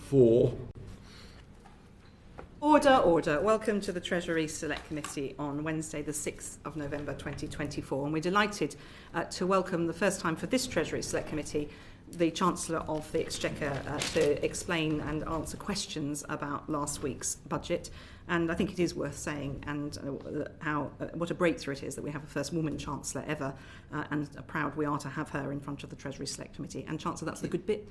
4. Order, order. Welcome to the Treasury Select Committee on Wednesday, the 6th of November 2024. And we're delighted to welcome, the first time for this Treasury Select Committee, the Chancellor of the Exchequer to explain and answer questions about last week's budget. And I think it is worth saying what a breakthrough it is that we have a first woman Chancellor ever, and proud we are to have her in front of the Treasury Select Committee. And Chancellor, that's the good bit.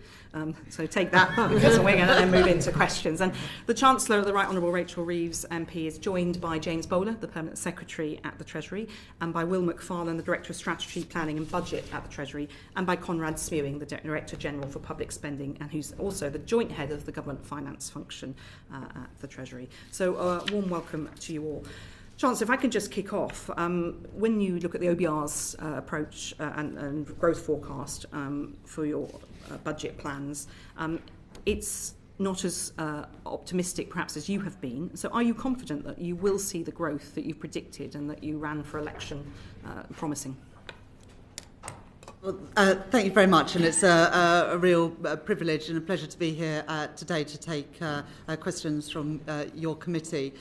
So take that, because we're going to then move into questions. And the Chancellor, the Right Honourable Rachel Reeves MP, is joined by James Bowler, the Permanent Secretary at the Treasury, and by Will Macfarlane, the Director of Strategy, Planning and Budget at the Treasury, and by Conrad Smewing, the Director General for Public Spending, and who's also the joint head of the Government Finance function at the Treasury. So warm welcome to you all. Chancellor, if I can just kick off, when you look at the OBR's approach and growth forecast for your budget plans, it's not as optimistic perhaps as you have been. So are you confident that you will see the growth that you predicted and that you ran for election promising? Well, thank you very much, and it's a real privilege and a pleasure to be here today to take questions from your committee.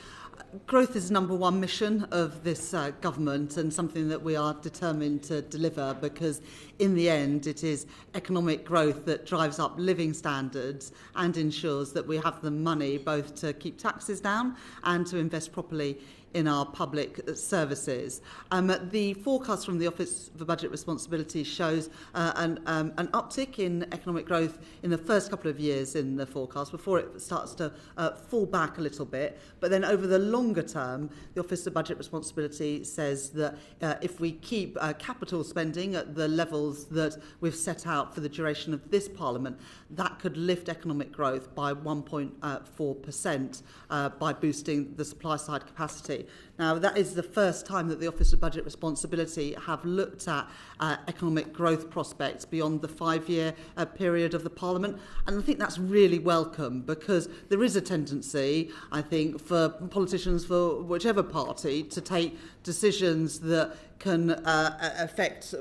Growth is number one mission of this government, and something that we are determined to deliver, because in the end it is economic growth that drives up living standards and ensures that we have the money both to keep taxes down and to invest properly in our public services. The forecast from the Office for Budget Responsibility shows an uptick in economic growth in the first couple of years in the forecast before it starts to fall back a little bit. But then over the longer term, the Office of Budget Responsibility says that if we keep capital spending at the levels that we've set out for the duration of this Parliament, that could lift economic growth by 1.4% by boosting the supply side capacity. Now, that is the first time that the Office of Budget Responsibility have looked at economic growth prospects beyond the 5-year period of the Parliament. And I think that's really welcome, because there is a tendency, I think, for politicians for whichever party to take decisions that can affect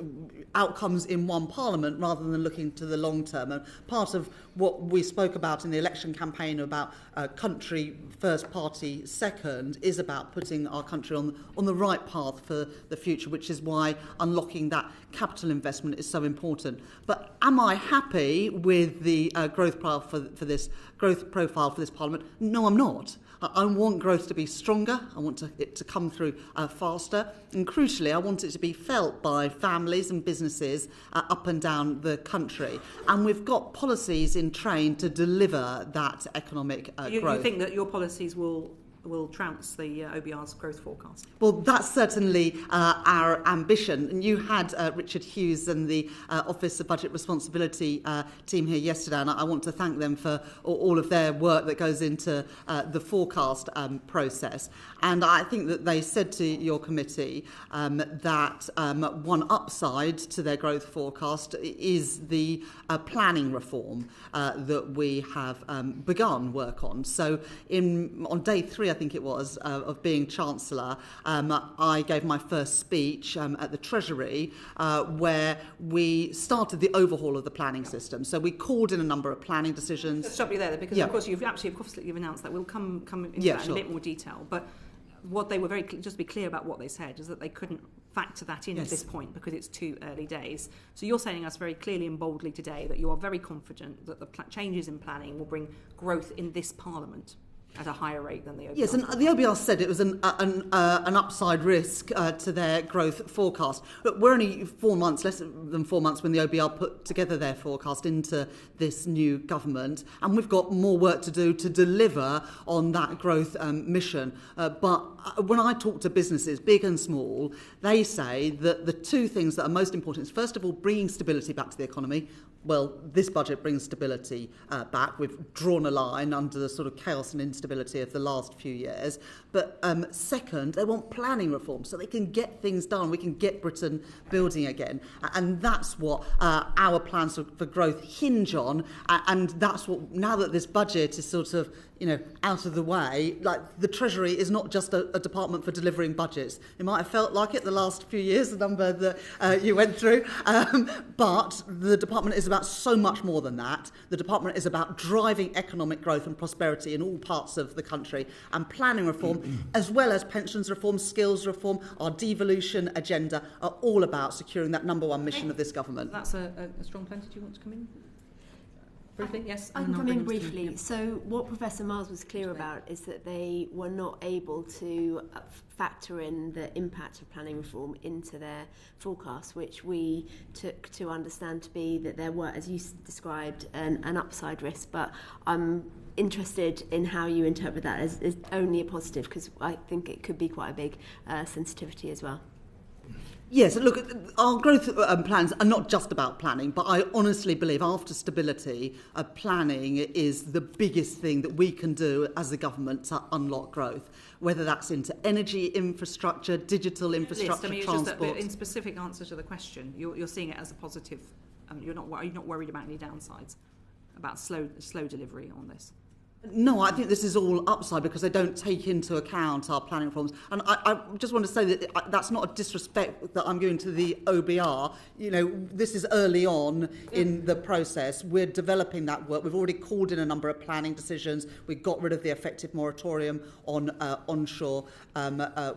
outcomes in one Parliament rather than looking to the long term. And part of what we spoke about in the election campaign about country first, party second is about putting our country on the right path for the future, which is why unlocking that capital investment is so important. But am I happy with the growth profile for this Parliament? No, I'm not. I want growth to be stronger. I want it to come through faster. And crucially, I want it to be felt by families and businesses up and down the country. And we've got policies in train to deliver that economic growth. You think that your policies will trounce the OBR's growth forecast? Well, that's certainly our ambition. And you had Richard Hughes and the Office of Budget Responsibility team here yesterday, and I want to thank them for all of their work that goes into the forecast process. And I think that they said to your committee that one upside to their growth forecast is the planning reform that we have begun work on. So on day 3, I think it was, of being Chancellor, I gave my first speech at the Treasury where we started the overhaul of the planning system. So we called in a number of planning decisions. Let's stop you there, because of course you've announced that. We'll come into that in a bit more detail. But what they were just to be clear about what they said is that they couldn't factor that in at this point because it's too early days. So you're saying us very clearly and boldly today that you are very confident that the changes in planning will bring growth in this Parliament at a higher rate than the OBR. Yes, and the OBR said it was an upside risk to their growth forecast. But we're only less than 4 months when the OBR put together their forecast into this new government, and we've got more work to do to deliver on that growth mission. But when I talk to businesses, big and small, they say that the two things that are most important is, first of all, bringing stability back to the economy. Well, this budget brings stability back. We've drawn a line under the sort of chaos and instability of the last few years. But second, they want planning reform so they can get things done. We can get Britain building again. And that's what our plans for growth hinge on. And that's what, now that this budget is sort of, out of the way, like the Treasury is not just a department for delivering budgets. It might have felt like it the last few years, the number that you went through. But the department is is about so much more than that. The department is about driving economic growth and prosperity in all parts of the country, and planning reform, as well as pensions reform, skills reform, our devolution agenda, are all about securing that number one mission of this government. That's a strong plan. Did you want to come in? Briefly, yes. I can come in briefly. So what Professor Miles was clear about is that they were not able to factor in the impact of planning reform into their forecast, which we took to understand to be that there were, as you described, an upside risk. But I'm interested in how you interpret that as only a positive, because I think it could be quite a big sensitivity as well. Yes, look, our growth plans are not just about planning, but I honestly believe after stability, planning is the biggest thing that we can do as a government to unlock growth, whether that's into energy infrastructure, digital infrastructure, transport. Just in specific answer to the question, you're seeing it as a positive. You're not worried about any downsides, about slow delivery on this. No, I think this is all upside because they don't take into account our planning reforms. And I just want to say that that's not a disrespect that I'm giving to the OBR. You know, this is early on in the process. We're developing that work. We've already called in a number of planning decisions. We got rid of the effective moratorium on onshore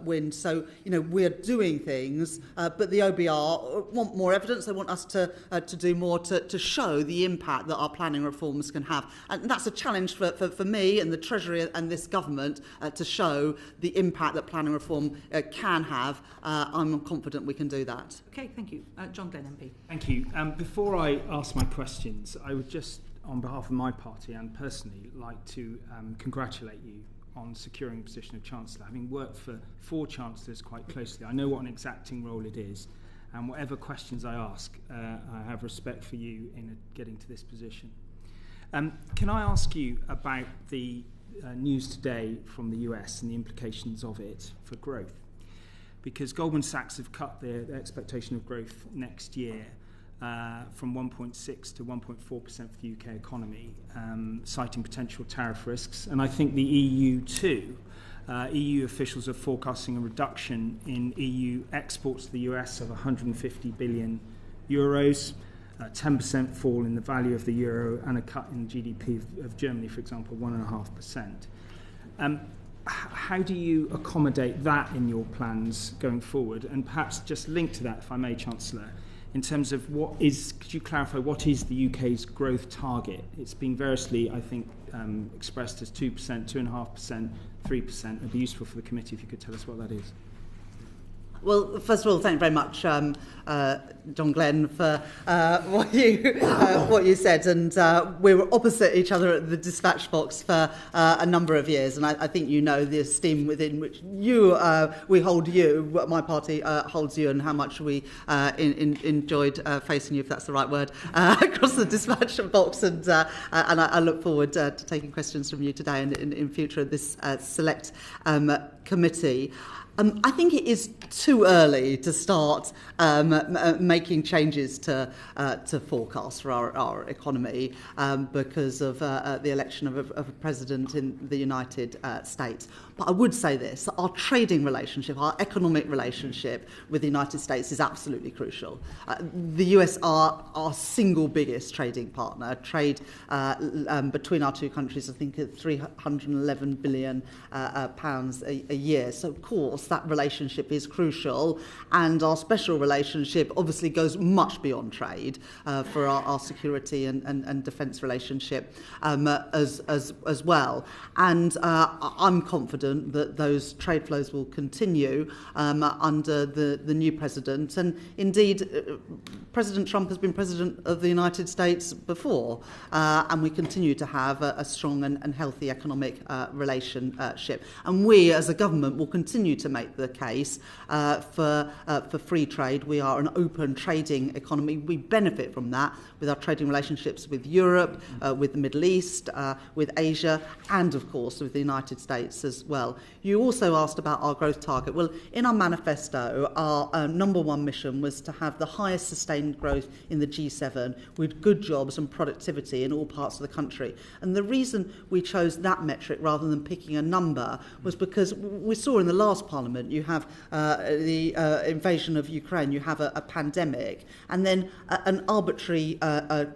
wind. So, you know, we're doing things, but the OBR want more evidence. They want us to do more to show the impact that our planning reforms can have. And that's a challenge for me and the Treasury and this government to show the impact that planning reform can have. I'm confident we can do that. Okay, thank you. John Glenn, MP. Thank you. Before I ask my questions, I would just, on behalf of my party and personally, like to congratulate you on securing the position of Chancellor. Having worked for 4 Chancellors quite closely, I know what an exacting role it is, and whatever questions I ask, I have respect for you in getting to this position. Can I ask you about the news today from the US and the implications of it for growth? Because Goldman Sachs have cut their expectation of growth next year from 1.6 to 1.4% for the UK economy, citing potential tariff risks. And I think the EU too. EU officials are forecasting a reduction in EU exports to the US of 150 billion euros. 10% fall in the value of the euro and a cut in GDP of Germany, for example, 1.5%. How do you accommodate that in your plans going forward? And perhaps just link to that, if I may, Chancellor, in terms of could you clarify what is the UK's growth target? It's been variously, I think, expressed as 2%, 2.5%, 3%. It'd be useful for the committee if you could tell us what that is. Well, first of all, thank you very much, John Glenn, for what you said. And we were opposite each other at the dispatch box for a number of years. And I think you know the esteem within which we hold you, my party holds you, and how much we enjoyed facing you, if that's the right word, across the dispatch box. And I look forward to taking questions from you today and in future of this select committee. I think it is too early to start making changes to forecasts for our economy because of the election of a president in the United States. But I would say this, our trading relationship, our economic relationship with the United States is absolutely crucial. The US are our single biggest trading partner. Trade between our two countries, I think, at £311 billion a year. So, of course, that relationship is crucial, and our special relationship obviously goes much beyond trade for our security and defence relationship as well. And I'm confident that those trade flows will continue under the new president. And indeed, President Trump has been president of the United States before, and we continue to have a strong and healthy economic relationship. And we, as a government, will continue to make the case for free trade. We are an open trading economy. We benefit from that with our trading relationships with Europe, with the Middle East, with Asia, and of course with the United States as well. You also asked about our growth target. Well, in our manifesto, our number one mission was to have the highest sustained growth in the G7 with good jobs and productivity in all parts of the country. And the reason we chose that metric rather than picking a number was because we saw in the last Parliament Parliament, you have the invasion of Ukraine, you have a pandemic, and then an arbitrary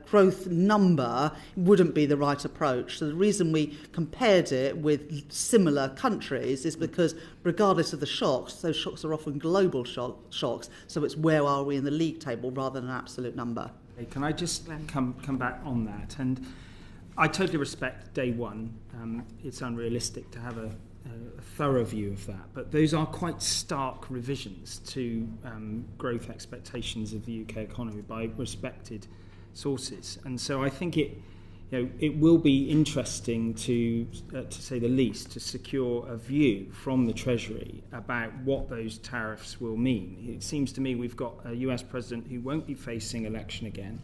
growth number wouldn't be the right approach. So the reason we compared it with similar countries is because regardless of the shocks, those shocks are often global shocks, so it's where are we in the league table rather than an absolute number. Okay, can I just come back on that? And I totally respect day one. It's unrealistic to have a thorough view of that, but those are quite stark revisions to growth expectations of the UK economy by respected sources. And so I think it will be interesting to say the least, to secure a view from the Treasury about what those tariffs will mean. It seems to me we've got a US president who won't be facing election again,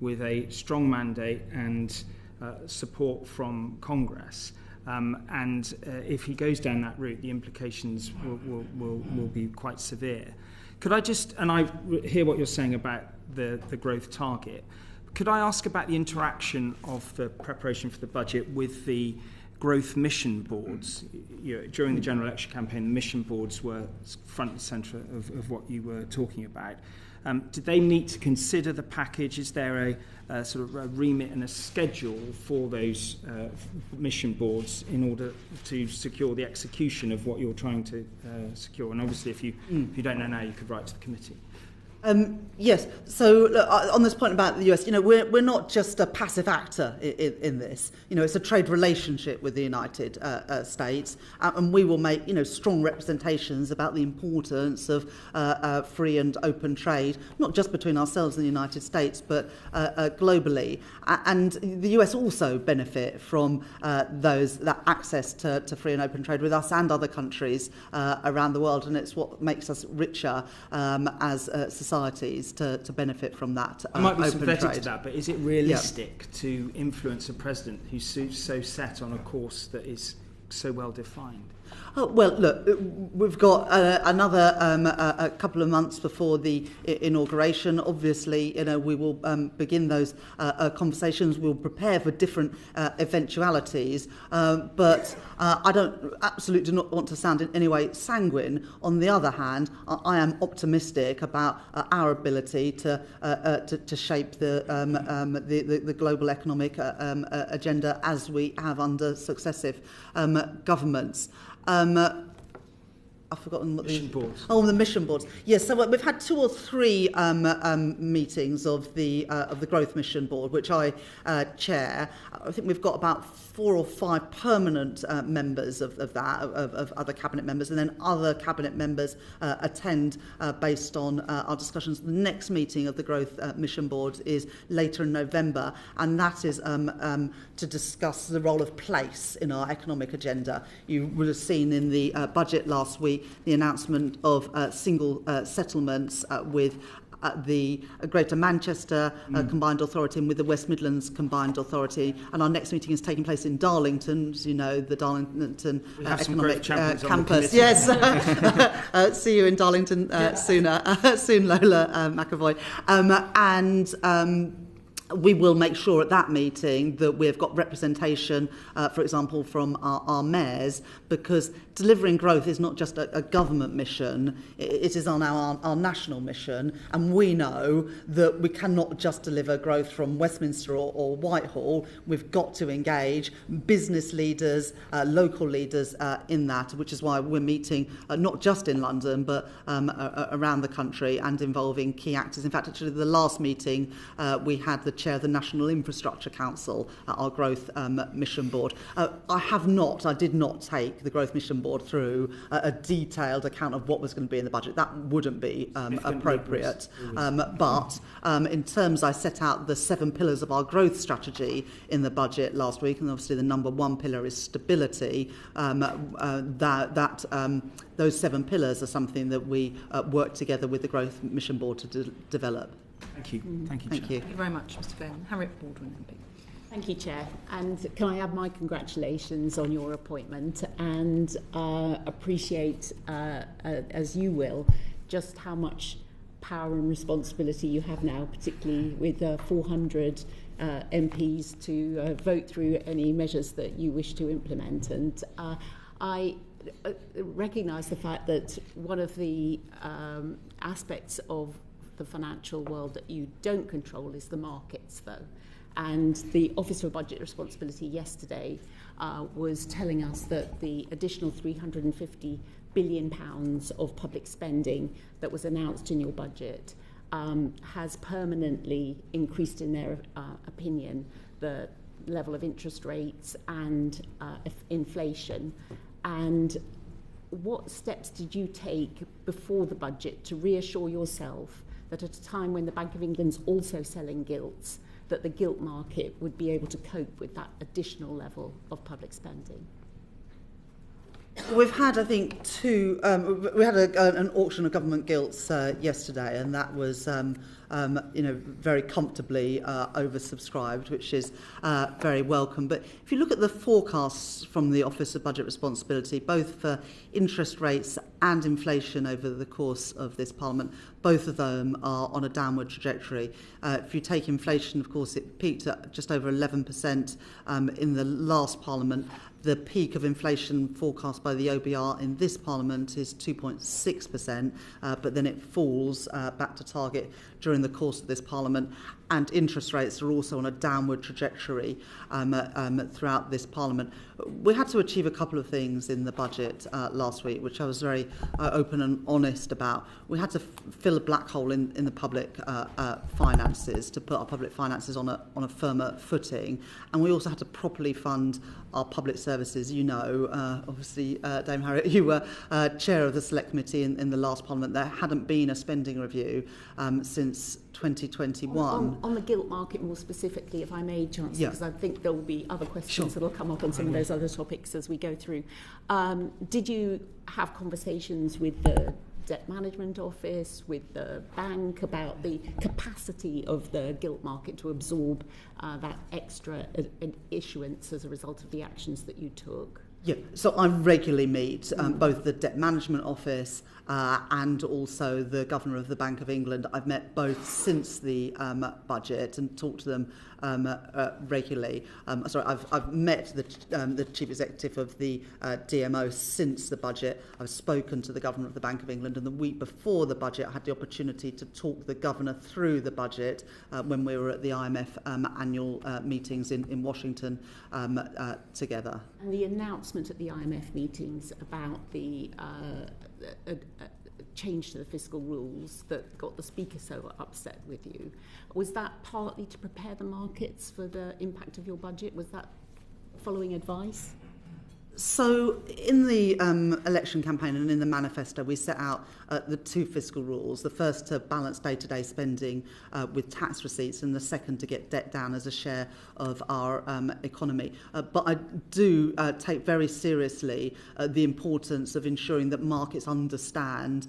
with a strong mandate and support from Congress. And if he goes down that route, the implications will be quite severe. Could I just, and I hear what you're saying about the growth target, could I ask about the interaction of the preparation for the budget with the growth mission boards? During the general election campaign, the mission boards were front and centre of what you were talking about. Did they meet to consider the package? Is there a sort of a remit and a schedule for those mission boards in order to secure the execution of what you're trying to secure? And obviously, if you don't know now, you could write to the committee. Yes. So look, on this point about the US, we're not just a passive actor in this. It's a trade relationship with the United States, and we will make strong representations about the importance of free and open trade, not just between ourselves and the United States, but globally. And the US also benefit from that access to free and open trade with us and other countries around the world, and it's what makes us richer as societies to benefit from that I might be open sympathetic trade. to that, but is it realistic to influence a president who's so set on a course that is so well defined? Oh, well, look, we've got another a couple of months before the inauguration. Obviously, we will begin those conversations. We'll prepare for different eventualities, but I absolutely do not want to sound in any way sanguine. On the other hand, I am optimistic about our ability to shape the global economic agenda as we have under successive governments. I've forgotten what mission boards. Oh, the mission boards. Yes, so we've had 2 or 3 meetings of the Growth Mission Board, which I chair. I think we've got about 4 or 5 permanent members of that, of other cabinet members, and then other cabinet members attend based on our discussions. The next meeting of the Growth Mission Board is later in November, and that is to discuss the role of place in our economic agenda. You would have seen in the budget last week the announcement of single settlements with the Greater Manchester Combined Authority and with the West Midlands Combined Authority. And our next meeting is taking place in Darlington, as you know, the Darlington Economic Campus. Yes, see you in Darlington soon, Lola McAvoy. We will make sure at that meeting that we've got representation, for example, from our mayors, because delivering growth is not just a government mission, it is on our national mission, and we know that we cannot just deliver growth from Westminster or Whitehall. We've got to engage business leaders, local leaders in that, which is why we're meeting not just in London, but around the country and involving key actors. In fact, actually, the last meeting we had the chair of the National Infrastructure Council, our Growth Mission Board. I did not take the Growth Mission Board through a detailed account of what was going to be in the budget. That wouldn't be appropriate. But in terms, I set out the 7 pillars of our growth strategy in the budget last week, and obviously the number 1 pillar is stability. Those 7 pillars are something that we work together with the Growth Mission Board to develop. Thank you. Thank you, Thank you very much, Mr. Fenn. Harriet Baldwin, MP. Thank you, Chair. And can I add my congratulations on your appointment and appreciate, as you will, just how much power and responsibility you have now, particularly with 400 MPs to vote through any measures that you wish to implement. And I recognise the fact that one of the aspects of the financial world that you don't control is the markets, though. And the Office for Budget Responsibility yesterday was telling us that the additional £350 billion of public spending that was announced in your budget has permanently increased, in their opinion, the level of interest rates and inflation. And what steps did you take before the budget to reassure yourself that at a time when the Bank of England's also selling gilts, that the gilt market would be able to cope with that additional level of public spending? We've had, I think, we had an auction of government gilts yesterday, and that was, very comfortably oversubscribed, which is very welcome. But if you look at the forecasts from the Office of Budget Responsibility, both for interest rates and inflation over the course of this Parliament, both of them are on a downward trajectory. If you take inflation, of course, it peaked at just over 11% in the last Parliament. The peak of inflation forecast by the OBR in this Parliament is 2.6%, but then it falls back to target during the course of this Parliament. And interest rates are also on a downward trajectory throughout this Parliament. We had to achieve a couple of things in the budget last week, which I was very open and honest about. We had to fill a black hole in the public finances to put our public finances on a firmer footing. And we also had to properly fund our public services. You know, obviously, Dame Harriet, you were chair of the Select Committee in the last Parliament. There hadn't been a spending review since 2021. On the gilt market more specifically, if I may, Chancellor, because I think there will be other questions that will come up on some of those other topics as we go through. Did you have conversations with the Debt Management Office, with the bank, about the capacity of the gilt market to absorb that extra issuance as a result of the actions that you took? Yeah, so I regularly meet both the Debt Management Office and also the Governor of the Bank of England. I've met both since the budget and talked to them regularly. I've met the Chief Executive of the DMO since the budget. I've spoken to the Governor of the Bank of England, and the week before the budget I had the opportunity to talk the Governor through the budget when we were at the IMF annual meetings in Washington together. And the announcement at the IMF meetings about the change to the fiscal rules that got the Speaker so upset with you, was that partly to prepare the markets for the impact of your budget? Was that following advice? So in the election campaign and in the manifesto, we set out the two fiscal rules. The first to balance day-to-day spending with tax receipts, and the second to get debt down as a share of our economy. But I do take very seriously the importance of ensuring that markets understand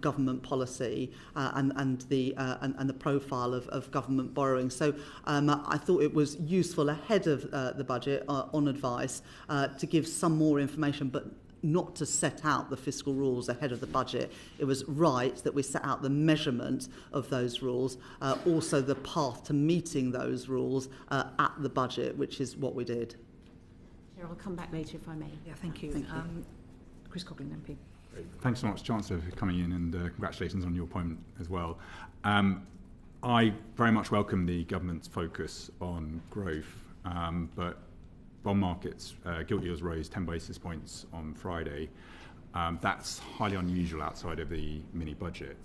government policy and the profile of government borrowing. So I thought it was useful ahead of the budget on advice to give some more information, but not to set out the fiscal rules ahead of the budget. It was right that we set out the measurement of those rules, also the path to meeting those rules at the budget, which is what we did. Chair, I'll come back later if I may. Yeah, thank you. Chris Coughlin, MP. Thanks so much, Chancellor, for coming in, and congratulations on your appointment as well. I very much welcome the government's focus on growth, but bond markets, gilt yields rose 10 basis points on Friday. That's highly unusual outside of the mini budget,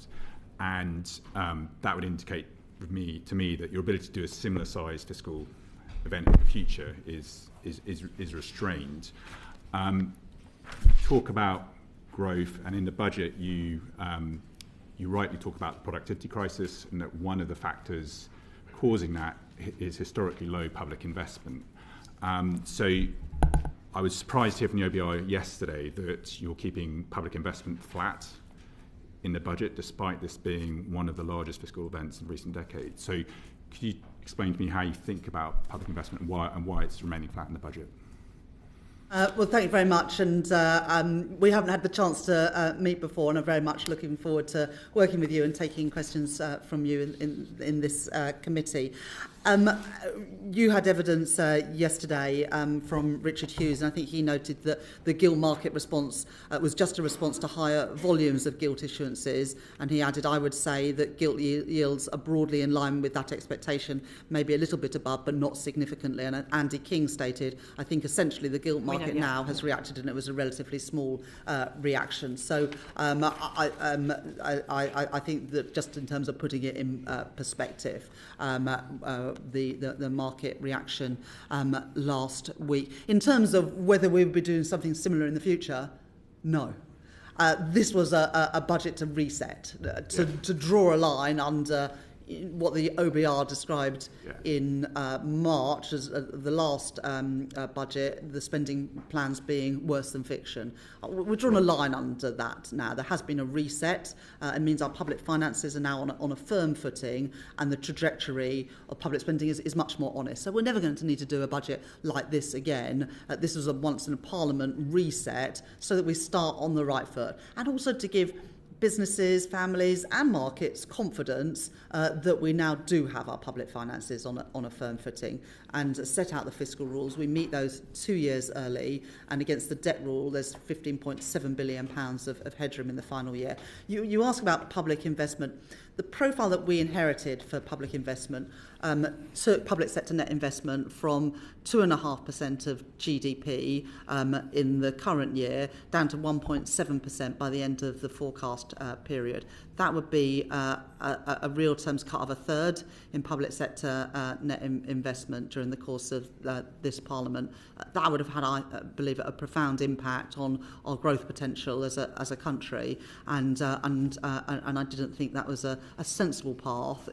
and that would indicate to me that your ability to do a similar size fiscal event in the future is restrained. Talk about growth, and in the budget you rightly talk about the productivity crisis, and that one of the factors causing that is historically low public investment. So I was surprised to hear from the OBR yesterday that you're keeping public investment flat in the budget, despite this being one of the largest fiscal events in recent decades. So could you explain to me how you think about public investment and why it's remaining flat in the budget? Well, thank you very much, and we haven't had the chance to meet before, and I'm very much looking forward to working with you and taking questions from you in this committee. You had evidence yesterday from Richard Hughes, and I think he noted that the gilt market response was just a response to higher volumes of gilt issuances, and he added, I would say that gilt yields are broadly in line with that expectation, maybe a little bit above, but not significantly. And Andy King stated, I think essentially the gilt market now has reacted, and it was a relatively small reaction. So I think that just in terms of putting it in perspective, the market reaction last week. In terms of whether we would be doing something similar in the future, no. This was a budget to reset, to draw a line under what the OBR described in March as the last budget, the spending plans being worse than fiction. We're drawing a line under that now. There has been a reset. It means our public finances are now on a firm footing, and the trajectory of public spending is much more honest. So we're never going to need to do a budget like this again. This was a once in a Parliament reset so that we start on the right foot, and also to give businesses, families and markets confidence that we now do have our public finances on a firm footing, and set out the fiscal rules. We meet those 2 years early, and against the debt rule there's £15.7 billion of headroom in the final year. You ask about public investment. The profile that we inherited for public investment took public sector net investment from 2.5% of GDP in the current year down to 1.7% by the end of the forecast period. That would be a real terms cut of a third in public sector net investment during the course of this Parliament. That would have had, I believe, a profound impact on our growth potential as a country, and I didn't think that was a sensible path,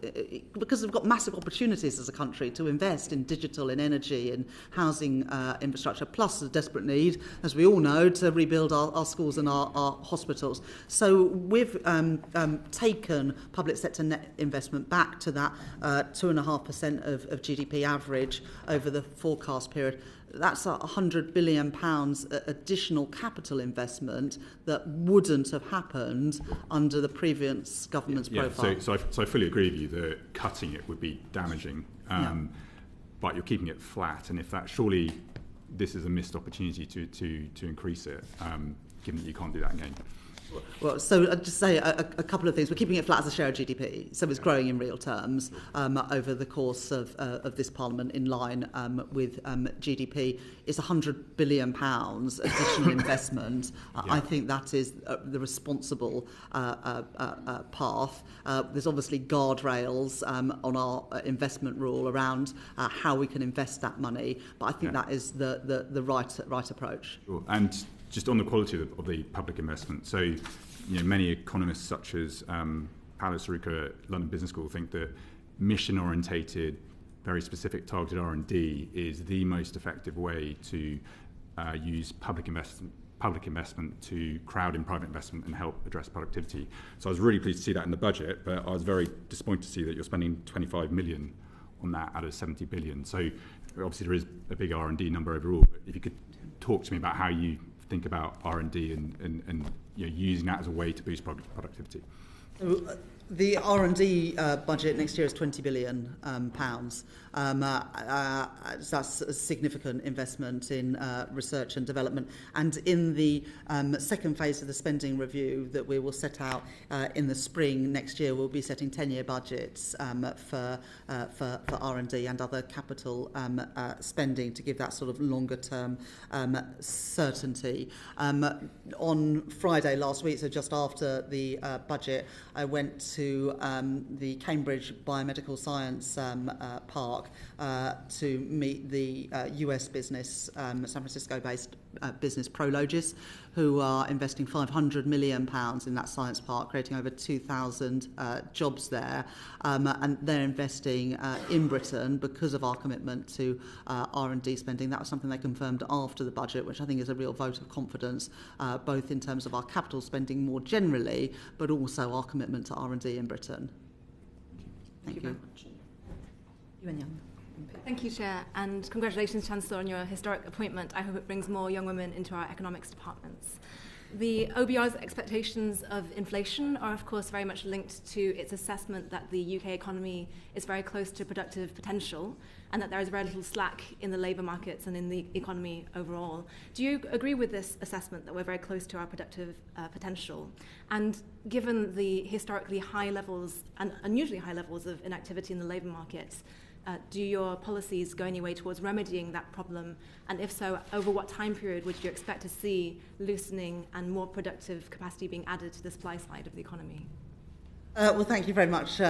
because we've got massive opportunities as a country to invest in digital, in energy, in housing infrastructure, plus a desperate need, as we all know, to rebuild our schools and our hospitals. So we've taken public sector net investment back to that 2.5% of GDP average over the forecast period. That's £100 billion additional capital investment that wouldn't have happened under the previous government's profile. So I fully agree with you that cutting it would be damaging, but you're keeping it flat, and if that, surely this is a missed opportunity to increase it, given that you can't do that again. Well, so I'd just say a couple of things. We're keeping it flat as a share of GDP, so it's growing in real terms over the course of this Parliament, in line with GDP. It's £100 billion additional investment. I think that is the responsible path. There's obviously guardrails on our investment rule around how we can invest that money, but I think that is the right approach. Sure. And just on the quality of the public investment, so many economists such as Paolo Saruca at London Business School think that mission-orientated, very specific targeted R&D is the most effective way to use public investment to crowd in private investment and help address productivity. So I was really pleased to see that in the budget, but I was very disappointed to see that you're spending 25 million on that out of 70 billion. So obviously there is a big R&D number overall, but if you could talk to me about how you think about R&D and using that as a way to boost productivity. The R&D budget next year is £20 billion. That's a significant investment in research and development. And in the second phase of the spending review that we will set out in the spring next year, we'll be setting 10-year budgets for R&D and other capital spending to give that sort of longer-term certainty. On Friday last week, so just after the budget, I went to the Cambridge Biomedical Science Park to meet the US business, San Francisco-based business Prologis, who are investing £500 million in that science park, creating over 2,000 jobs there. And they're investing in Britain because of our commitment to R&D spending. That was something they confirmed after the budget, which I think is a real vote of confidence, both in terms of our capital spending more generally, but also our commitment to R&D in Britain. Thank you very much. Yuan Yang. Thank you, Chair, and congratulations, Chancellor, on your historic appointment. I hope it brings more young women into our economics departments. The OBR's expectations of inflation are, of course, very much linked to its assessment that the UK economy is very close to productive potential and that there is very little slack in the labour markets and in the economy overall. Do you agree with this assessment that we're very close to our productive potential? And given the historically high levels and unusually high levels of inactivity in the labour markets, do your policies go any way towards remedying that problem? And if so, over what time period would you expect to see loosening and more productive capacity being added to the supply side of the economy? Well, thank you very much for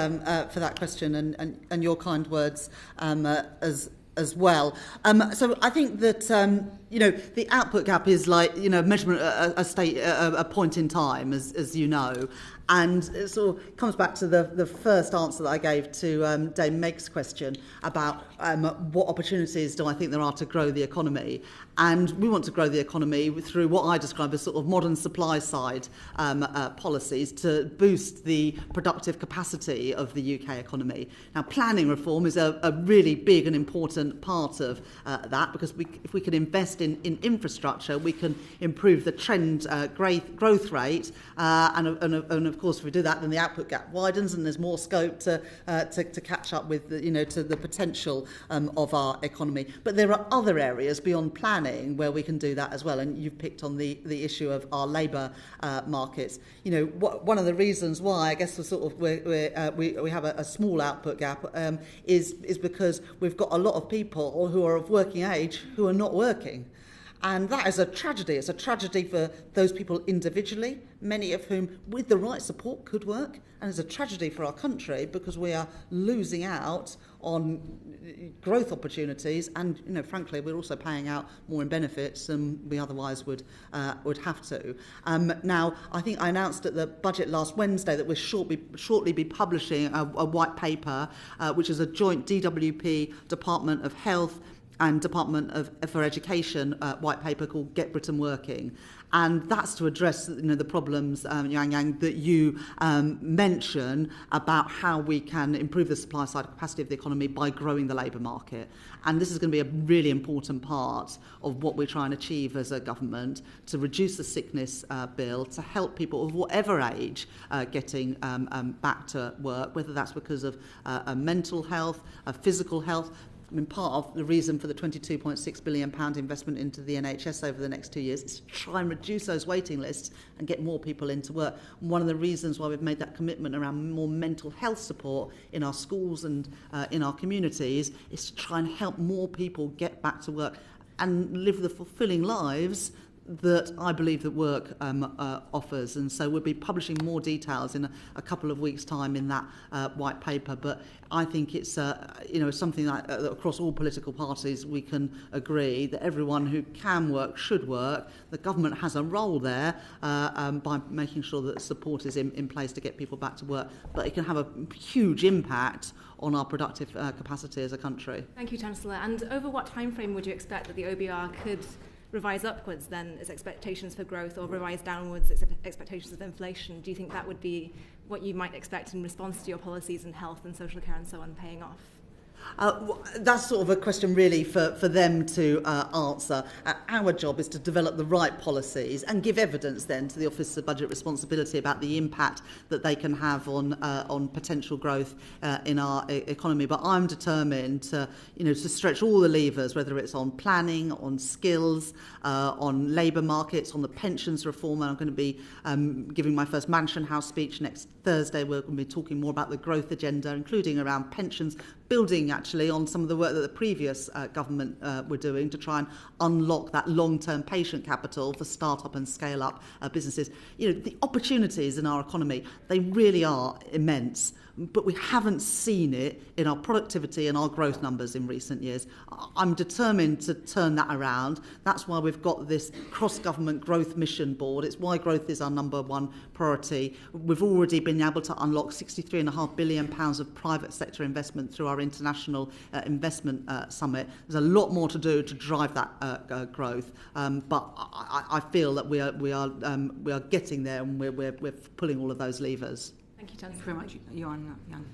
that question and your kind words as well. So I think that the output gap is like measurement a point in time, as you know. And it sort of comes back to the first answer that I gave to Dame Meg's question about what opportunities do I think there are to grow the economy. And we want to grow the economy through what I describe as sort of modern supply side policies to boost the productive capacity of the UK economy. Now, planning reform is a really big and important part of that, because if we can invest in infrastructure, we can improve the trend growth rate, and of course, if we do that, then the output gap widens, and there's more scope to catch up with to the potential of our economy. But there are other areas beyond planning where we can do that as well, and you've picked on the issue of our labour markets. One of the reasons why I guess we have a small output gap is because we've got a lot of people who are of working age who are not working. And that is a tragedy. It's a tragedy for those people individually, many of whom, with the right support, could work. And it's a tragedy for our country because we are losing out on growth opportunities. And, frankly, we're also paying out more in benefits than we otherwise would have to. Now, I think I announced at the budget last Wednesday that we'll shortly be publishing a white paper, which is a joint DWP, Department of Health, and Department for Education white paper called Get Britain Working. And that's to address the problems, Yang, that you mention about how we can improve the supply side capacity of the economy by growing the labour market. And this is going to be a really important part of what we're trying to achieve as a government, to reduce the sickness bill, to help people of whatever age getting back to work, whether that's because of mental health, physical health. I mean, part of the reason for the £22.6 billion investment into the NHS over the next 2 years is to try and reduce those waiting lists and get more people into work. And one of the reasons why we've made that commitment around more mental health support in our schools and in our communities is to try and help more people get back to work and live the fulfilling lives that I believe that work offers. And so we'll be publishing more details in a couple of weeks' time in that white paper. But I think it's something that across all political parties we can agree that everyone who can work should work. The government has a role there by making sure that support is in place to get people back to work. But it can have a huge impact on our productive capacity as a country. Thank you, Chancellor. And over what time frame would you expect that the OBR could revise upwards then its expectations for growth, or revise downwards its expectations of inflation? Do you think that would be what you might expect in response to your policies in health and social care and so on paying off? That's sort of a question really for them to answer. Our job is to develop the right policies and give evidence then to the Office of Budget Responsibility about the impact that they can have on potential growth in our economy. But I'm determined to stretch all the levers, whether it's on planning, on skills, on labour markets, on the pensions reform. And I'm going to be giving my first Mansion House speech next Thursday. We're going to be talking more about the growth agenda, including around pensions, building actually on some of the work that the previous government were doing to try and unlock that long-term patient capital for start-up and scale-up businesses. The opportunities in our economy, they really are immense, but we haven't seen it in our productivity and our growth numbers in recent years. I'm determined to turn that around. That's why we've got this cross-government growth mission board. It's why growth is our number one priority. We've already been able to unlock £63.5 billion of private sector investment through our international investment summit. There's a lot more to do to drive that growth, but I feel that we are getting there, and we're pulling all of those levers. Thank you, Chancellor. Thank you very much, Jan.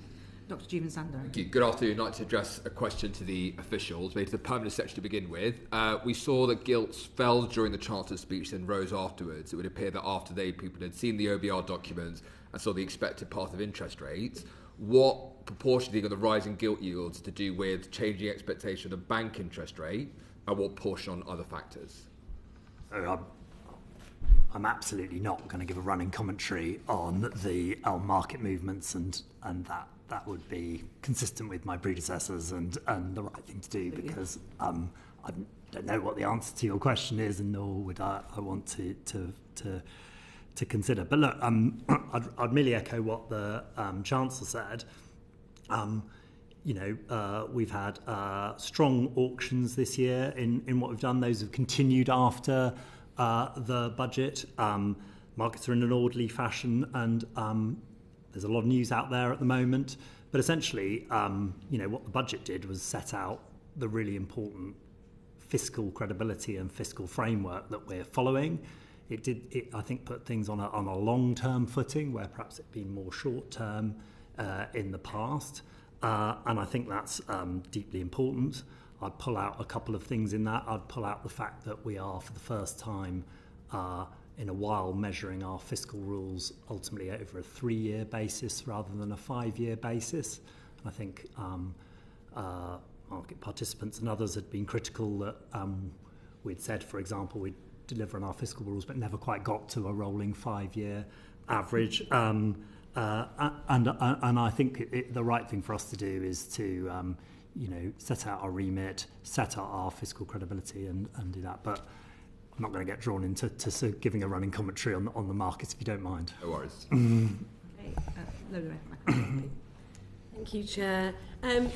Dr. Juven-Sander. Thank you. Good afternoon. I'd like to address a question to the officials, maybe to the Permanent Secretary to begin with. We saw that gilts fell during the Chancellor's speech, then rose afterwards. It would appear that after people had seen the OBR documents and saw the expected path of interest rates, what proportion do you think of the rising gilt yields to do with changing expectation of the bank interest rate, and what portion on other factors? I'm absolutely not going to give a running commentary on the market movements, and that would be consistent with my predecessors and the right thing to do, because I don't know what the answer to your question is, and nor would I want to consider. But look, I'd merely echo what the Chancellor said. We've had strong auctions this year in what we've done. Those have continued after the budget. Markets are in an orderly fashion, and there's a lot of news out there at the moment. But essentially, what the budget did was set out the really important fiscal credibility and fiscal framework that we're following. It I think, put things on a long-term footing, where perhaps it'd been more short-term in the past. And I think that's deeply important. I'd pull out a couple of things in that. I'd pull out the fact that we are, for the first time in a while, measuring our fiscal rules ultimately over a 3-year basis rather than a 5-year basis. And I think market participants and others had been critical that we'd said, for example, we'd deliver on our fiscal rules but never quite got to a rolling 5-year average. And I think the right thing for us to do is to set out our remit, set out our fiscal credibility, and do that. But I'm not going to get drawn into giving a running commentary on the markets, if you don't mind. No worries. Thank you, Chair.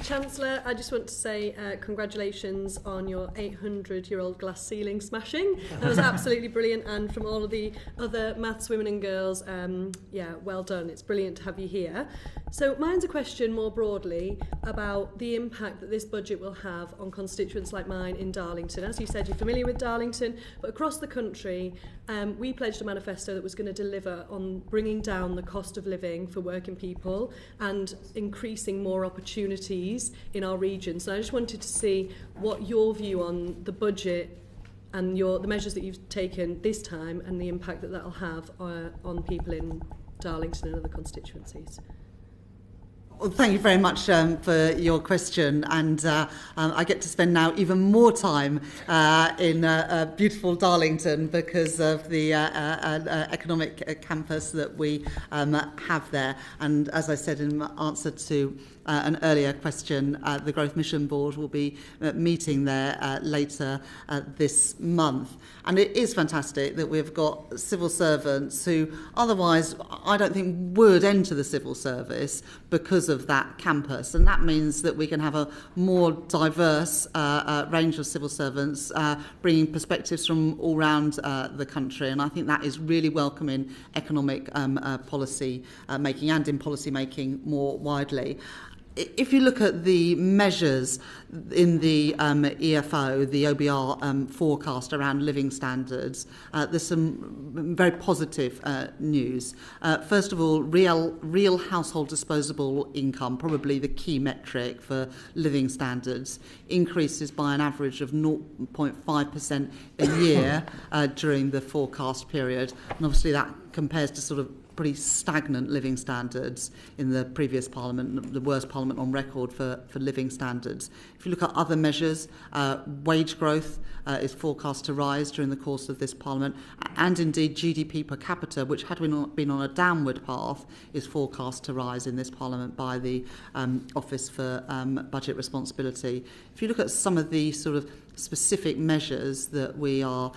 Chancellor, I just want to say congratulations on your 800-year-old glass ceiling smashing. That was absolutely brilliant, and from all of the other maths women and girls, well done. It's brilliant to have you here. So mine's a question more broadly about the impact that this budget will have on constituents like mine in Darlington. As you said, you're familiar with Darlington, but across the country, we pledged a manifesto that was going to deliver on bringing down the cost of living for working people and increasing more opportunities in our region. So I just wanted to see what your view on the budget and the measures that you've taken this time and the impact that will have on people in Darlington and other constituencies. Well, thank you very much for your question, and I get to spend now even more time in beautiful Darlington because of the economic campus that we have there. And as I said in answer to an earlier question, the Growth Mission Board will be meeting there later this month. And it is fantastic that we've got civil servants who otherwise I don't think would enter the civil service because of that campus. And that means that we can have a more diverse range of civil servants bringing perspectives from all around the country. And I think that is really welcome in economic policy making and in policy making more widely. If you look at the measures in the EFO, the OBR forecast around living standards, there's some very positive news. First of all, real household disposable income, probably the key metric for living standards, increases by an average of 0.5% a year during the forecast period. And obviously that compares to sort of pretty stagnant living standards in the previous parliament, the worst parliament on record for living standards. If you look at other measures, wage growth is forecast to rise during the course of this parliament, and indeed GDP per capita, which had been on a downward path, is forecast to rise in this parliament by the Office for Budget Responsibility. If you look at some of the sort of specific measures that we are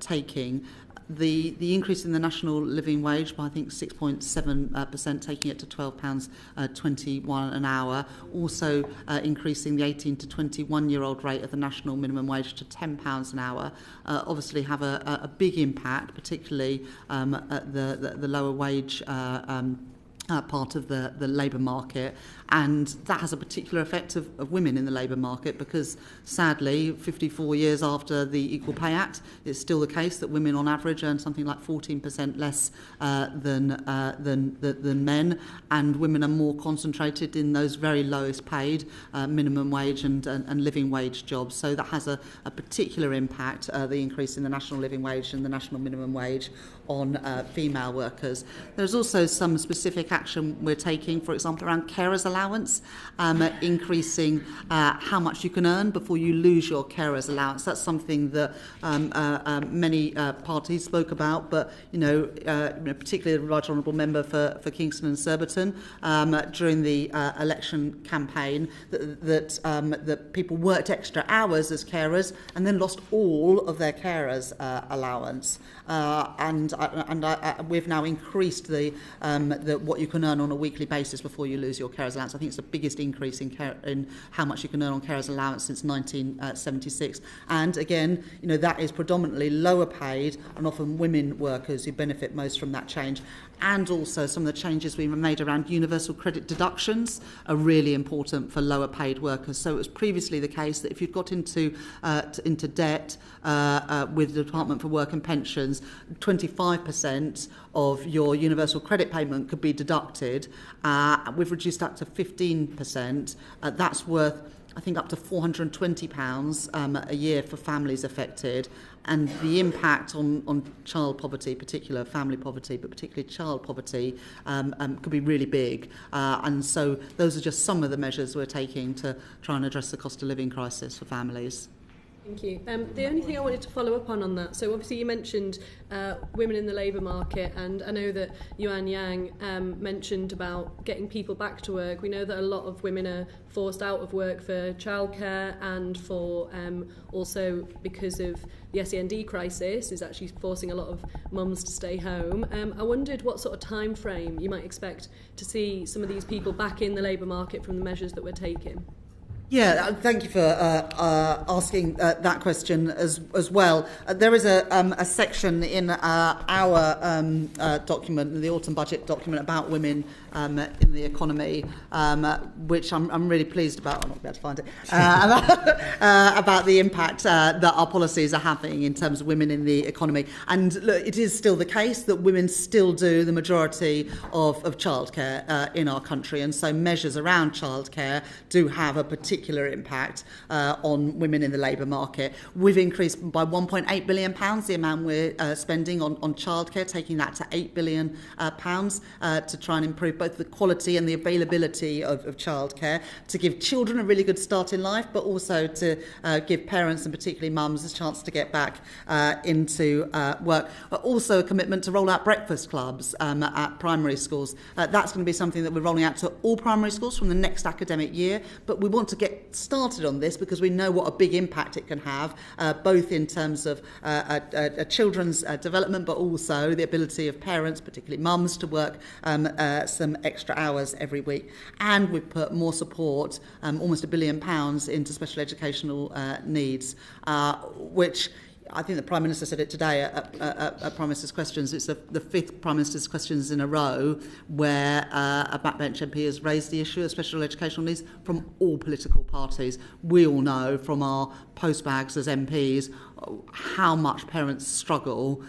taking, the increase in the national living wage by I think 6.7%, taking it to £12.21 an hour. Also increasing the 18 to 21-year-old rate of the national minimum wage to £10 an hour. Obviously have a big impact, particularly at the lower wage part of the labour market, And that has a particular effect of women in the labour market because, sadly, 54 years after the Equal Pay Act, it's still the case that women on average earn something like 14% less than men, and women are more concentrated in those very lowest paid minimum wage and living wage jobs. So that has a particular impact, the increase in the national living wage and the national minimum wage on female workers. There's also some specific action we're taking, for example, around carers allowance, increasing how much you can earn before you lose your carers allowance. That's something that many parties spoke about, but particularly the Right Honourable Member for Kingston and Surbiton during the election campaign, that people worked extra hours as carers and then lost all of their carers allowance. And we've now increased the what you can earn on a weekly basis before you lose your carers allowance. I think it's the biggest increase in how much you can earn on carers allowance since 1976. And again, that is predominantly lower paid and often women workers who benefit most from that change. And also some of the changes we made around universal credit deductions are really important for lower paid workers. So it was previously the case that if you'd got into debt with the Department for Work and Pensions, 25% of your universal credit payment could be deducted. We've reduced that to 15%. That's worth, I think, up to £420 a year for families affected. And the impact on child poverty, particular family poverty, but particularly child poverty, could be really big. And so those are just some of the measures we're taking to try and address the cost of living crisis for families. Thank you. The only thing I wanted to follow up on that, so obviously you mentioned women in the labour market, and I know that Yuan Yang mentioned about getting people back to work. We know that a lot of women are forced out of work for childcare and for also because of the SEND crisis is actually forcing a lot of mums to stay home. I wondered what sort of time frame you might expect to see some of these people back in the labour market from the measures that we're taking. Yeah, thank you for asking that question as well. There is a section in our document, the autumn budget document, about women in the economy, which I'm really pleased about. I'm not going to find it. About the impact that our policies are having in terms of women in the economy. And look, it is still the case that women still do the majority of childcare in our country, and so measures around childcare do have a particular impact on women in the labour market. We've increased by £1.8 billion the amount we're spending on childcare, taking that to £8 billion to try and improve both the quality and the availability of childcare, to give children a really good start in life, but also to give parents and particularly mums a chance to get back into work. Also a commitment to roll out breakfast clubs at primary schools. That's going to be something that we're rolling out to all primary schools from the next academic year, but we want to get started on this because we know what a big impact it can have, both in terms of children's development, but also the ability of parents, particularly mums, to work some extra hours every week. And we've put more support, almost £1 billion, into special educational needs, which I think the Prime Minister said it today at Prime Minister's Questions. It's the fifth Prime Minister's Questions in a row where a backbench MP has raised the issue of special educational needs from all political parties. We all know from our postbags as MPs how much parents struggle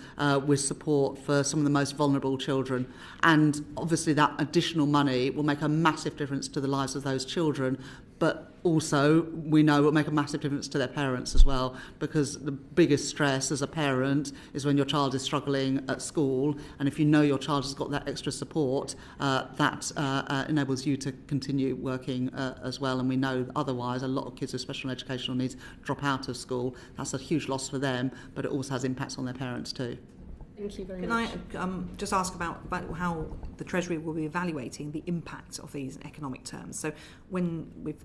with support for some of the most vulnerable children. And obviously that additional money will make a massive difference to the lives of those children, but also we know it will make a massive difference to their parents as well, because the biggest stress as a parent is when your child is struggling at school, and if you know your child has got that extra support, that enables you to continue working as well. And we know otherwise a lot of kids with special educational needs drop out of school. That's a huge loss for them, but it also has impacts on their parents too. Thank you very much. Can I just ask about how the Treasury will be evaluating the impact of these in economic terms? So when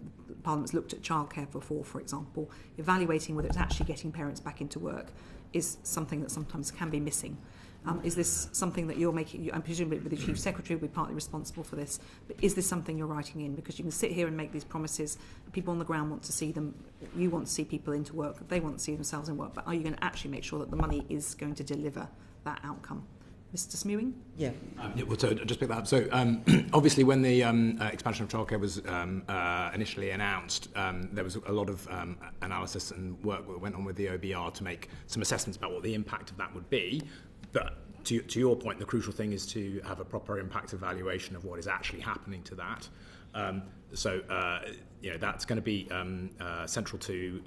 Parliament's looked at childcare for example, evaluating whether it's actually getting parents back into work is something that sometimes can be missing. Is this something that you're making? I'm presuming the Chief Secretary will be partly responsible for this, but is this something you're writing in? Because you can sit here and make these promises, people on the ground want to see them, you want to see people into work, they want to see themselves in work, but are you going to actually make sure that the money is going to deliver that outcome? Mr. Smewing? Yeah. Well, so just pick that up. So obviously when the expansion of childcare was initially announced, there was a lot of analysis and work that went on with the OBR to make some assessments about what the impact of that would be. But to your point, the crucial thing is to have a proper impact evaluation of what is actually happening to that. That's going to be central to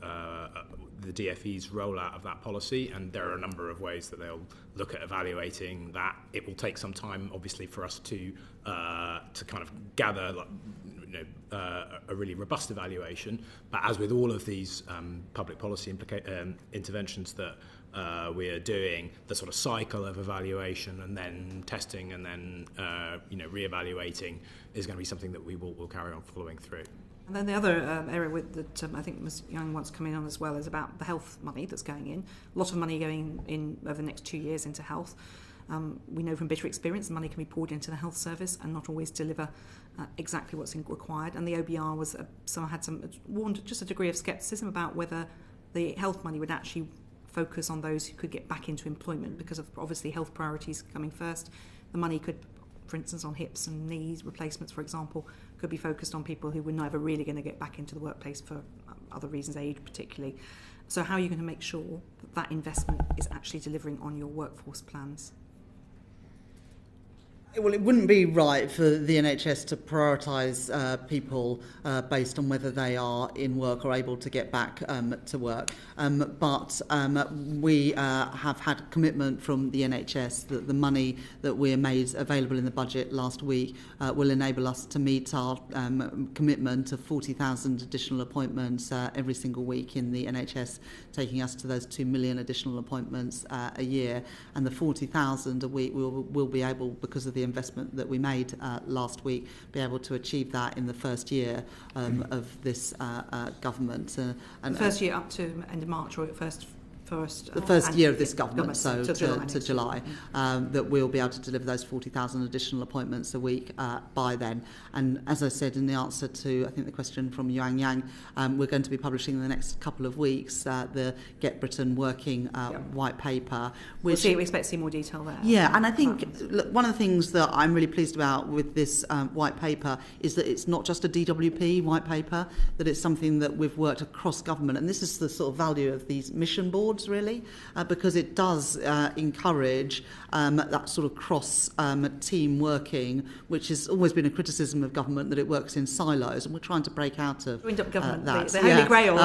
the DfE's rollout of that policy, and there are a number of ways that they'll look at evaluating that. It will take some time, obviously, for us to kind of gather a really robust evaluation. But as with all of these public policy interventions that we are doing, the sort of cycle of evaluation and then testing and then re-evaluating is going to be something that we will carry on following through. And then the other area that I think Ms Young wants to come in on as well is about the health money that's going in. A lot of money going in over the next 2 years into health. We know from bitter experience the money can be poured into the health service and not always deliver exactly what's required. And the OBR warned just a degree of scepticism about whether the health money would actually focus on those who could get back into employment, because of obviously health priorities coming first. The money could, for instance, on hips and knees replacements, for example, could be focused on people who were never really going to get back into the workplace for other reasons, age particularly. So how are you going to make sure that investment is actually delivering on your workforce plans? Well, it wouldn't be right for the NHS to prioritise people based on whether they are in work or able to get back to work. But we have had commitment from the NHS that the money that we made available in the budget last week will enable us to meet our commitment of 40,000 additional appointments every single week in the NHS, taking us to those 2 million additional appointments a year. And the 40,000 a week will be able, because of the investment that we made last week, be able to achieve that in the first year of this government. And first year up to end of March, or the first year of this government, so to July, that we'll be able to deliver those 40,000 additional appointments a week by then. And as I said in the answer to, I think, the question from Yuan Yang, we're going to be publishing in the next couple of weeks the Get Britain Working white paper. We expect to see more detail there. Yeah, and I think one of the things that I'm really pleased about with this white paper is that it's not just a DWP white paper, that it's something that we've worked across government. And this is the sort of value of these mission boards, really, because it does encourage that sort of cross team working, which has always been a criticism of government, that it works in silos, and we're trying to break out of that. The Holy Grail.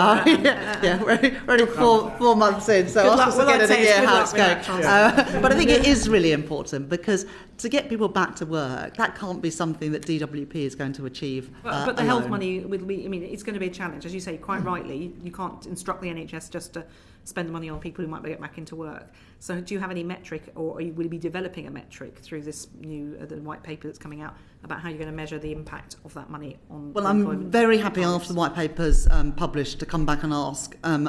We're only four months in, so I'll have to get in a year how it's going. But I think it is really important, because to get people back to work, that can't be something that DWP is going to achieve But the health money will be, it's going to be a challenge. As you say, quite rightly, you can't instruct the NHS just to spend the money on people who might get back into work. So do you have any metric, or will you be developing a metric through this new the white paper that's coming out about how you're going to measure the impact of that money on Well, I'm very happy after the white paper's published to come back and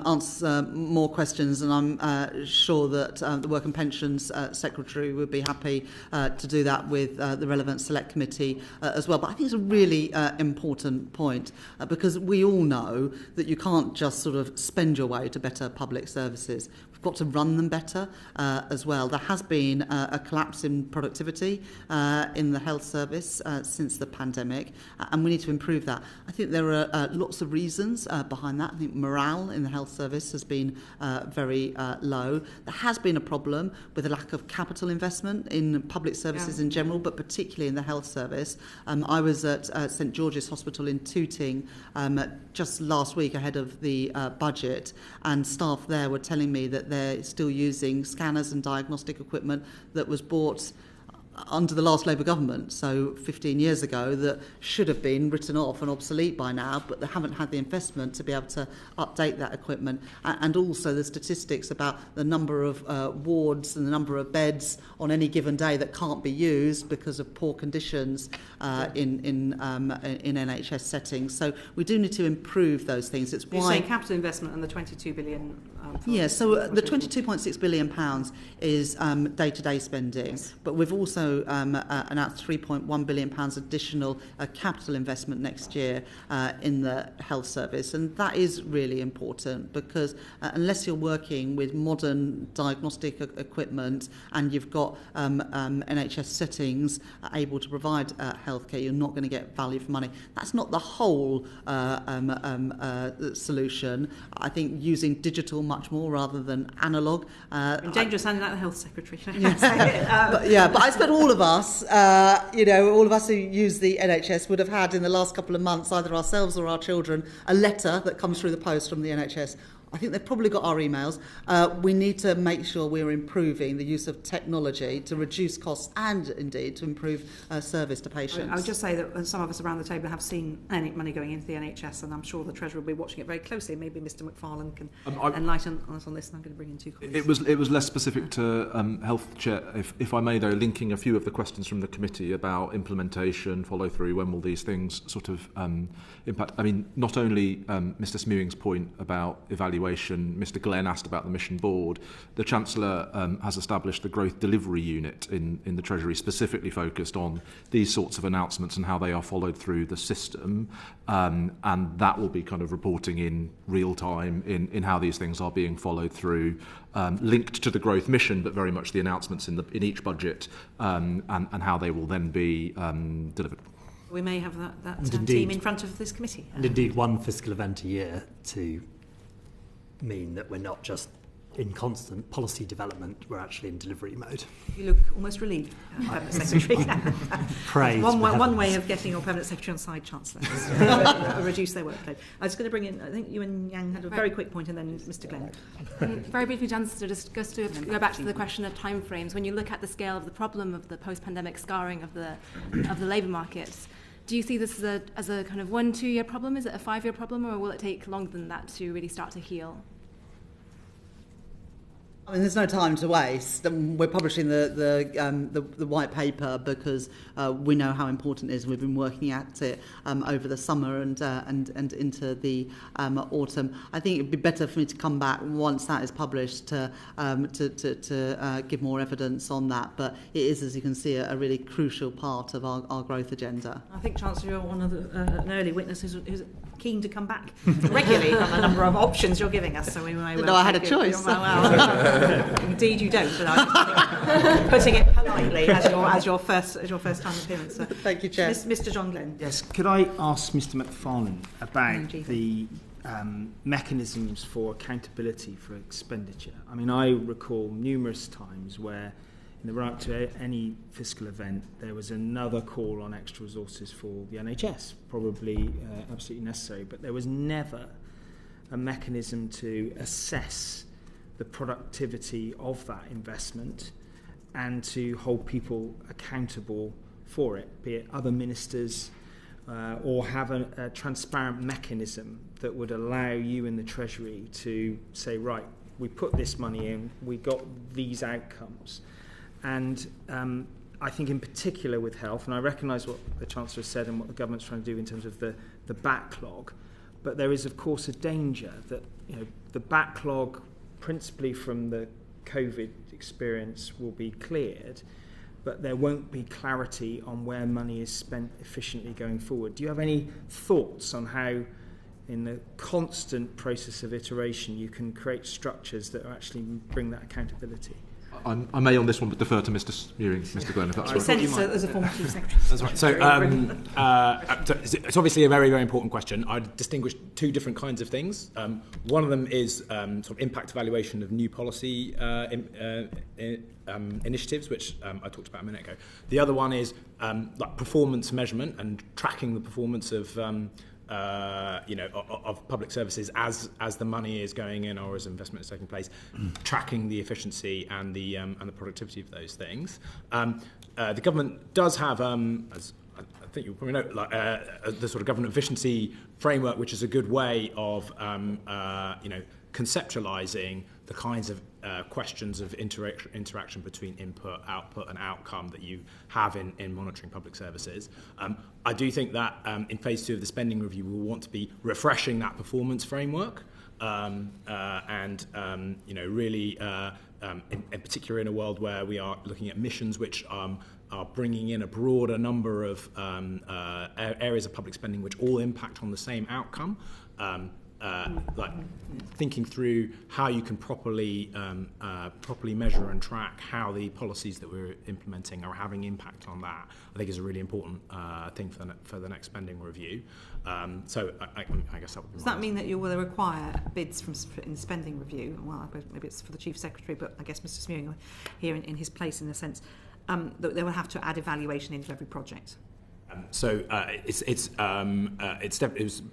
answer more questions, and I'm sure that the Work and Pensions Secretary would be happy to do that with the relevant select committee as well. But I think it's a really important point, because we all know that you can't just sort of spend your way to better public services. We've got to run them better as well. There has been a collapse in productivity in the health service since the pandemic, and we need to improve that. I think there are lots of reasons behind that. I think morale in the health service has been very low. There has been a problem with a lack of capital investment in public services in general, but particularly in the health service. I was at St George's Hospital in Tooting just last week ahead of the budget, and staff there were telling me that they're still using scanners and diagnostic equipment that was bought under the last Labour government, so 15 years ago, that should have been written off and obsolete by now, but they haven't had the investment to be able to update that equipment. And also the statistics about the number of wards and the number of beds on any given day that can't be used because of poor conditions in NHS settings. So we do need to improve those things. It's You're why saying capital investment and the 22 billion So the £22.6 billion is day-to-day spending, yes. But we've also announced £3.1 billion additional capital investment next year in the health service, and that is really important because unless you're working with modern diagnostic equipment and you've got NHS settings able to provide healthcare, you're not going to get value for money. That's not the whole solution. I think using digital much more rather than analogue. Dangerous handing out the health secretary. Yes. But I expect all of us, all of us who use the NHS would have had in the last couple of months, either ourselves or our children, a letter that comes through the post from the NHS. I think they've probably got our emails. We need to make sure we're improving the use of technology to reduce costs and indeed to improve service to patients. I would just say that some of us around the table have seen money going into the NHS, and I'm sure the Treasurer will be watching it very closely. Maybe Mr Macfarlane can enlighten us on this, and I'm going to bring in two colleagues. It was less specific to health, Chair. If I may, though, linking a few of the questions from the committee about implementation, follow through, when will these things sort of impact? I mean, not only Mr Smewing's point about evaluation, Mr Glenn asked about the mission board. The Chancellor has established the Growth Delivery Unit in the Treasury, specifically focused on these sorts of announcements and how they are followed through the system, and that will be kind of reporting in real time in how these things are being followed through, linked to the growth mission, but very much the announcements in each budget, and how they will then be delivered. We may have that team in front of this committee. And indeed one fiscal event a year to mean that we're not just in constant policy development, we're actually in delivery mode. You look almost relieved, Permanent Secretary. Praise. One way of getting your Permanent Secretary on side Chancellor is reduce their workload. I was going to bring in, I think you and Yang had a very quick point, and then Mr Glenn. Very briefly, Chancellor, just to go back to the question of timeframes. When you look at the scale of the problem of the post-pandemic scarring of the labour markets, do you see this as a kind of 1-2 year problem? Is it a 5-year problem, or will it take longer than that to really start to heal? I mean, there's no time to waste. We're publishing the white paper because we know how important it is. We've been working at it over the summer and into the autumn. I think it'd be better for me to come back once that is published to give more evidence on that. But it is, as you can see, a really crucial part of our growth agenda. I think, Chancellor, you're one of an early witness who's keen to come back regularly on a number of options you're giving us. So we may well. No, I had a choice. Indeed, you don't. But I'm putting it politely as your first time appearance. So. Thank you, Chair. Mr. John Glenn. Yes. Could I ask Mr Macfarlane about the mechanisms for accountability for expenditure? I mean, I recall numerous times where, in the run-up to any fiscal event, there was another call on extra resources for the NHS, probably absolutely necessary, but there was never a mechanism to assess the productivity of that investment and to hold people accountable for it, be it other ministers or have a transparent mechanism that would allow you in the Treasury to say, right, we put this money in, we got these outcomes. And I think in particular with health, and I recognise what the Chancellor said and what the government's trying to do in terms of the backlog, but there is of course a danger that the backlog principally from the COVID experience will be cleared, but there won't be clarity on where money is spent efficiently going forward. Do you have any thoughts on how, in the constant process of iteration, you can create structures that actually bring that accountability? I may on this one, but defer to Mr Smewing, Mr Glenn, if that's right. Sense as a former Chief Secretary. That's right. So it's obviously a very, very important question. I'd distinguish two different kinds of things. One of them is sort of impact evaluation of new policy initiatives, which I talked about a minute ago. The other one is like performance measurement and tracking the performance of of public services as the money is going in or as investment is taking place, tracking the efficiency and the productivity of those things. The government does have, as I think you'll probably know, the sort of government efficiency framework, which is a good way of conceptualising the kinds of questions of interaction between input, output and outcome that you have in monitoring public services. I do think that in phase 2 of the spending review, we'll want to be refreshing that performance framework really, in particular in a world where we are looking at missions which are bringing in a broader number of areas of public spending which all impact on the same outcome. Like thinking through how you can properly measure and track how the policies that we're implementing are having impact on that, I think is a really important thing for the next spending review. So I guess that would be. Does that mean that you will require bids in the spending review? Well, maybe it's for the Chief Secretary, but I guess Mr. Smewing here in his place in a sense, that they will have to add evaluation into every project. It's been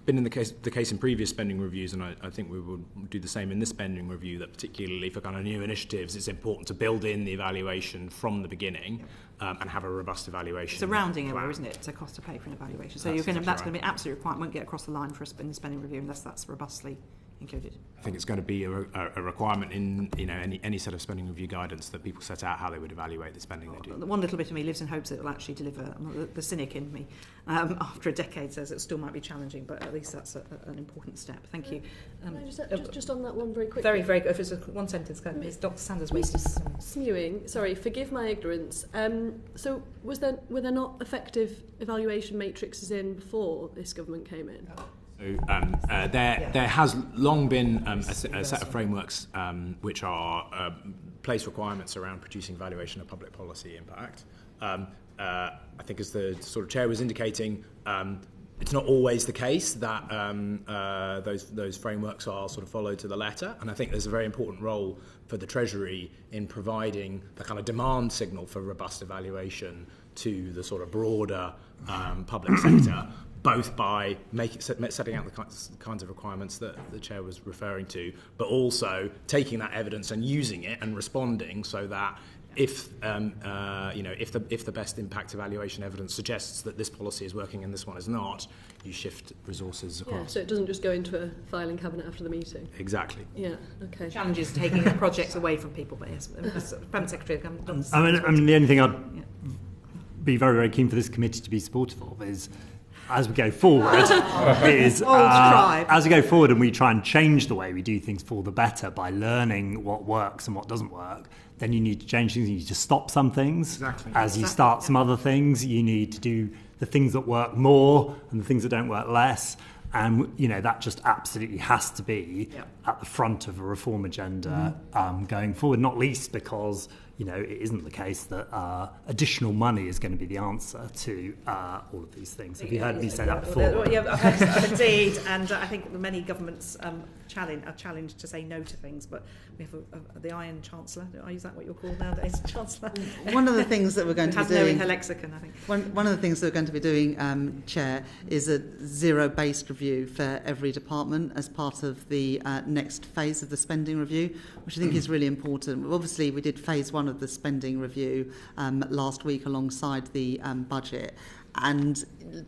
in the case in previous spending reviews, and I think we will do the same in this spending review, that particularly for kind of new initiatives, it's important to build in the evaluation from the beginning and have a robust evaluation. It's a rounding error, isn't it? It's a cost to pay for an evaluation. So that's going to be an absolute requirement. Won't get across the line for us in the spending review unless that's robustly included. I think it's going to be a requirement in any set of spending review guidance that people set out how they would evaluate the spending they do. One little bit of me lives in hopes that it will actually deliver. The cynic in me, after a decade, says it still might be challenging, but at least that's an important step. Thank you. Just on that one very quickly. Very, very good. If it's one sentence, Ms. Dr. Sanders wasted. Smewing, sorry, forgive my ignorance. So were there not effective evaluation matrices in before this government came in? So there has long been a set of frameworks which are place requirements around producing valuation of public policy impact. I think, as the sort of chair was indicating, it's not always the case that those frameworks are sort of followed to the letter, and I think there's a very important role for the Treasury in providing the kind of demand signal for robust evaluation to the sort of broader public sector, both by setting out the kinds of requirements that the chair was referring to, but also taking that evidence and using it and responding so that if the best impact evaluation evidence suggests that this policy is working and this one is not, you shift resources across. Yeah, so it doesn't just go into a filing cabinet after the meeting. Exactly. Yeah. Okay. Challenges taking the projects away from people, but yes, Prime Secretary. I mean, the only thing I'd be very, very keen for this committee to be supportive of is, as we go forward, as we go forward and we try and change the way we do things for the better by learning what works and what doesn't work, then you need to change things. You need to stop some things. Exactly. As you start some other things, you need to do the things that work more and the things that don't work less. And, that just absolutely has to be at the front of a reform agenda going forward, not least because, it isn't the case that additional money is going to be the answer to all of these things. Have you heard me say that before? Yeah, I've heard indeed, and I think many governments are challenged to say no to things, but we have the Iron Chancellor. Is that what you're called nowadays, Chancellor? One of the things that we're going to be doing... has no in her lexicon, I think. One of the things that we're going to be doing, Chair, is a zero-based review for every department as part of the next phase of the spending review, which I think is really important. Obviously, we did phase one of the spending review last week alongside the budget. And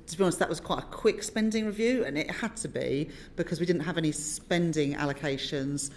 to be honest, that was quite a quick spending review, and it had to be because we didn't have any spending allocations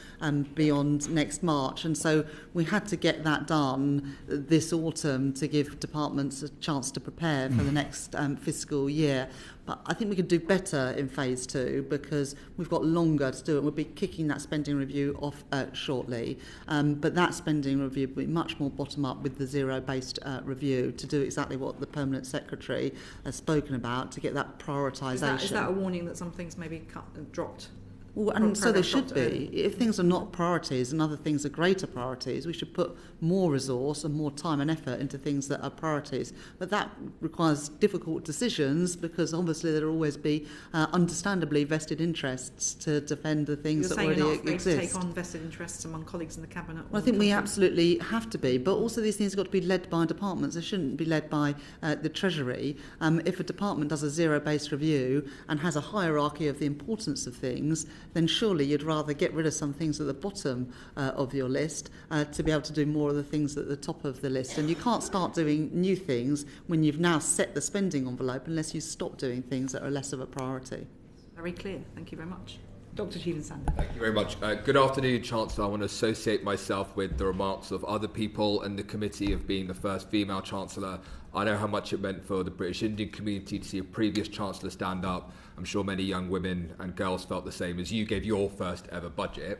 beyond next March. And so we had to get that done this autumn to give departments a chance to prepare for the next fiscal year. But I think we could do better in phase two because we've got longer to do it. We'll be kicking that spending review off shortly. But that spending review will be much more bottom-up with the zero-based review to do exactly what the Permanent Secretary has spoken about, to get that prioritisation. Is that a warning that some things may be cut and dropped? Well, and so they should be. If things are not priorities and other things are greater priorities, we should put more resource and more time and effort into things that are priorities. But that requires difficult decisions because obviously there will always be understandably vested interests to defend the things that already exist. You're saying you're not afraid to take on vested interests among colleagues in the Cabinet? Well, I think we absolutely have to be, but also these things have got to be led by departments. They shouldn't be led by the Treasury. If a department does a zero-based review and has a hierarchy of the importance of things, then surely you'd rather get rid of some things at the bottom of your list to be able to do more of the things at the top of the list. And you can't start doing new things when you've now set the spending envelope unless you stop doing things that are less of a priority. Very clear. Thank you very much. Dr. Sheehan-Sanders. Thank you very much. Good afternoon, Chancellor. I want to associate myself with the remarks of other people in the committee of being the first female Chancellor. I know how much it meant for the British Indian community to see a previous Chancellor stand up. I'm sure many young women and girls felt the same as you gave your first ever budget.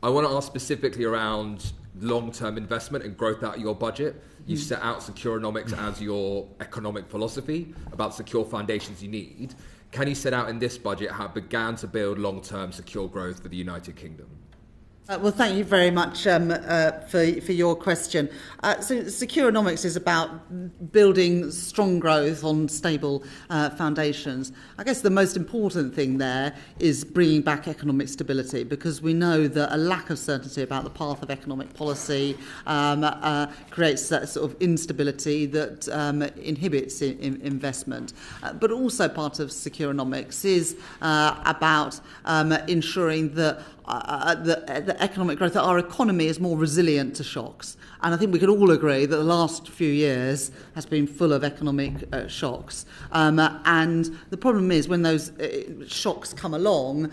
I want to ask specifically around long-term investment and growth out of your budget. You set out Securonomics as your economic philosophy about secure foundations you need. Can you set out in this budget how it began to build long-term secure growth for the United Kingdom? Well, thank you very much for your question. So Securonomics is about building strong growth on stable foundations. I guess the most important thing there is bringing back economic stability, because we know that a lack of certainty about the path of economic policy creates that sort of instability that inhibits investment. But also part of Securonomics is about ensuring that the economic growth, that our economy is more resilient to shocks. And I think we could all agree that the last few years has been full of economic shocks. And the problem is when those shocks come along,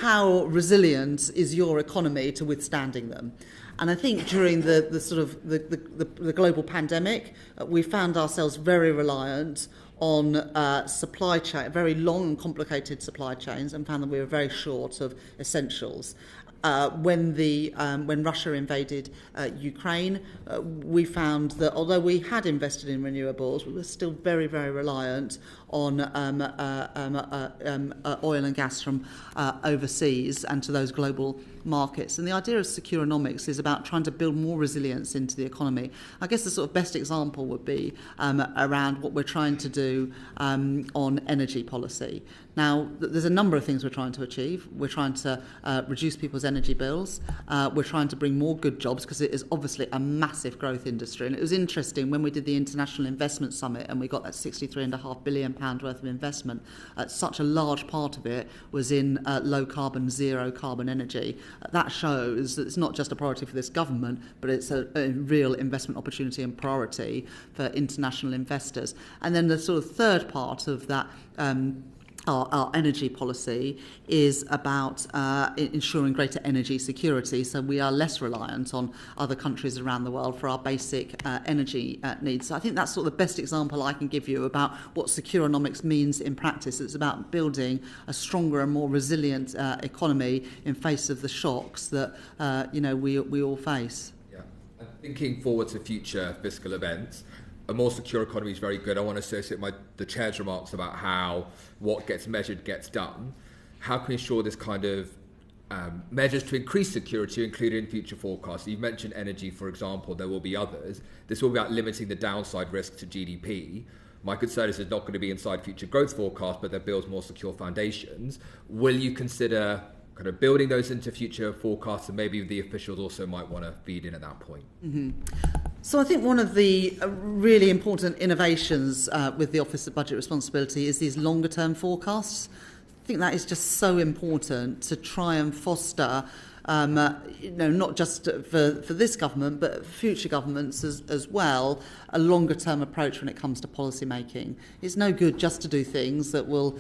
how resilient is your economy to withstanding them? And I think during the global pandemic, we found ourselves very reliant on supply chain, very long and complicated supply chains, and found that we were very short of essentials. When Russia invaded Ukraine, we found that although we had invested in renewables, we were still very, very reliant on oil and gas from overseas and to those global markets. And the idea of Securonomics is about trying to build more resilience into the economy. I guess the sort of best example would be around what we're trying to do on energy policy. Now, there's a number of things we're trying to achieve. We're trying to reduce people's energy bills. We're trying to bring more good jobs, because it is obviously a massive growth industry. And it was interesting when we did the International Investment Summit and we got that £63.5 billion worth of investment. Such a large part of it was in low carbon, zero carbon energy. That shows that it's not just a priority for this government, but it's a real investment opportunity and priority for international investors. And then the sort of third part of that our energy policy is about ensuring greater energy security, so we are less reliant on other countries around the world for our basic energy needs. So I think that's sort of the best example I can give you about what Securonomics means in practice. It's about building a stronger and more resilient economy in face of the shocks that we all face. Yeah, and thinking forward to future fiscal events, a more secure economy is very good. I want to associate the Chair's remarks about how what gets measured gets done. How can we ensure this kind of measures to increase security are included in future forecasts? You've mentioned energy, for example. There will be others. This will be about limiting the downside risk to GDP. My concern is it's not going to be inside future growth forecasts, but that builds more secure foundations. Will you consider kind of building those into future forecasts, and maybe the officials also might want to feed in at that point? Mm-hmm. So I think one of the really important innovations with the Office of Budget Responsibility is these longer term forecasts. I think that is just so important to try and foster not just for this government, but future governments as well, a longer-term approach when it comes to policy making. It's no good just to do things that will,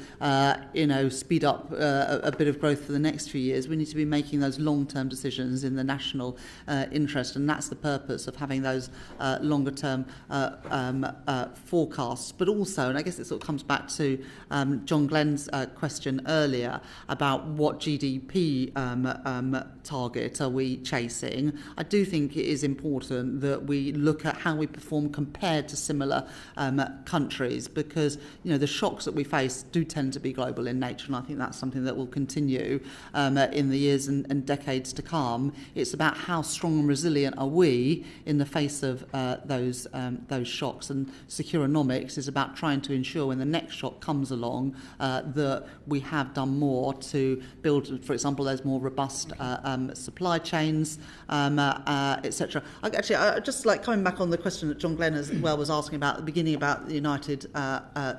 speed up a bit of growth for the next few years. We need to be making those long-term decisions in the national interest, and that's the purpose of having those longer-term forecasts. But also, and I guess it sort of comes back to John Glenn's question earlier about what GDP target are we chasing. I do think it is important that we look at how we perform compared to similar countries, because the shocks that we face do tend to be global in nature, and I think that's something that will continue in the years and decades to come. It's about how strong and resilient are we in the face of those shocks, and Securonomics is about trying to ensure when the next shock comes along that we have done more to build, for example, those more robust supply chains, etc. I just like coming back on the question that John Glenn as well was asking about at the beginning about the United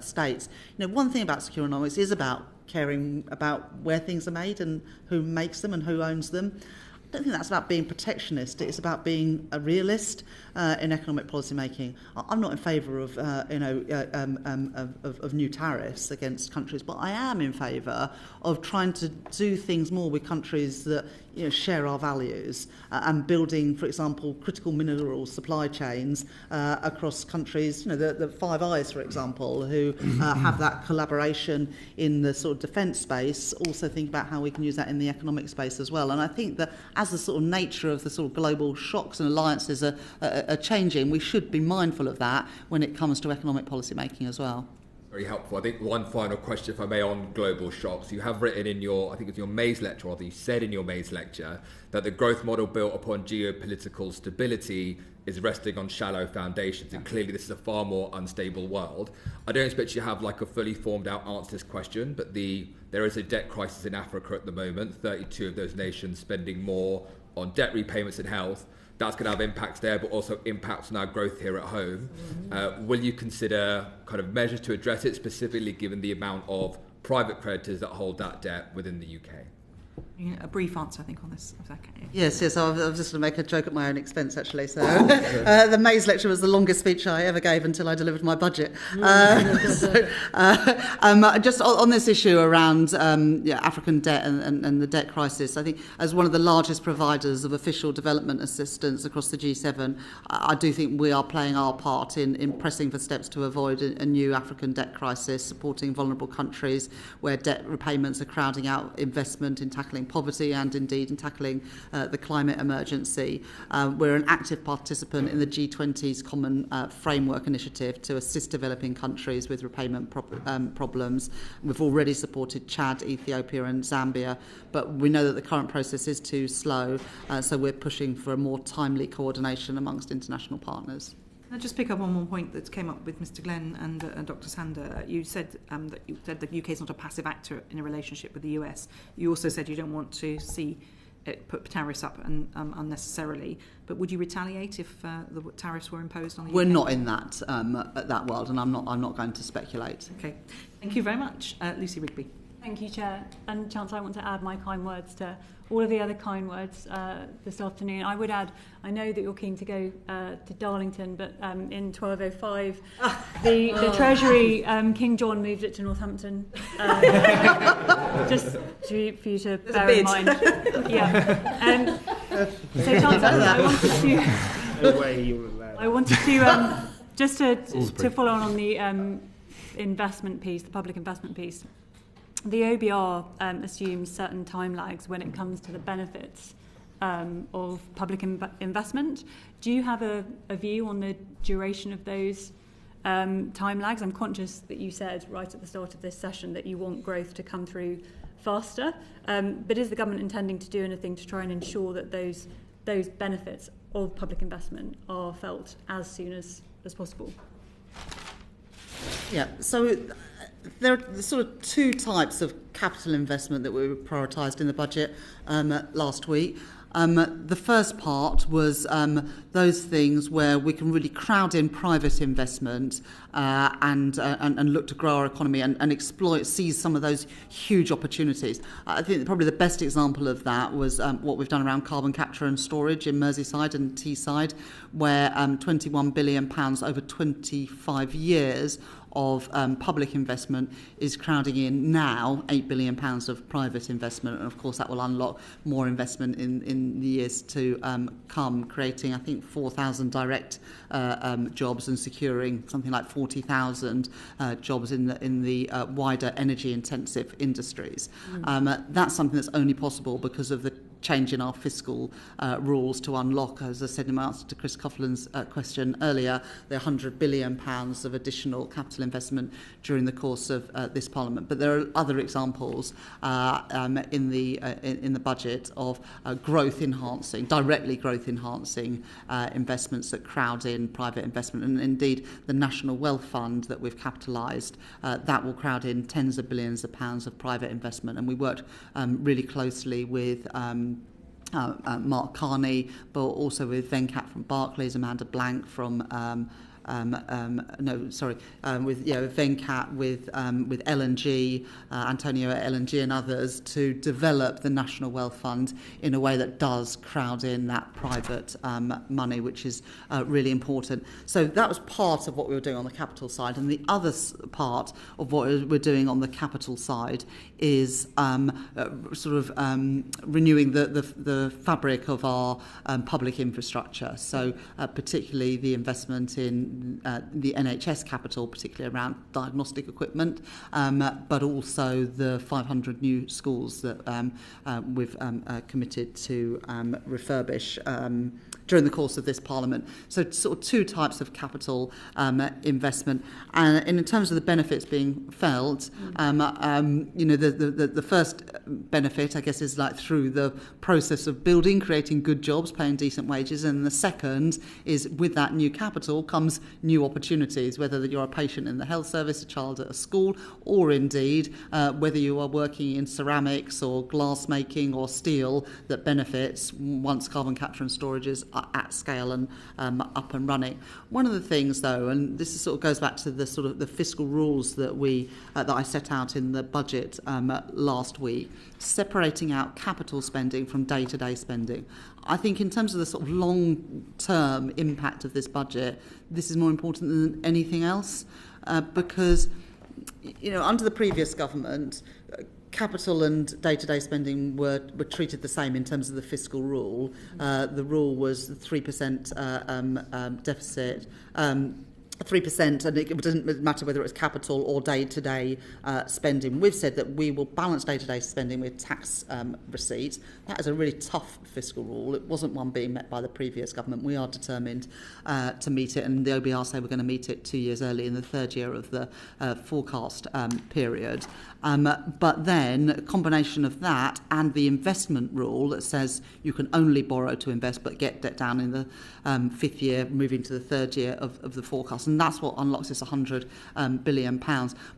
States. One thing about Securonomics is about caring about where things are made and who makes them and who owns them. I don't think that's about being protectionist. It's about being a realist in economic policy making. I'm not in favour of of new tariffs against countries, but I am in favour of trying to do things more with countries that share our values and building, for example, critical mineral supply chains across countries. The Five Eyes, for example, who have that collaboration in the sort of defence space. Also think about how we can use that in the economic space as well. And I think that as the sort of nature of the sort of global shocks and alliances are changing, we should be mindful of that when it comes to economic policy making as well. Very helpful. I think one final question, if I may, on global shocks. You have written in your, I think it's your May's lecture, or you said in your May's lecture, that the growth model built upon geopolitical stability is resting on shallow foundations, and clearly this is a far more unstable world. I don't expect you to have like a fully formed out answer to this question, but there is a debt crisis in Africa at the moment, 32 of those nations spending more on debt repayments and health. That's going to have impacts there, but also impacts on our growth here at home. Will you consider kind of measures to address it, specifically given the amount of private creditors that hold that debt within the UK? A brief answer, I think, on this. Okay. Yes. I was just going to make a joke at my own expense, actually. So the May's lecture was the longest speech I ever gave until I delivered my budget. Just on this issue around African debt and the debt crisis, I think as one of the largest providers of official development assistance across the G7, I do think we are playing our part in pressing for steps to avoid a new African debt crisis, supporting vulnerable countries where debt repayments are crowding out investment in tackling poverty and indeed in tackling the climate emergency. We're an active participant in the G20's Common Framework Initiative to assist developing countries with repayment problems. We've already supported Chad, Ethiopia and Zambia, but we know that the current process is too slow, so we're pushing for a more timely coordination amongst international partners. I'll just pick up on one point that came up with Mr. Glenn and Dr. Sander. You said that the UK is not a passive actor in a relationship with the US. You also said you don't want to see it put tariffs up unnecessarily. But would you retaliate if the tariffs were imposed on the UK? We're not in that world, and I'm not going to speculate. Okay, thank you very much, Lucy Rigby. Thank you, Chair. And Chancellor, I want to add my kind words to all of the other kind words this afternoon. I would add, I know that you're keen to go to Darlington, but in 1205, the Treasury, King John moved it to Northampton. Just for you to bear in mind. Yeah. So, Chancellor, I wanted to just to follow on the investment piece, the public investment piece. The OBR assumes certain time lags when it comes to the benefits of public investment. Do you have a view on the duration of those time lags? I'm conscious that you said right at the start of this session that you want growth to come through faster, but is the government intending to do anything to try and ensure that those benefits of public investment are felt as soon as possible? Yeah, so there are sort of two types of capital investment that were prioritised in the budget last week. The first part was those things where we can really crowd in private investment and look to grow our economy and seize some of those huge opportunities. I think probably the best example of that was what we've done around carbon capture and storage in Merseyside and Teesside, where £21 billion over 25 years of public investment is crowding in now £8 billion of private investment, and of course that will unlock more investment in the years to come, creating I think 4,000 direct jobs and securing something like 40,000 jobs in the wider energy intensive industries. That's something that's only possible because of the change in our fiscal rules to unlock, as I said in my answer to Chris Coughlin's question earlier, the £100 billion of additional capital investment during the course of this Parliament. But there are other examples in the budget of growth enhancing, directly growth enhancing investments that crowd in private investment. And indeed, the National Wealth Fund that we've capitalised, that will crowd in tens of billions of pounds of private investment. And we worked really closely with Mark Carney, but also with Venkat from Barclays, Amanda Blank from Venkat, with LNG, Antonio at LNG and others, to develop the National Wealth Fund in a way that does crowd in that private money, which is really important. So that was part of what we were doing on the capital side, and the other part of what we're doing on the capital side is renewing the fabric of our public infrastructure. So particularly the investment in the NHS capital, particularly around diagnostic equipment, but also the 500 new schools that we've committed to refurbish during the course of this Parliament. So sort of two types of capital investment. And in terms of the benefits being felt, the first benefit, I guess, is like through the process of building, creating good jobs, paying decent wages. And the second is with that new capital comes new opportunities, whether you're a patient in the health service, a child at a school, or indeed whether you are working in ceramics or glass making or steel that benefits once carbon capture and storage is at scale and up and running. One of the things, though, and this sort of goes back to the sort of the fiscal rules that I set out in the budget last week, separating out capital spending from day-to-day spending. I think in terms of the sort of long-term impact of this budget, this is more important than anything else, because under the previous government, capital and day-to-day spending were treated the same in terms of the fiscal rule. The rule was 3% deficit, 3%, and it doesn't matter whether it's capital or day-to-day spending. We've said that we will balance day-to-day spending with tax receipts. That is a really tough fiscal rule. It wasn't one being met by the previous government. We are determined to meet it, and the OBR say we're going to meet it 2 years early in the third year of the forecast period. But then a combination of that and the investment rule that says you can only borrow to invest but get debt down in the fifth year, moving to the third year of the forecast. And that's what unlocks this £100 billion.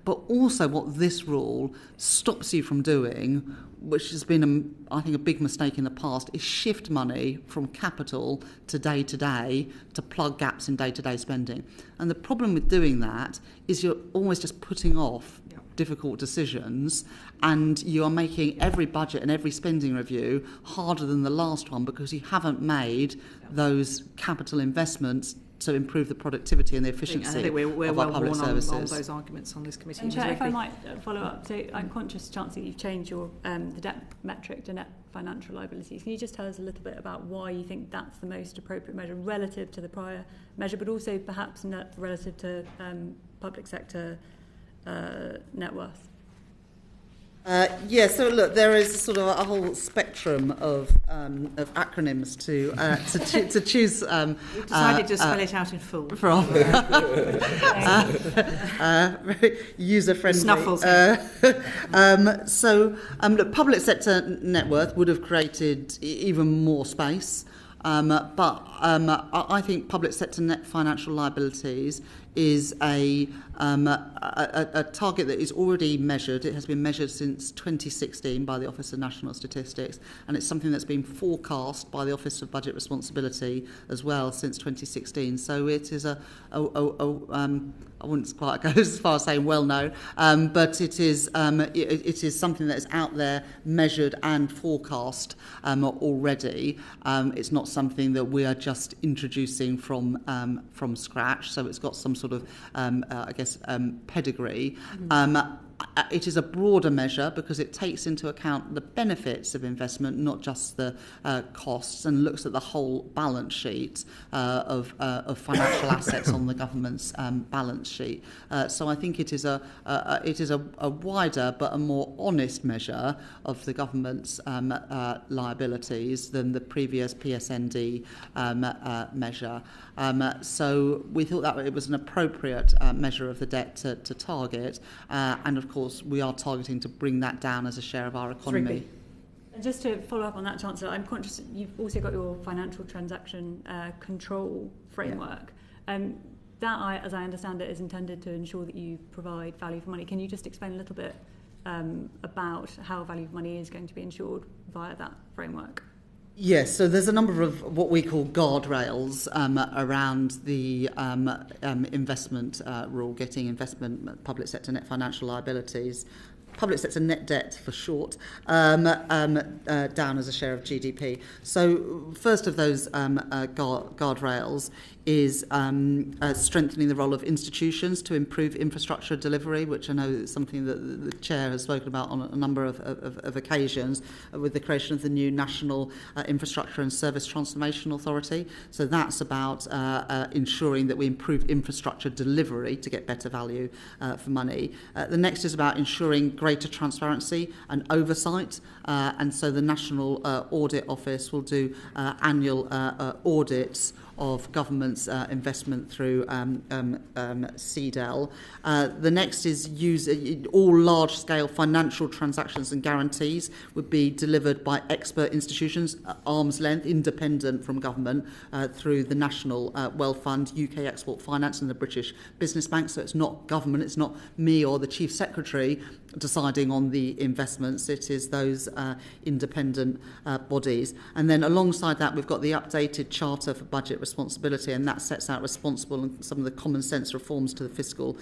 But also what this rule stops you from doing, which has been, I think, a big mistake in the past, is shift money from capital to day-to-day to plug gaps in day-to-day spending. And the problem with doing that is you're always just putting off difficult decisions, and you are making every budget and every spending review harder than the last one because you haven't made those capital investments to improve the productivity and the efficiency we're of our public services. On those arguments on this committee. And Chair, if I might follow up, so I'm conscious, Chancellor, you've changed your the debt metric to net financial liabilities. Can you just tell us a little bit about why you think that's the most appropriate measure relative to the prior measure, but also perhaps relative to public sector net worth? So look, there is sort of a whole spectrum of acronyms to choose. We've decided to spell it out in full. From very user-friendly. Snuffles. Look, public sector net worth would have created even more space. But I think public sector net financial liabilities is a target that is already measured. It has been measured since 2016 by the Office of National Statistics, and it's something that's been forecast by the Office of Budget Responsibility as well since 2016. So it is I wouldn't quite go as far as saying well known, but it is something that is out there, measured and forecast already. It's not something that we are just introducing from scratch. So it's got some sort of pedigree. It is a broader measure because it takes into account the benefits of investment, not just the costs, and looks at the whole balance sheet of financial assets on the government's balance sheet. So I think it is a wider but a more honest measure of the government's liabilities than the previous PSND measure. So we thought that it was an appropriate measure of the debt to target, and of course we are targeting to bring that down as a share of our economy. And just to follow up on that, Chancellor, I'm conscious you've also got your financial transaction control framework. That, as I understand it, is intended to ensure that you provide value for money. Can you just explain a little bit about how value for money is going to be ensured via that framework? Yes, so there's a number of what we call guardrails around the investment rule, getting investment, public sector net financial liabilities, public sector net debt for short, down as a share of GDP. So first of those guardrails is strengthening the role of institutions to improve infrastructure delivery, which I know is something that the Chair has spoken about on a number of occasions, with the creation of the new National Infrastructure and Service Transformation Authority. So that's about ensuring that we improve infrastructure delivery to get better value for money. The next is about ensuring greater transparency and oversight, and so the National Audit Office will do annual audits of government's investment through CDEL. The next is all large-scale financial transactions and guarantees would be delivered by expert institutions, arm's length, independent from government, through the National Wealth Fund, UK Export Finance and the British Business Bank. So it's not government, it's not me or the Chief Secretary deciding on the investments, it is those independent bodies. And then alongside that, we've got the updated Charter for Budget Responsibility, and that sets out responsible and some of the common sense reforms to the fiscal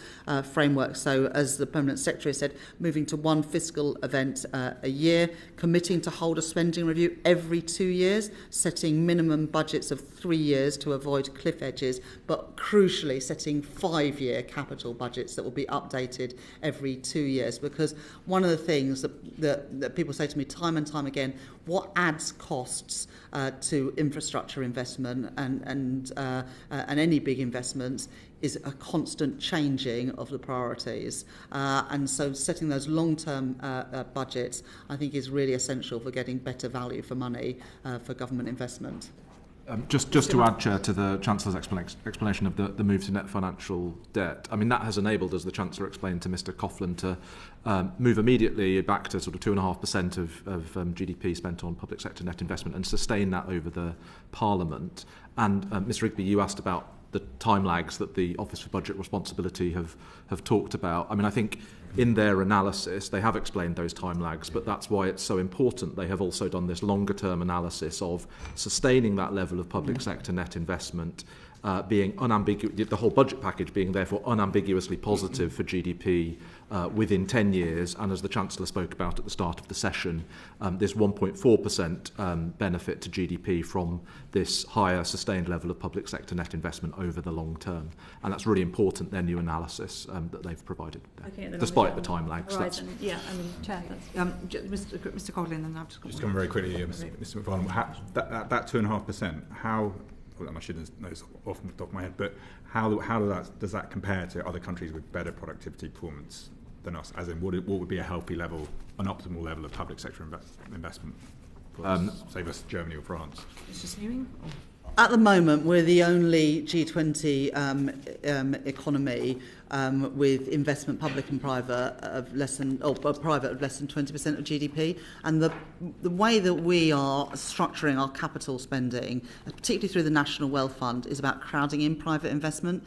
framework. So as the Permanent Secretary said, moving to one fiscal event a year, committing to hold a spending review every 2 years, setting minimum budgets of 3 years to avoid cliff edges, but crucially setting 5-year capital budgets that will be updated every 2 years. Because one of the things that people say to me time and time again, what adds costs to infrastructure investment and any big investments is a constant changing of the priorities. And so setting those long-term budgets, I think, is really essential for getting better value for money for government investment. Just to add, Chair, to the Chancellor's explanation of the move to net financial debt, I mean, that has enabled, as the Chancellor explained to Mr Coughlin, to move immediately back to sort of 2.5% of GDP spent on public sector net investment and sustain that over the Parliament. And Ms Rigby, you asked about the time lags that the Office for Budget Responsibility have talked about. I mean, I think in their analysis, they have explained those time lags, but that's why it's so important. They have also done this longer-term analysis of sustaining that level of public sector net investment, being unambiguous, the whole budget package being therefore unambiguously positive for GDP within 10 years, and as the Chancellor spoke about at the start of the session, this 1.4% benefit to GDP from this higher sustained level of public sector net investment over the long term. And that's really important, their new analysis that they've provided, despite the time lags. Yeah, I mean, Chair, Mr Coughlin, and I've just come very quickly, Mr Macfarlane. That 2.5%, how... Well, I shouldn't know this off the top of my head, but how does that compare to other countries with better productivity performance than us? As in, what would be a healthy level, an optimal level of public sector investment for, say, Germany or France? Mr Smewing? At the moment, we're the only G20 economy with investment, public and private, of less than 20% of GDP. And the way that we are structuring our capital spending, particularly through the National Wealth Fund, is about crowding in private investment.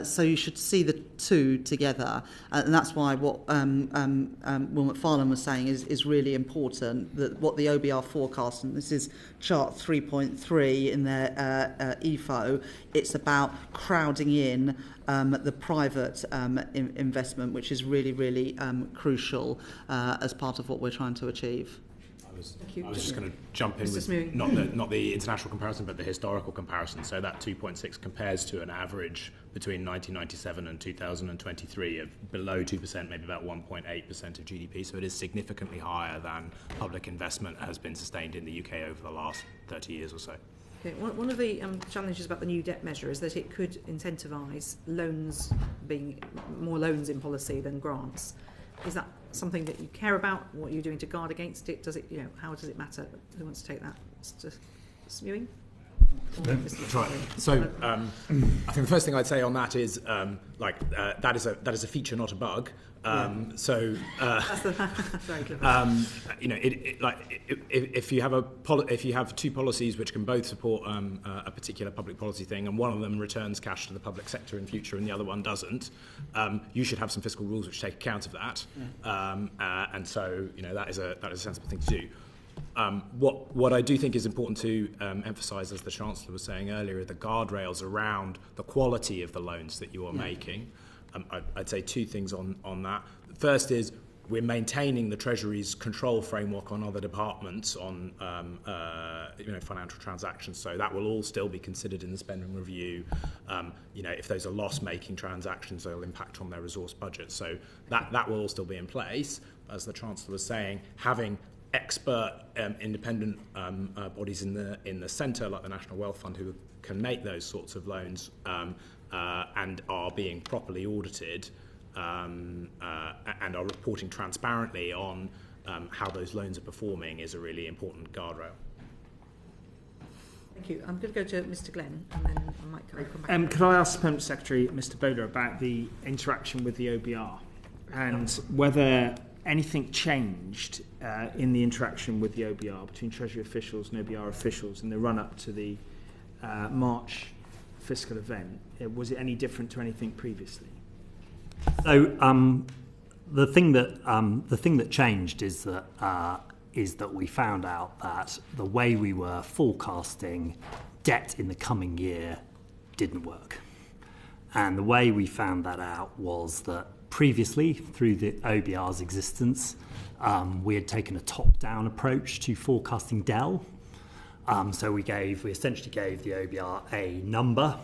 So you should see the two together. And that's why what Will Macfarlane was saying is really important, that what the OBR forecast, and this is chart 3.3 in their EFO, it's about crowding in the private investment, which is really, really crucial as part of what we're trying to achieve. I was just going to jump in with not the international comparison, but the historical comparison. So that 2.6 compares to an average between 1997 and 2023 of below 2%, maybe about 1.8% of GDP. So it is significantly higher than public investment has been sustained in the UK over the last 30 years or so. Okay. One of the challenges about the new debt measure is that it could incentivise loans, being more loans in policy than grants. Is that something that you care about? What are you doing to guard against it? Does it, how does it matter? Who wants to take that? Smewing? Right. So I think the first thing I'd say on that is that is a feature, not a bug. That's very clever. If you have two policies which can both support a particular public policy thing, and one of them returns cash to the public sector in future, and the other one doesn't, you should have some fiscal rules which take account of that. And so that is a sensible thing to do. What I do think is important to emphasise, as the Chancellor was saying earlier, are the guardrails around the quality of the loans that you are making. I'd say two things on that. The first is we're maintaining the Treasury's control framework on other departments on financial transactions, so that will all still be considered in the spending review. If those are loss-making transactions, they'll impact on their resource budget. So that will all still be in place. As the Chancellor was saying, having expert independent bodies in the centre, like the National Wealth Fund, who can make those sorts of loans and are being properly audited and are reporting transparently on how those loans are performing, is a really important guardrail. Thank you. I'm going to go to Mr. Glenn, and then I might come back. Could I ask the Permanent Secretary, Mr. Bowler, about the interaction with the OBR and whether anything changed in the interaction with the OBR between Treasury officials and OBR officials in the run-up to the March fiscal event? Was it any different to anything previously? So the thing that changed is that we found out that the way we were forecasting debt in the coming year didn't work, and the way we found that out was that previously, through the OBR's existence, we had taken a top-down approach to forecasting DEL. So we essentially gave the OBR a number.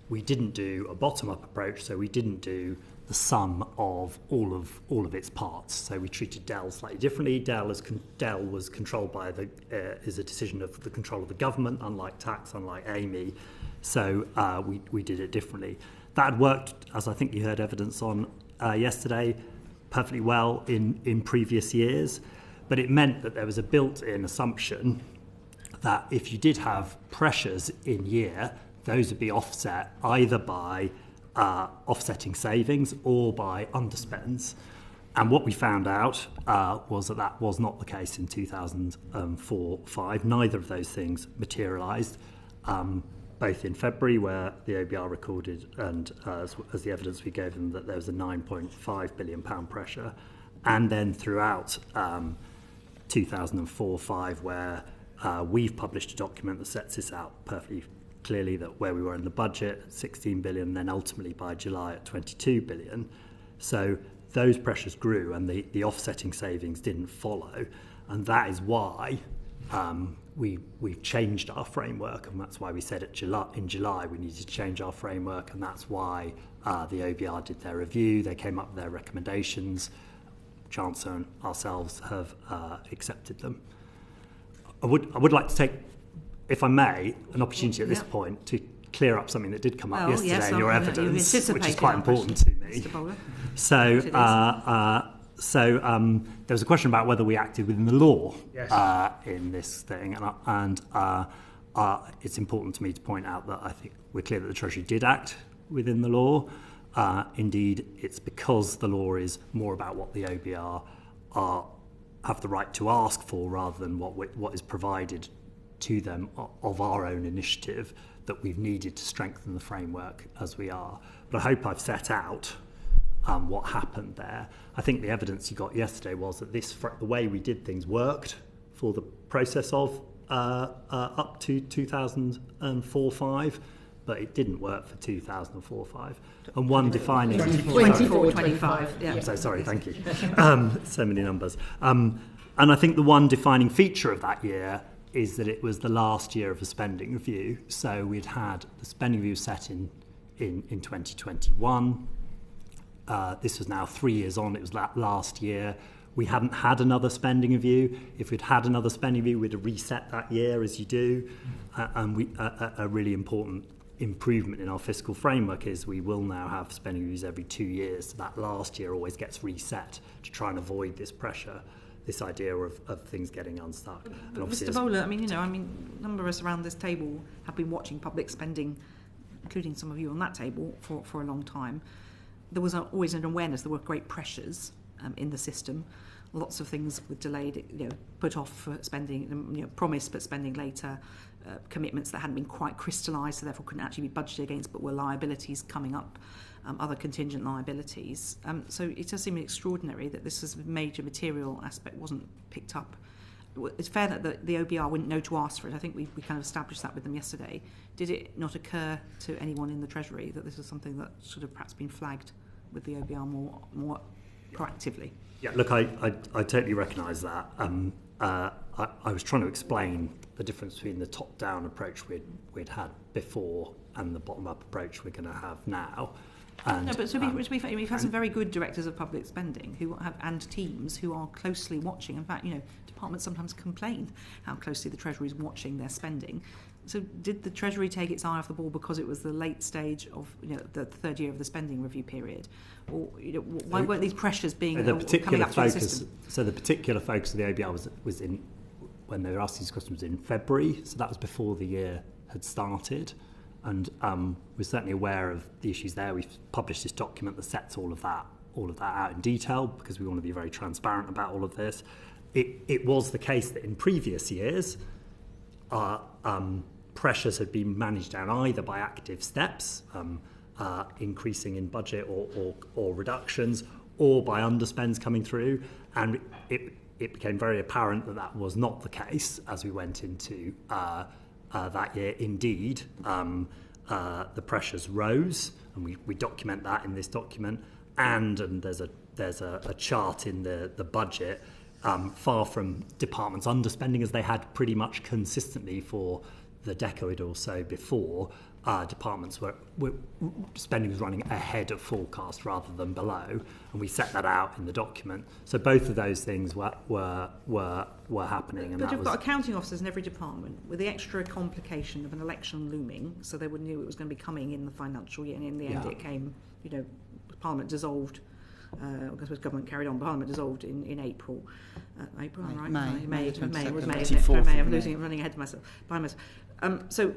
We didn't do a bottom-up approach, so we didn't do the sum of all of its parts. So we treated DEL slightly differently. DEL was controlled by is a decision of the control of the government, unlike tax, unlike AMI. So we did it differently. That had worked, as I think you heard evidence on yesterday, perfectly well in previous years, but it meant that there was a built-in assumption that if you did have pressures in year, those would be offset either by offsetting savings or by underspends. And what we found out was that was not the case in 2004-05. Neither of those things materialised, both in February, where the OBR recorded, and as the evidence we gave them, that there was a £9.5 billion pressure, and then throughout 2004-05, where we've published a document that sets this out perfectly clearly, that where we were in the budget, 16 billion, then ultimately by July at 22 billion. So those pressures grew and the offsetting savings didn't follow. And that is why we've changed our framework, and that's why we said in July we needed to change our framework, and that's why the OBR did their review. They came up with their recommendations. Chancellor and ourselves have accepted them. I would like to take, if I may, an opportunity at this point to clear up something that did come up yesterday in your evidence, which is quite important to me. So there was a question about whether we acted within the law in this thing, and it's important to me to point out that I think we're clear that the Treasury did act within the law. Indeed, it's because the law is more about what the OBR have the right to ask for rather than what is provided to them of our own initiative, that we've needed to strengthen the framework as we are. But I hope I've set out what happened there. I think the evidence you got yesterday was that the way we did things worked for the process of up to 2004-05, but it didn't work for 2004-05. And one defining... 24-25. Yeah. I'm so sorry, thank you. So many numbers. And I think the one defining feature of that year is that it was the last year of a spending review. So we'd had the spending review set in 2021. This was now 3 years on. It was last year. We hadn't had another spending review. If we'd had another spending review, we'd have reset that year, as you do. And a really important improvement in our fiscal framework is we will now have spending reviews every 2 years. So that last year always gets reset to try and avoid this pressure, this idea of things getting unstuck. And Mr. Bowler, a number of us around this table have been watching public spending, including some of you on that table, for a long time. There was always an awareness there were great pressures in the system. Lots of things were delayed, put off for spending, promised but spending later, commitments that hadn't been quite crystallised, so therefore couldn't actually be budgeted against, but were liabilities coming up, other contingent liabilities. So it does seem extraordinary that this is a major material aspect wasn't picked up it's fair that the OBR wouldn't know to ask for it. I think we kind of established that with them yesterday. Did it not occur to anyone in the Treasury that this was something that should have perhaps been flagged with the OBR more proactively? Yeah, look, I totally recognise that. I was trying to explain the difference between the top-down approach we'd had before and the bottom-up approach we're going to have now. And, no, but to be fair, we've had some very good directors of public spending and teams who are closely watching. In fact, departments sometimes complain how closely the Treasury is watching their spending. So did the Treasury take its eye off the ball because it was the late stage of the third year of the spending review period? Or why weren't these pressures being coming up through the system? So the particular focus of the OBR was in, when they were asked these questions, in February. So that was before the year had started. And we're certainly aware of the issues there. We've published this document that sets all of that out in detail because we want to be very transparent about all of this. It was the case that in previous years, pressures had been managed down either by active steps, increasing in budget or reductions, or by underspends coming through. And it became very apparent that was not the case as we went into that year. Indeed, the pressures rose, and we document that in this document. And there's a chart in the budget. Far from departments underspending as they had pretty much consistently for the decade or so before, departments were spending was running ahead of forecast rather than below, and we set that out in the document. So both of those things were happening. And but you've got accounting officers in every department with the extra complication of an election looming, so they knew it was going to be coming in the financial year, and in the end it came. Parliament dissolved. Because government carried on. Parliament dissolved in April. April, right? May. It was May. I'm running ahead of myself. By myself. So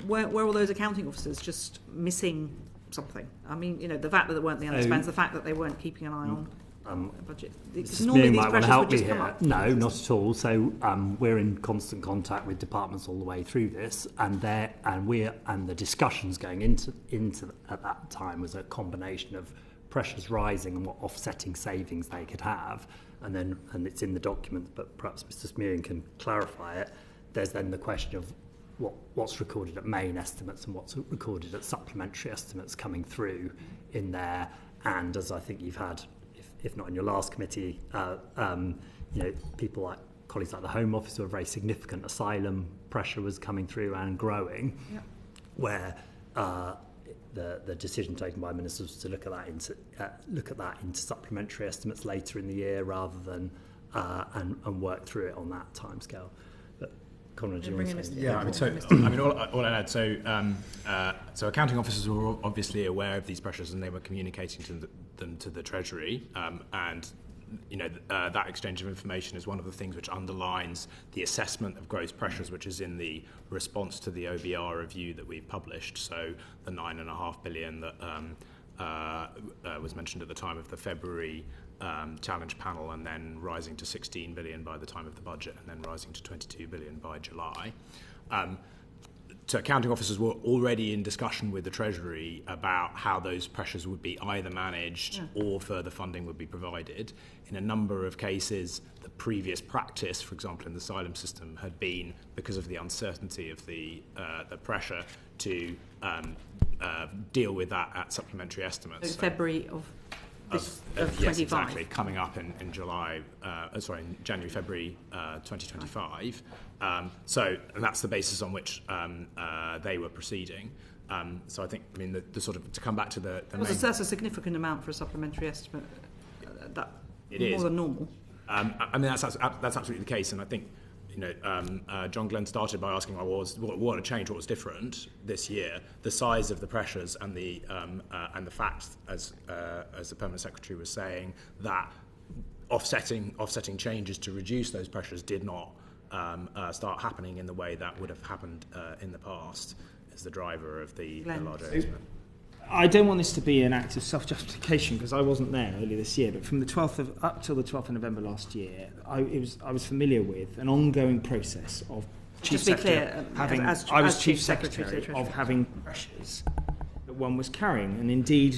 where were all those accounting officers just missing something? I mean, the fact that there weren't the underspends, the fact that they weren't keeping an eye on the budget. Normally these pressures would just come up. No, not at all. So we're in constant contact with departments all the way through this, and the discussions going into at that time was a combination of pressures rising and what offsetting savings they could have, and it's in the document, but perhaps Mr. Smewing can clarify it. There's then the question of what's recorded at main estimates and what's recorded at supplementary estimates coming through in there. And as I think you've had, if not in your last committee, people like colleagues like the Home Office, who are very significant supplementary pressure was coming through and growing, where the decision taken by ministers was to look at that into supplementary estimates later in the year rather than and work through it on that timescale. But Conrad, do you want to say? Yeah, all I'd add. So accounting officers were obviously aware of these pressures, and they were communicating them to the Treasury, and that exchange of information is one of the things which underlines the assessment of gross pressures, which is in the response to the OBR review that we've published. So the $9.5 billion that was mentioned at the time of the February challenge panel, and then rising to 16 billion by the time of the budget, and then rising to 22 billion by July. So accounting officers were already in discussion with the Treasury about how those pressures would be either managed or further funding would be provided. In a number of cases, the previous practice, for example in the asylum system, had been, because of the uncertainty of the pressure, to deal with that at supplementary estimates. So February of 25. Yes, exactly, coming up in January, February 2025. And that's the basis on which they were proceeding. So I think, the sort of, to come back to the that's a significant amount for a supplementary estimate. It is more than normal. That's absolutely the case, and I think John Glenn started by asking what had changed, what was different this year. The size of the pressures and the fact, as the Permanent Secretary was saying, that offsetting changes to reduce those pressures did not start happening in the way that would have happened in the past, is the driver of the larger estimate. I don't want this to be an act of self-justification because I wasn't there earlier this year, but from the 12th up till the 12th of November last year, I was familiar with an ongoing process of Chief Secretary Chief Secretary of having pressures that one was carrying, and indeed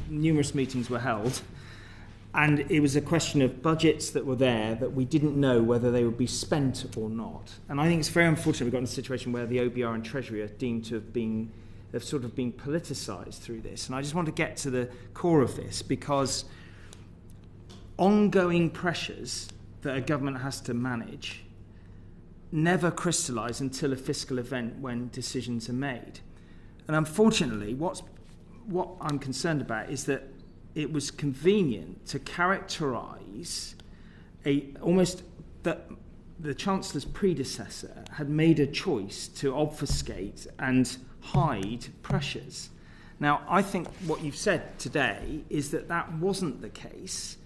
numerous meetings were held And it was a question of budgets that were there that we didn't know whether they would be spent or not. And I think it's very unfortunate we've got in a situation where the OBR and Treasury are deemed to have sort of been politicised through this. And I just want to get to the core of this, because ongoing pressures that a government has to manage never crystallise until a fiscal event when decisions are made. And unfortunately, what I'm concerned about is that it was convenient to characterise almost that the Chancellor's predecessor had made a choice to obfuscate and hide pressures. Now, I think what you've said today is that that wasn't the case,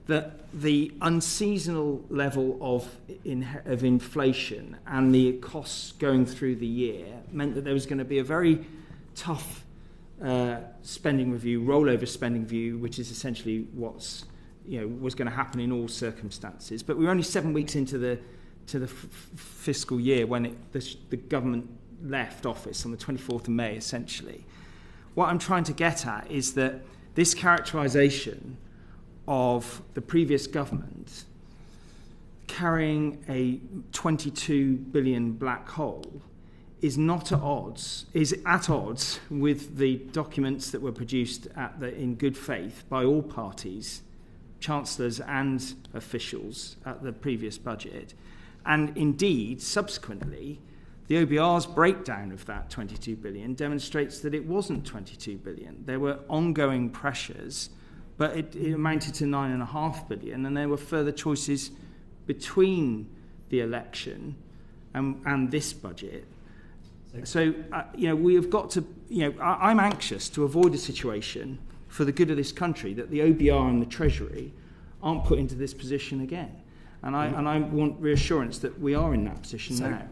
that the unseasonal level of inflation and the costs going through the year meant that there was going to be a very tough spending review, rollover spending review, which is essentially was going to happen in all circumstances. But we were only 7 weeks into the fiscal year when the government left office on the 24th of May, essentially. What I'm trying to get at is that this characterisation of the previous government carrying a 22 billion black hole is at odds with the documents that were produced in good faith by all parties, chancellors and officials at the previous budget. And indeed, subsequently, the OBR's breakdown of that 22 billion demonstrates that it wasn't 22 billion. There were ongoing pressures, but it amounted to 9.5 billion, and there were further choices between the election and this budget. So, we have got to, I'm anxious to avoid a situation for the good of this country that the OBR and the Treasury aren't put into this position again. And I want reassurance that we are in that position now.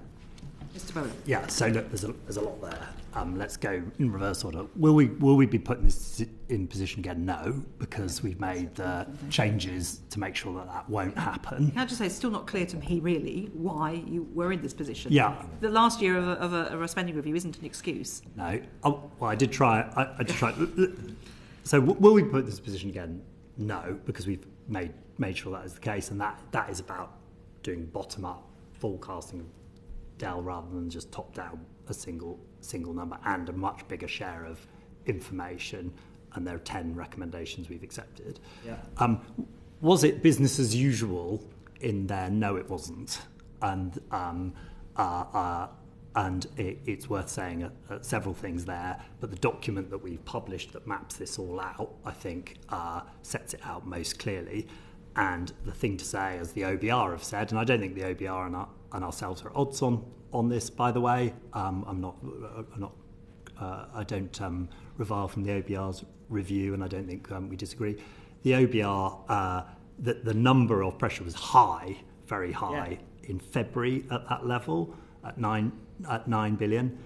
Mr. Bowen. Yeah, so look, there's a lot there. Let's go in reverse order. Will we be putting this in position again? No, because we've made the changes to make sure that won't happen. Can I just say, it's still not clear to me, really, why you were in this position. Yeah. The last year of a spending review isn't an excuse. No. Well, I did try. I did try. So will we put this position again? No, because we've made sure that is the case, and that is about doing bottom-up forecasting of Dell rather than just top-down a single number, and a much bigger share of information, and there are 10 recommendations we've accepted. Yeah. Was it business as usual in there? No, it wasn't. And it's worth saying several things there, but the document that we've published that maps this all out, I think, sets it out most clearly. And the thing to say, as the OBR have said, and I don't think the OBR and ourselves are at odds on this, by the way. I don't revile from the OBR's review, and I don't think we disagree. The OBR, the number of pressure was high, very high, in February at that level, at 9 billion.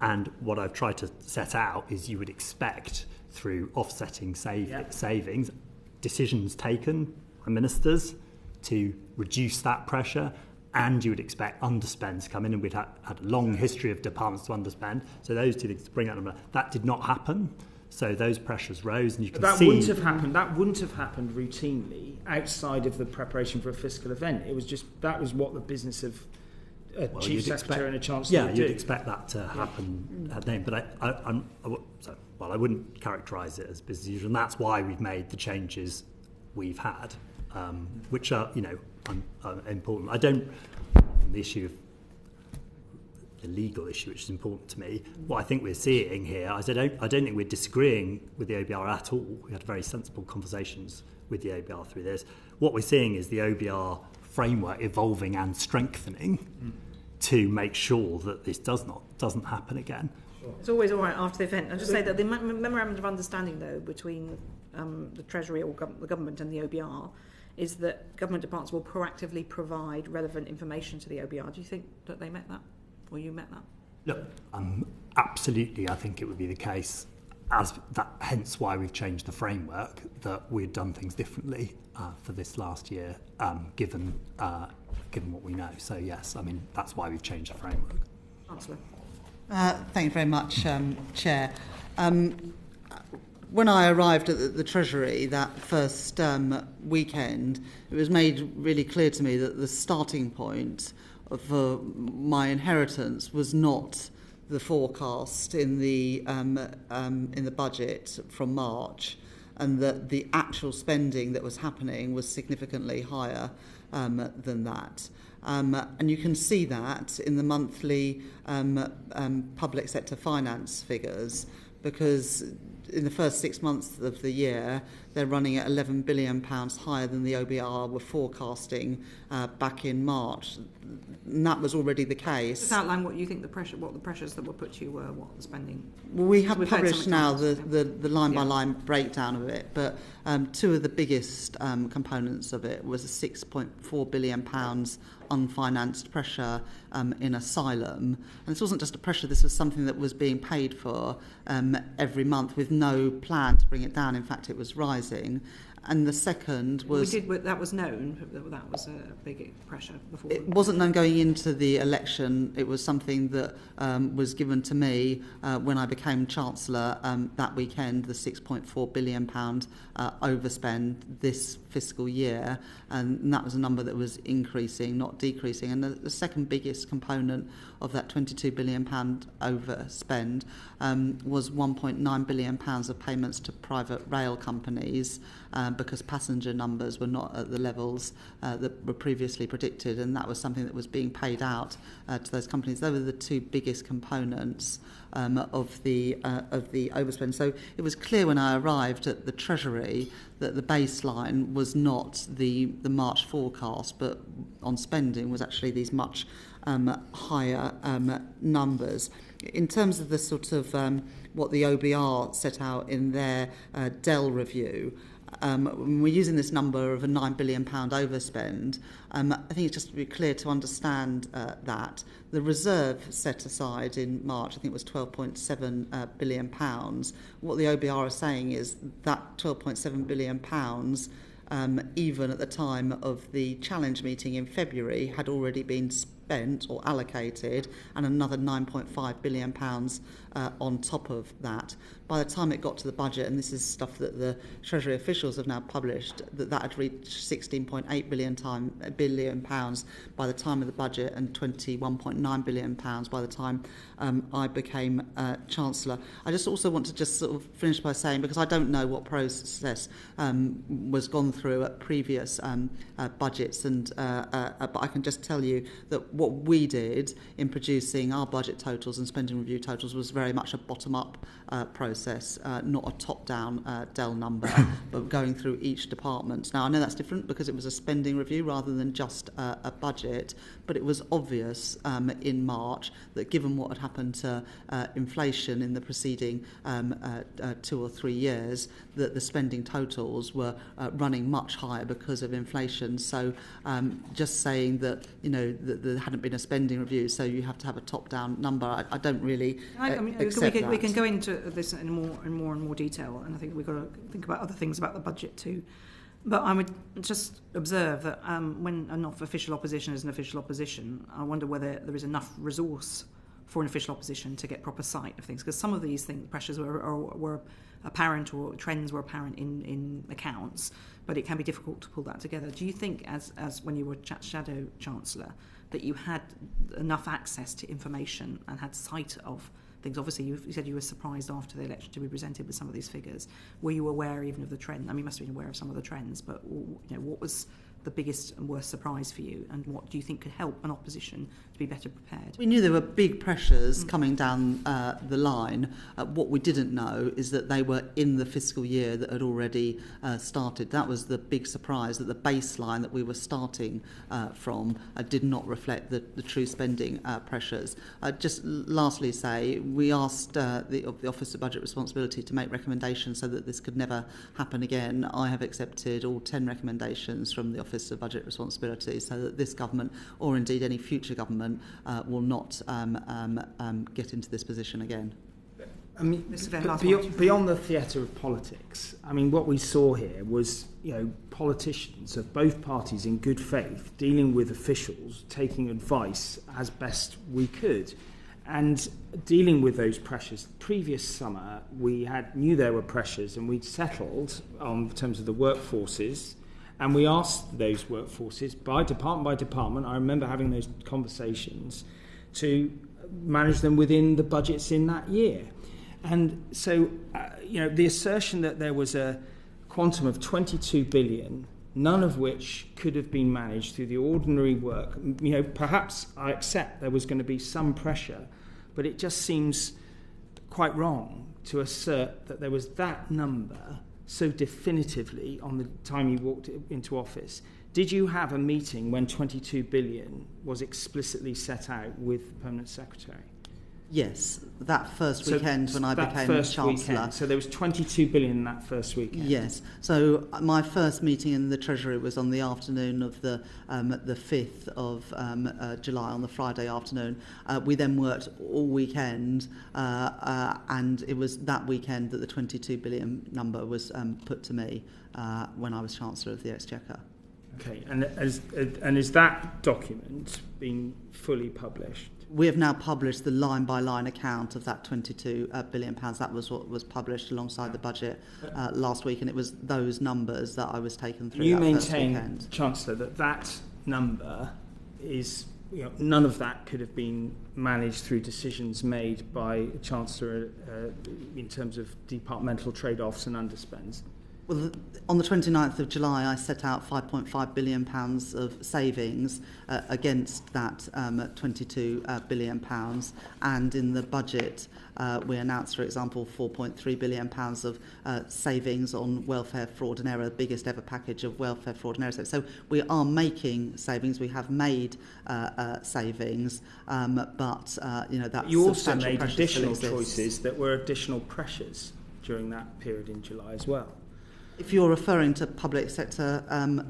And what I've tried to set out is you would expect through offsetting savings, decisions taken by ministers to reduce that pressure, and you would expect underspend to come in, and we'd had a long history of departments to underspend. So those two things to bring that number, that did not happen. So those pressures rose, and you can see... That wouldn't have happened routinely outside of the preparation for a fiscal event. It was just, that was what the business of a chief secretary and a chancellor would do. Yeah, you'd expect that to happen at name, but I wouldn't characterise it as business as usual, and that's why we've made the changes we've had, which are, important. I don't, the issue of the legal issue, which is important to me, what I think we're seeing here, I don't think we're disagreeing with the OBR at all. We had very sensible conversations with the OBR through this. What we're seeing is the OBR framework evolving and strengthening to make sure that this doesn't happen again. It's always all right after the event. I'll just say that the memorandum of understanding, though, between the Treasury or the government and the OBR is that government departments will proactively provide relevant information to the OBR. Do you think that they met that, or you met that? Look, absolutely, I think it would be the case, as that. Hence why we've changed the framework, that we've done things differently for this last year, given what we know. So yes, I mean that's why we've changed the framework. Chancellor. Thank you very much, Chair. when I arrived at the Treasury that first weekend, it was made really clear to me that the starting point for my inheritance was not the forecast in the budget from March, and that the actual spending that was happening was significantly higher than that. And you can see that in the monthly public sector finance figures, because in the first 6 months of the year, they're running at £11 billion higher than the OBR were forecasting back in March. And that was already the case. Just outline what you think what the pressures that were put to you were, what the spending. Well, we have published now the line-by-line breakdown of it, but two of the biggest components of it was a £6.4 billion unfinanced pressure in asylum. And this wasn't just a pressure, this was something that was being paid for every month with no plan to bring it down. In fact, it was rising. And the second was... that was known, that was a big pressure before. It wasn't known going into the election. It was something that was given to me when I became Chancellor that weekend, the £6.4 billion overspend this fiscal year. And that was a number that was increasing, not decreasing. And the second biggest component of that £22 billion overspend was £1.9 billion of payments to private rail companies because passenger numbers were not at the levels that were previously predicted, and that was something that was being paid out to those companies. Those were the two biggest components of the overspend. So it was clear when I arrived at the Treasury that the baseline was not the March forecast, but on spending was actually these much higher numbers. In terms of the sort of what the OBR set out in their Dell review, we're using this number of a £9 billion overspend. I think it's just to be clear to understand that the reserve set aside in March, I think it was £12.7 billion. What the OBR is saying is that £12.7 billion, even at the time of the challenge meeting in February, had already been spent or allocated, and another £9.5 billion on top of that. By the time it got to the budget, and this is stuff that the Treasury officials have now published, that had reached £16.8 billion by the time of the budget, and £21.9 billion by the time I became Chancellor. I just also want to just sort of finish by saying, because I don't know what process was gone through at previous budgets, but I can just tell you that what we did in producing our budget totals and spending review totals was very much a bottom-up process, not a top-down Dell number, but going through each department. Now, I know that's different because it was a spending review rather than just a budget, but it was obvious in March that given what had happened to inflation in the preceding 2 or 3 years, that the spending totals were running much higher because of inflation. So just saying that, that there hadn't been a spending review, so you have to have a top-down number, I don't really accept that. We can go into this in more detail, and I think we've got to think about other things about the budget too. But I would just observe that when an official opposition is an official opposition, I wonder whether there is enough resource for an official opposition to get proper sight of things, because some of these pressures were apparent, or trends were apparent in accounts, but it can be difficult to pull that together. Do you think, as when you were Shadow Chancellor, that you had enough access to information and had sight of things? Obviously, you said you were surprised after the election to be presented with some of these figures. Were you aware even of the trend? I mean, you must have been aware of some of the trends, but what was the biggest and worst surprise for you, and what do you think could help an opposition to be better prepared? We knew there were big pressures coming down the line. What we didn't know is that they were in the fiscal year that had already started. That was the big surprise, that the baseline that we were starting from did not reflect the true spending pressures. Just lastly say, we asked the Office of Budget Responsibility to make recommendations so that this could never happen again. I have accepted all 10 recommendations from the Office of Budget Responsibility so that this government, or indeed any future government, will not get into this position again. I mean, beyond the theatre of politics, I mean, what we saw here was, politicians of both parties in good faith dealing with officials, taking advice as best we could. And dealing with those pressures, previous summer we knew there were pressures, and we'd settled on terms of the workforces, and we asked those workforces by department. I remember having those conversations to manage them within the budgets in that year. And so, the assertion that there was a quantum of 22 billion, none of which could have been managed through the ordinary work. Perhaps I accept there was going to be some pressure, but it just seems quite wrong to assert that there was that number so definitively on the time you walked into office. Did you have a meeting when 22 billion was explicitly set out with the Permanent Secretary? Yes, that first weekend when I became Chancellor. Weekend. So there was 22 billion that first weekend. Yes. So my first meeting in the Treasury was on the afternoon of the 5th of July, on the Friday afternoon. We then worked all weekend, and it was that weekend that the 22 billion number was put to me when I was Chancellor of the Exchequer. Okay, and is that document been fully published? We have now published the line-by-line account of that £22 billion. That was what was published alongside the budget last week, and it was those numbers that I was taken through. You maintain, Chancellor, that number is, none of that could have been managed through decisions made by Chancellor in terms of departmental trade-offs and underspends? Well, on the 29th of July, I set out £5.5 billion of savings against that £22 billion. And in the budget, we announced, for example, £4.3 billion of savings on welfare fraud and error, the biggest ever package of welfare fraud and error. So we are making savings. We have made savings, but that you also made additional choices that were additional pressures during that period in July as well. If you're referring to public sector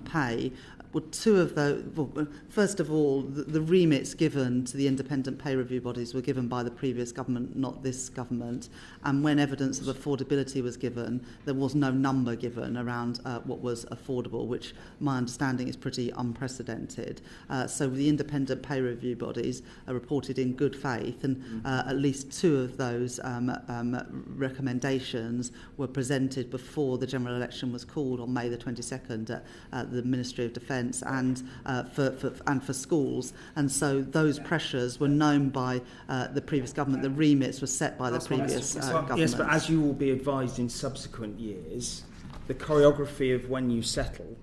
pay, well, two of those. Well, first of all, the remits given to the independent pay review bodies were given by the previous government, not this government. And when evidence of affordability was given, there was no number given around what was affordable, which my understanding is pretty unprecedented. So the independent pay review bodies reported in good faith, and at least two of those recommendations were presented before the general election was called on May the 22nd at the Ministry of Defence and for schools. And so those pressures were known by the previous government. The remits were set by the previous government. Yes, but as you will be advised in subsequent years, the choreography of when you settle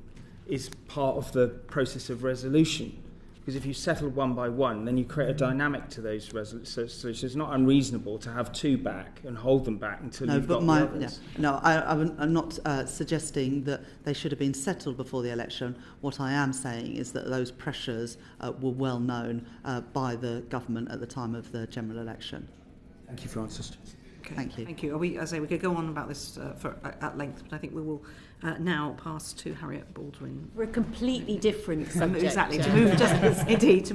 is part of the process of resolution. Because if you settle one by one, then you create a dynamic to those resolutions. So it's not unreasonable to have two back and hold them back until you've got the others. I'm not suggesting that they should have been settled before the election. What I am saying is that those pressures were well known by the government at the time of the general election. Thank you for answers. Okay. Thank you. Thank you. We could go on about this at length, but I think we will now pass to Harriet Baldwin. We're a completely different subject. Exactly. To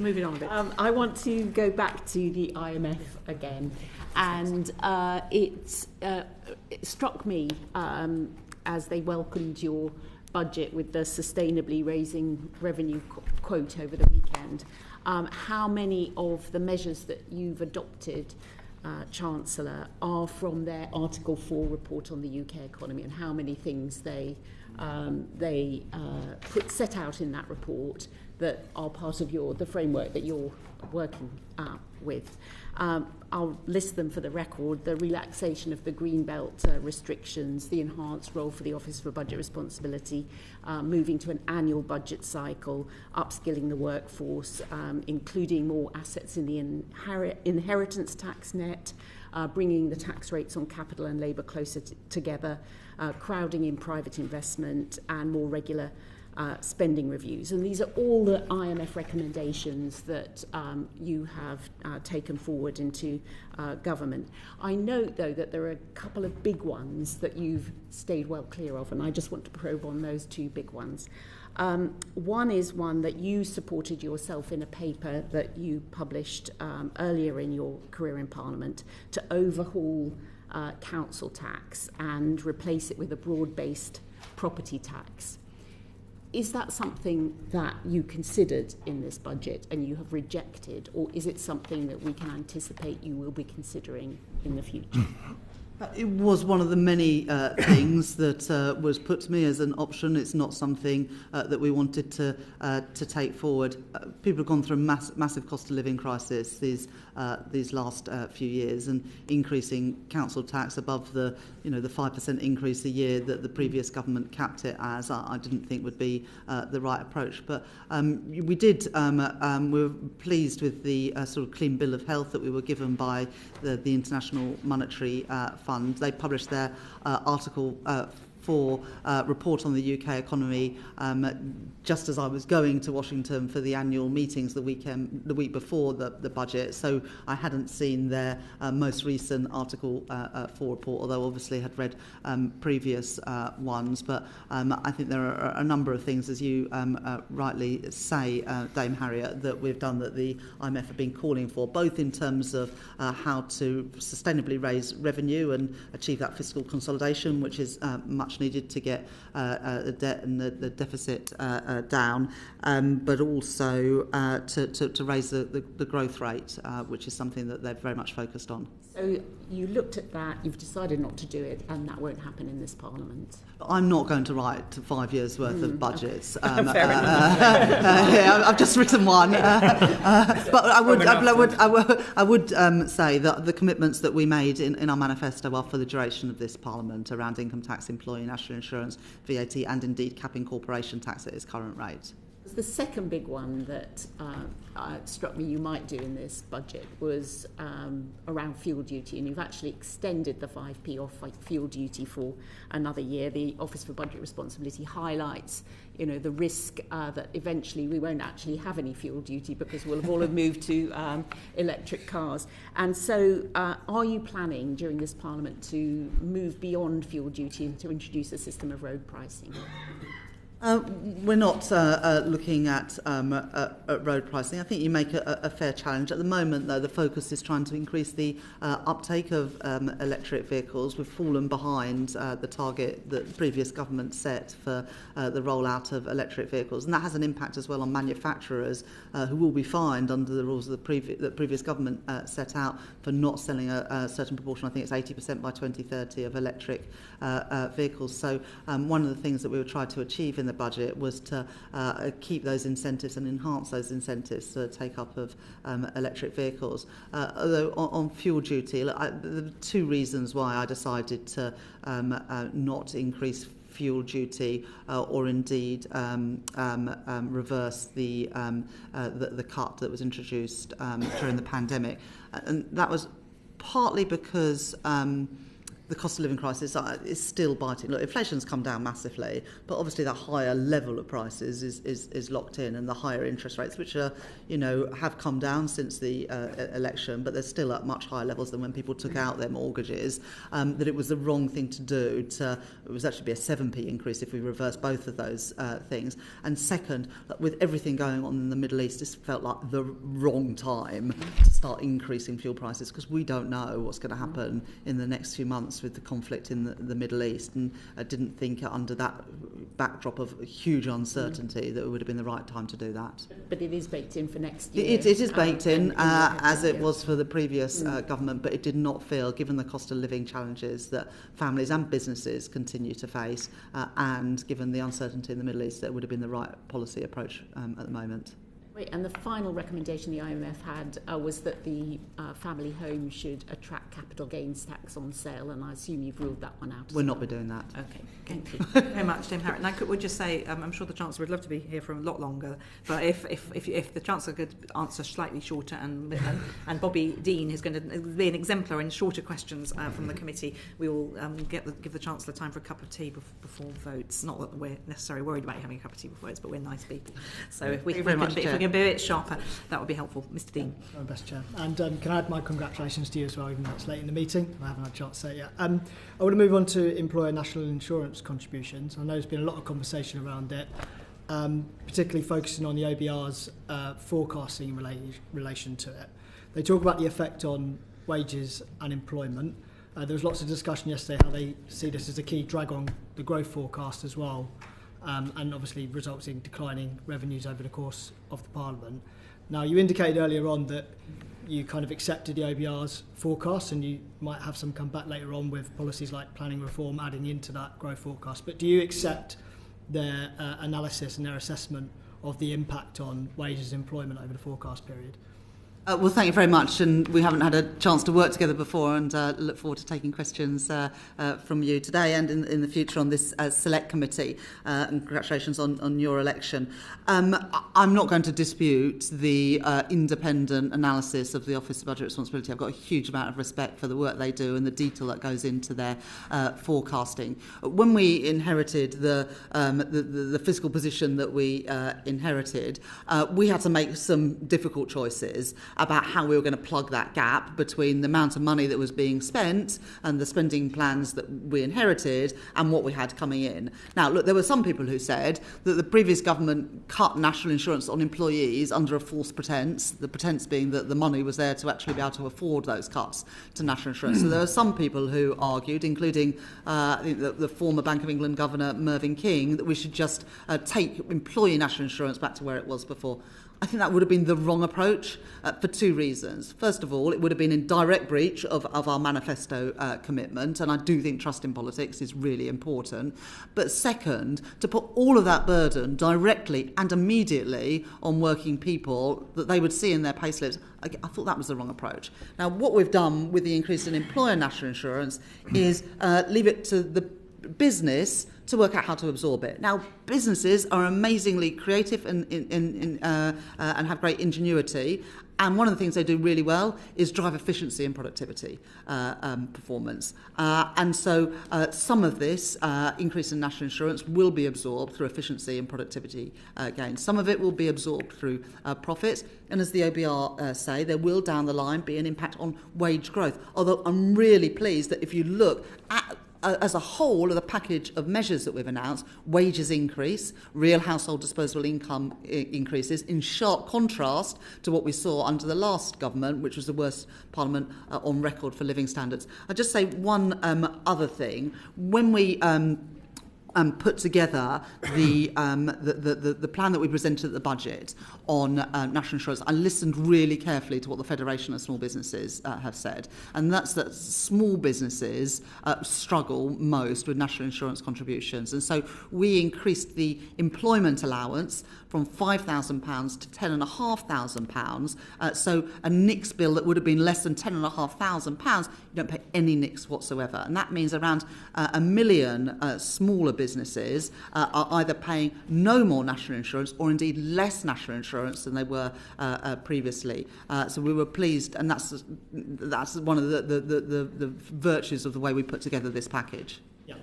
move it on a bit. I want to go back to the IMF again, and it struck me as they welcomed your budget with the sustainably raising revenue quote over the weekend, how many of the measures that you've adopted, Chancellor, are from their Article 4 report on the UK economy, and how many things they set out in that report that are part of the framework that you're working with. I'll list them for the record: the relaxation of the Greenbelt restrictions, the enhanced role for the Office for Budget Responsibility, moving to an annual budget cycle, upskilling the workforce, including more assets in the inheritance tax net, bringing the tax rates on capital and labour closer together, crowding in private investment, and more regular spending reviews. And these are all the IMF recommendations that you have taken forward into government. I note, though, that there are a couple of big ones that you've stayed well clear of, and I just want to probe on those two big ones. One is one that you supported yourself in a paper that you published earlier in your career in Parliament, to overhaul council tax and replace it with a broad-based property tax. Is that something that you considered in this budget and you have rejected, or is it something that we can anticipate you will be considering in the future? It was one of the many things that was put to me as an option. It's not something that we wanted to take forward. People have gone through a massive cost of living crisis these last few years, and increasing council tax above the 5% increase a year that the previous government capped it as, I didn't think would be the right approach. But we did. We were pleased with the sort of clean bill of health that we were given by the International Monetary Fund. They published their Article 4 report on the UK economy just as I was going to Washington for the annual meetings the week before the budget. So I hadn't seen their most recent Article 4 report, although obviously had read previous ones. But I think there are a number of things, as you rightly say, Dame Harriet, that we've done that the IMF have been calling for, both in terms of how to sustainably raise revenue and achieve that fiscal consolidation, which is much needed to get the debt and the deficit down, but also to raise the growth rate, which is something that they're very much focused on. So you looked at that, you've decided not to do it, and that won't happen in this Parliament. I'm not going to write 5 years' worth of budgets. Fair enough. I've just written one, but I would say that the commitments that we made in our manifesto are for the duration of this Parliament around income tax, employee national insurance, VAT, and indeed capping corporation tax at its current rate. The second big one that struck me you might do in this budget was around fuel duty, and you've actually extended the 5p off fuel duty for another year. The Office for Budget Responsibility highlights, the risk that eventually we won't actually have any fuel duty because we'll have all have moved to electric cars. And so are you planning during this Parliament to move beyond fuel duty and to introduce a system of road pricing? We're not looking at road pricing. I think you make a fair challenge. At the moment, though, the focus is trying to increase the uptake of electric vehicles. We've fallen behind the target that the previous government set for the rollout of electric vehicles, and that has an impact as well on manufacturers who will be fined under the rules of the previous government set out for not selling a certain proportion. I think it's 80% by 2030 of electric vehicles. So one of the things that we would try to achieve in the budget was to keep those incentives and enhance those incentives for the take-up of electric vehicles. Although on fuel duty, there are two reasons why I decided to not increase fuel duty or indeed reverse the cut that was introduced during the pandemic. And that was partly because the cost of living crisis is still biting. Look, inflation's come down massively, but obviously that higher level of prices is locked in, and the higher interest rates, which are, have come down since the election, but they're still at much higher levels than when people took out their mortgages, that it was the wrong thing to do. It was actually be a 7p increase if we reverse both of those things. And second, with everything going on in the Middle East, this felt like the wrong time to start increasing fuel prices, because we don't know what's going to happen in the next few months with the conflict in the Middle East, and I didn't think under that backdrop of huge uncertainty that it would have been the right time to do that. But it is baked in for next year. It is baked in, as it was for the previous government, but it did not feel, given the cost of living challenges that families and businesses continue to face, and given the uncertainty in the Middle East, that it would have been the right policy approach at the moment. And the final recommendation the IMF had was that the family home should attract capital gains tax on sale, and I assume you've ruled that one out. We'll not be doing that. Okay, thank you. Very much, Dame Harriet. And I would just say, I'm sure the Chancellor would love to be here for a lot longer, but if the Chancellor could answer slightly shorter, and Bobby Dean is going to be an exemplar in shorter questions from the committee, we will give the Chancellor time for a cup of tea before votes. Not that we're necessarily worried about having a cup of tea before votes, but we're nice people. So if we can be a bit sharper, that would be helpful. Mr. Dean. Oh, best Chair. And can I add my congratulations to you as well, even though it's late in the meeting. I haven't had a chance to say it yet. I want to move on to employer national insurance contributions. I know there's been a lot of conversation around it, particularly focusing on the OBR's forecasting in relation to it. They talk about the effect on wages and employment. There was lots of discussion yesterday how they see this as a key drag on the growth forecast as well. and obviously results in declining revenues over the course of the Parliament. Now, you indicated earlier on that you kind of accepted the OBR's forecast, and you might have some come back later on with policies like planning reform adding into that growth forecast. But do you accept their analysis and their assessment of the impact on wages and employment over the forecast period? Well, thank you very much, and we haven't had a chance to work together before, and look forward to taking questions from you today and in the future on this select committee, and congratulations on your election. I'm not going to dispute the independent analysis of the Office of Budget Responsibility. I've got a huge amount of respect for the work they do and the detail that goes into their forecasting. When we inherited the fiscal position that we inherited, we had to make some difficult choices about how we were going to plug that gap between the amount of money that was being spent and the spending plans that we inherited and what we had coming in. Now, look, there were some people who said that the previous government cut national insurance on employees under a false pretence, the pretence being that the money was there to actually be able to afford those cuts to national insurance. So there were some people who argued, including the former Bank of England Governor Mervyn King, that we should just take employee national insurance back to where it was before. I think that would have been the wrong approach for two reasons. First of all, it would have been in direct breach of our manifesto commitment, and I do think trust in politics is really important. But second, to put all of that burden directly and immediately on working people that they would see in their payslips, I thought that was the wrong approach. Now, what we've done with the increase in employer national insurance is leave it to the business to work out how to absorb it. Now, businesses are amazingly creative and have great ingenuity. And one of the things they do really well is drive efficiency and productivity performance. And so some of this increase in national insurance will be absorbed through efficiency and productivity gains. Some of it will be absorbed through profits. And as the OBR say, there will down the line be an impact on wage growth. Although I'm really pleased that if you look at as a whole of the package of measures that we've announced, wages increase, real household disposable income increases, in sharp contrast to what we saw under the last government, which was the worst parliament on record for living standards. I'll just say one other thing. When we put together the plan that we presented at the budget on national insurance, I listened really carefully to what the Federation of Small Businesses have said, and that's that small businesses struggle most with national insurance contributions. And so we increased the employment allowance from £5,000 to £10,500. So a NICS bill that would have been less than £10,500, you don't pay any NICS whatsoever. And that means around 1 million smaller businesses are either paying no more national insurance or indeed less national insurance than they were previously. So we were pleased, and that's one of the virtues of the way we put together this package. Yeah,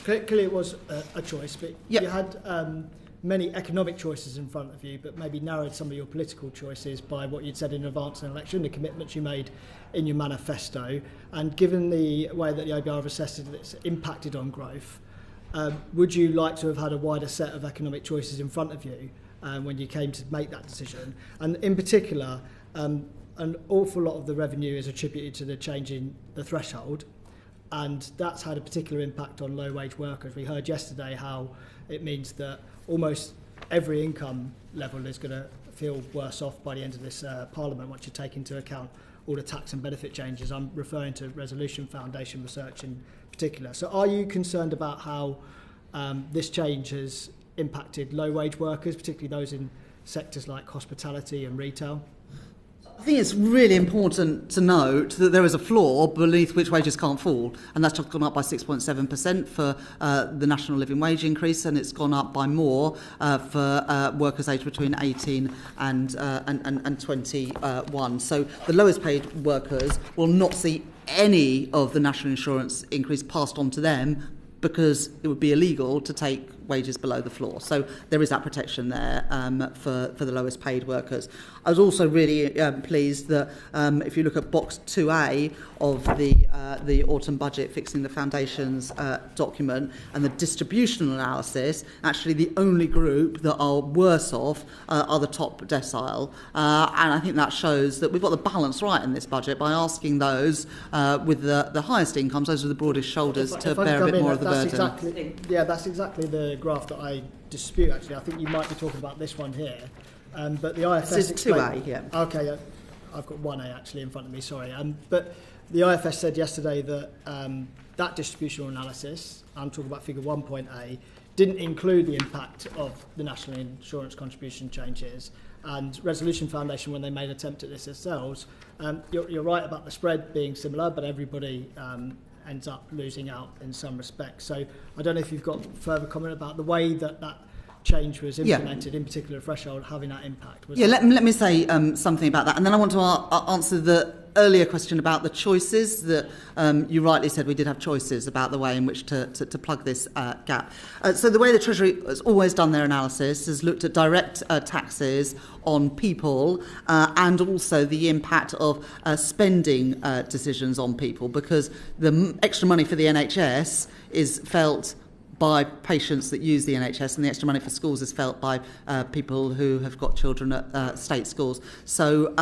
clearly it was a choice, but you had many economic choices in front of you, but maybe narrowed some of your political choices by what you'd said in advance of an election, the commitments you made in your manifesto. And given the way that the OBR have assessed it, it's impacted on growth, would you like to have had a wider set of economic choices in front of you when you came to make that decision? And in particular, an awful lot of the revenue is attributed to the change in the threshold, and that's had a particular impact on low-wage workers. We heard yesterday how it means that almost every income level is going to feel worse off by the end of this Parliament once you take into account all the tax and benefit changes. I'm referring to Resolution Foundation research in particular. So are you concerned about how this change has impacted low-wage workers, particularly those in sectors like hospitality and retail? I think it's really important to note that there is a floor beneath which wages can't fall, and that's just gone up by 6.7% for the national living wage increase, and it's gone up by more for workers aged between 18 and 21. So the lowest paid workers will not see any of the national insurance increase passed on to them, because it would be illegal to take wages below the floor. So there is that protection there for the lowest paid workers. I was also really pleased that if you look at box 2A of the autumn budget, Fixing the Foundations document, and the distributional analysis, actually the only group that are worse off are the top decile. And I think that shows that we've got the balance right in this budget by asking those with the highest incomes, those with the broadest shoulders, to bear a bit more of the burden. That's exactly the graph that I dispute, actually. I think you might be talking about this one here. But the IFS... This is 2A, yeah. Okay, yeah. I've got 1A actually in front of me, sorry. But the IFS said yesterday that that distributional analysis, I'm talking about figure 1.A, didn't include the impact of the national insurance contribution changes. And Resolution Foundation, when they made an attempt at this themselves, you're right about the spread being similar, but everybody ends up losing out in some respects. So I don't know if you've got further comment about the way that change was implemented, in particular threshold, having that impact. Let me say something about that, and then I want to answer the earlier question about the choices that you rightly said we did have choices about the way in which to plug this gap. So the way the Treasury has always done their analysis has looked at direct taxes on people and also the impact of spending decisions on people, because the extra money for the NHS is felt by patients that use the NHS, and the extra money for schools is felt by people who have got children at state schools. So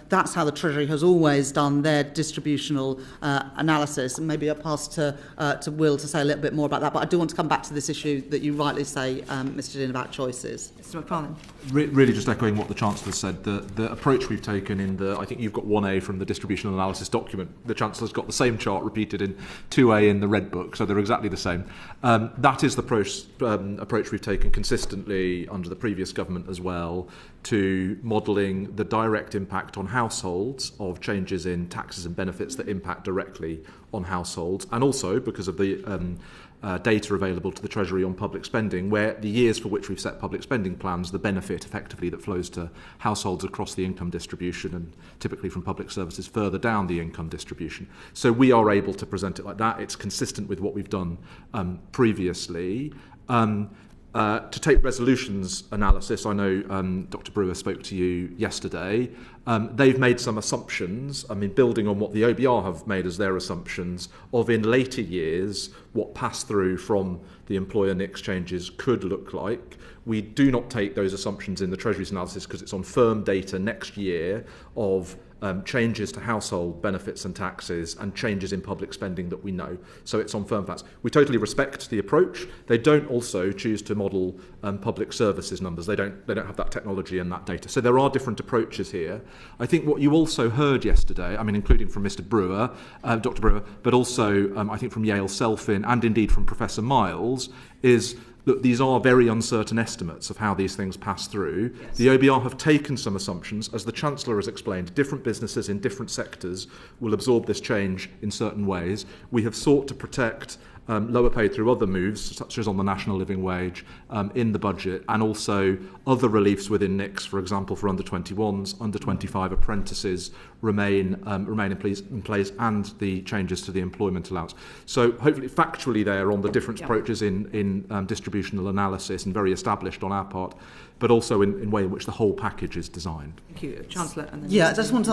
that's how the Treasury has always done their distributional analysis. And maybe I'll pass to Will to say a little bit more about that. But I do want to come back to this issue that you rightly say, Mr. Dean, about choices. Mr. Macfarlane. Really just echoing what the Chancellor said, the approach we've taken in I think you've got 1A from the distributional analysis document. The Chancellor's got the same chart repeated in 2A in the Red Book, so they're exactly the same. That is the approach we've taken consistently under the previous government as well, to modelling the direct impact on households of changes in taxes and benefits that impact directly on households, and also because of the data available to the Treasury on public spending, where the years for which we've set public spending plans, the benefit effectively that flows to households across the income distribution and typically from public services further down the income distribution. So we are able to present it like that. It's consistent with what we've done previously. To take resolutions analysis, I know Dr. Brewer spoke to you yesterday. They've made some assumptions, building on what the OBR have made as their assumptions of in later years what pass-through from the employer NICs changes could look like. We do not take those assumptions in the Treasury's analysis because it's on firm data next year of changes to household benefits and taxes and changes in public spending that we know. So it's on firm facts. We totally respect the approach. They don't also choose to model public services numbers. They don't have that technology and that data. So there are different approaches here. I think what you also heard yesterday, including from Mr. Brewer, Dr. Brewer, but also I think from Yale Selfin and indeed from Professor Miles, is look, these are very uncertain estimates of how these things pass through. Yes. The OBR have taken some assumptions. As the Chancellor has explained, different businesses in different sectors will absorb this change in certain ways. We have sought to protect lower paid through other moves, such as on the national living wage, in the budget, and also other reliefs within NICs, for example, for under 21s, under 25 apprentices remain in place, and the changes to the employment allowance. So hopefully factually there on the different approaches in distributional analysis, and very established on our part, but also in way in which the whole package is designed. Thank you, Chancellor. And then I just want to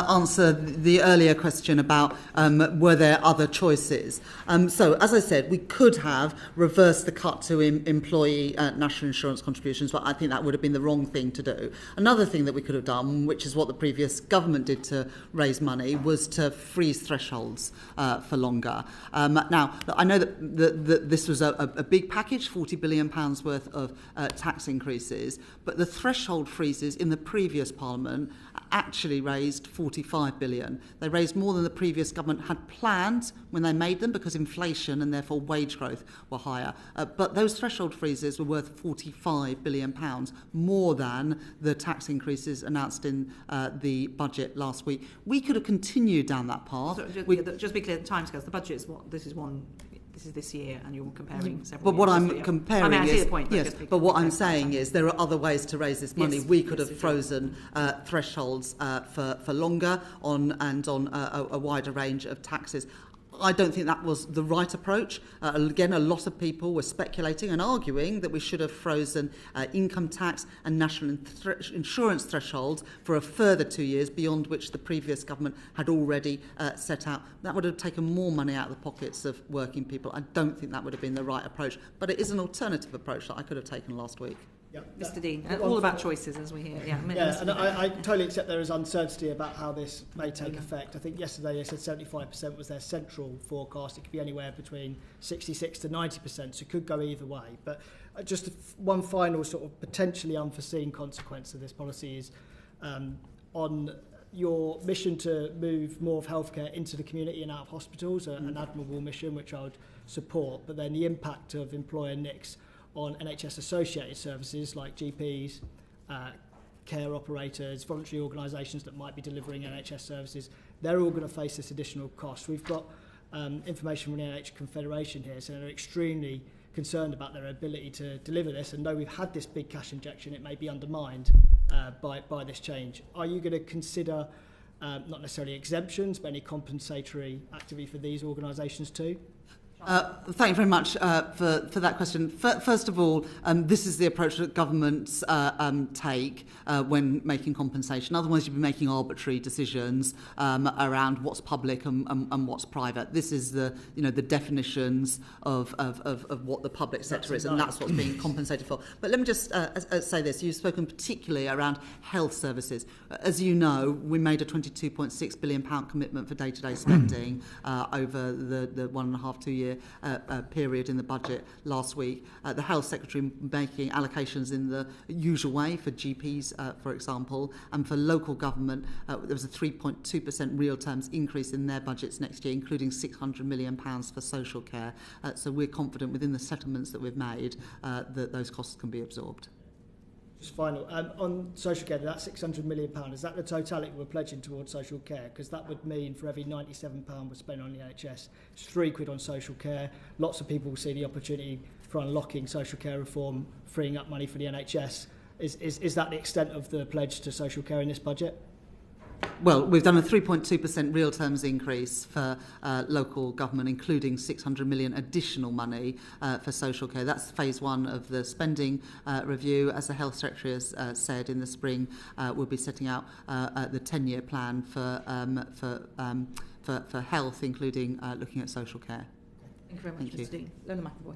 answer the earlier question about were there other choices. So, as I said, we could have reversed the cut to employee national insurance contributions, but I think that would have been the wrong thing to do. Another thing that we could have done, which is what the previous government did to raise money, was to freeze thresholds for longer. Now, I know that this was a big package, £40 billion worth of tax increases, but the threshold freezes in the previous Parliament actually raised 45 billion. They raised more than the previous government had planned when they made them, because inflation and therefore wage growth were higher. But those threshold freezes were worth 45 billion pounds, more than the tax increases announced in the budget last week. We could have continued down that path. So just be clear, the timescales. The budget is what? This is this year, and you're comparing several. But what I'm comparing I see is, the point, yes. But what I'm saying is there are other ways to raise this money. Yes, we could have frozen thresholds for longer on a wider range of taxes. I don't think that was the right approach. Again, a lot of people were speculating and arguing that we should have frozen income tax and national insurance thresholds for a further 2 years, beyond which the previous government had already set out. That would have taken more money out of the pockets of working people. I don't think that would have been the right approach, but it is an alternative approach that I could have taken last week. Yep. Mr. Dean, all about choices, as we hear. Yeah, and I totally accept there is uncertainty about how this may take effect. I think yesterday they said 75% was their central forecast. It could be anywhere between 66 to 90%, so it could go either way. But just one final sort of potentially unforeseen consequence of this policy is on your mission to move more of healthcare into the community and out of hospitals, an admirable mission which I would support, but then the impact of employer NICs on NHS-associated services like GPs, care operators, voluntary organisations that might be delivering NHS services, they're all going to face this additional cost. We've got information from the NHS Confederation here, so they're extremely concerned about their ability to deliver this, and though we've had this big cash injection, it may be undermined by this change. Are you going to consider not necessarily exemptions, but any compensatory activity for these organisations too? Thank you very much for that question. First of all, this is the approach that governments take when making compensation. Otherwise, you'd be making arbitrary decisions around what's public and what's private. This is the definitions of what the public sector is, and that's what's being compensated for. But let me just say this. You've spoken particularly around health services. As you know, we made a £22.6 billion commitment for day-to-day spending over the 1.5 2 year period in the budget last week. The Health Secretary making allocations in the usual way for GPs, for example, and for local government, there was a 3.2% real terms increase in their budgets next year, including £600 million for social care. So we're confident within the settlements that we've made that those costs can be absorbed. Just final, on social care, that £600 million, is that the totality we're pledging towards social care? Because that would mean for every £97 we're spending on the NHS, it's £3 on social care. Lots of people will see the opportunity for unlocking social care reform, freeing up money for the NHS. Is that the extent of the pledge to social care in this budget? Well, we've done a 3.2% real terms increase for local government, including 600 million additional money for social care. That's phase one of the spending review. As the Health Secretary has said in the spring, we'll be setting out the 10-year plan for health, including looking at social care. Thank you very much, Mr. Dean. Lola McAvoy.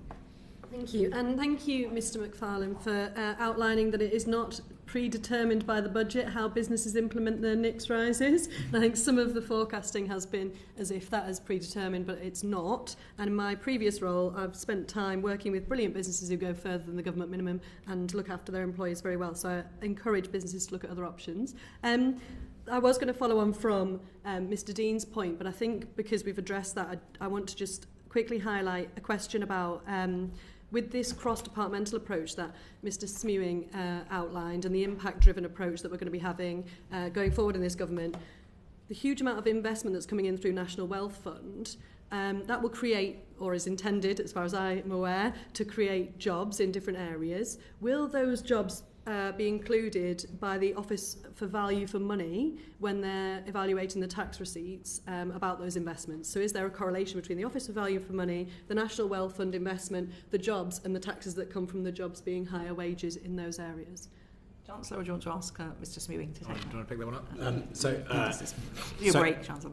Thank you. And thank you, Mr Macfarlane, for outlining that it is not predetermined by the budget how businesses implement their NICs rises. And I think some of the forecasting has been as if that is predetermined, but it's not. And in my previous role, I've spent time working with brilliant businesses who go further than the government minimum and look after their employees very well. So I encourage businesses to look at other options. I was going to follow on from Mr Dean's point, but I think because we've addressed that, I want to just quickly highlight a question about with this cross-departmental approach that Mr Smewing outlined and the impact-driven approach that we're going to be having going forward in this government, the huge amount of investment that's coming in through National Wealth Fund, that will create, or is intended, as far as I'm aware, to create jobs in different areas. Will those jobs be included by the Office for Value for Money when they're evaluating the tax receipts about those investments? So is there a correlation between the Office for Value for Money, the National Wealth Fund investment, the jobs and the taxes that come from the jobs being higher wages in those areas? Chancellor, or do you want to ask Mr Smewing to take that? Do you want to pick that one up? Your break, Chancellor.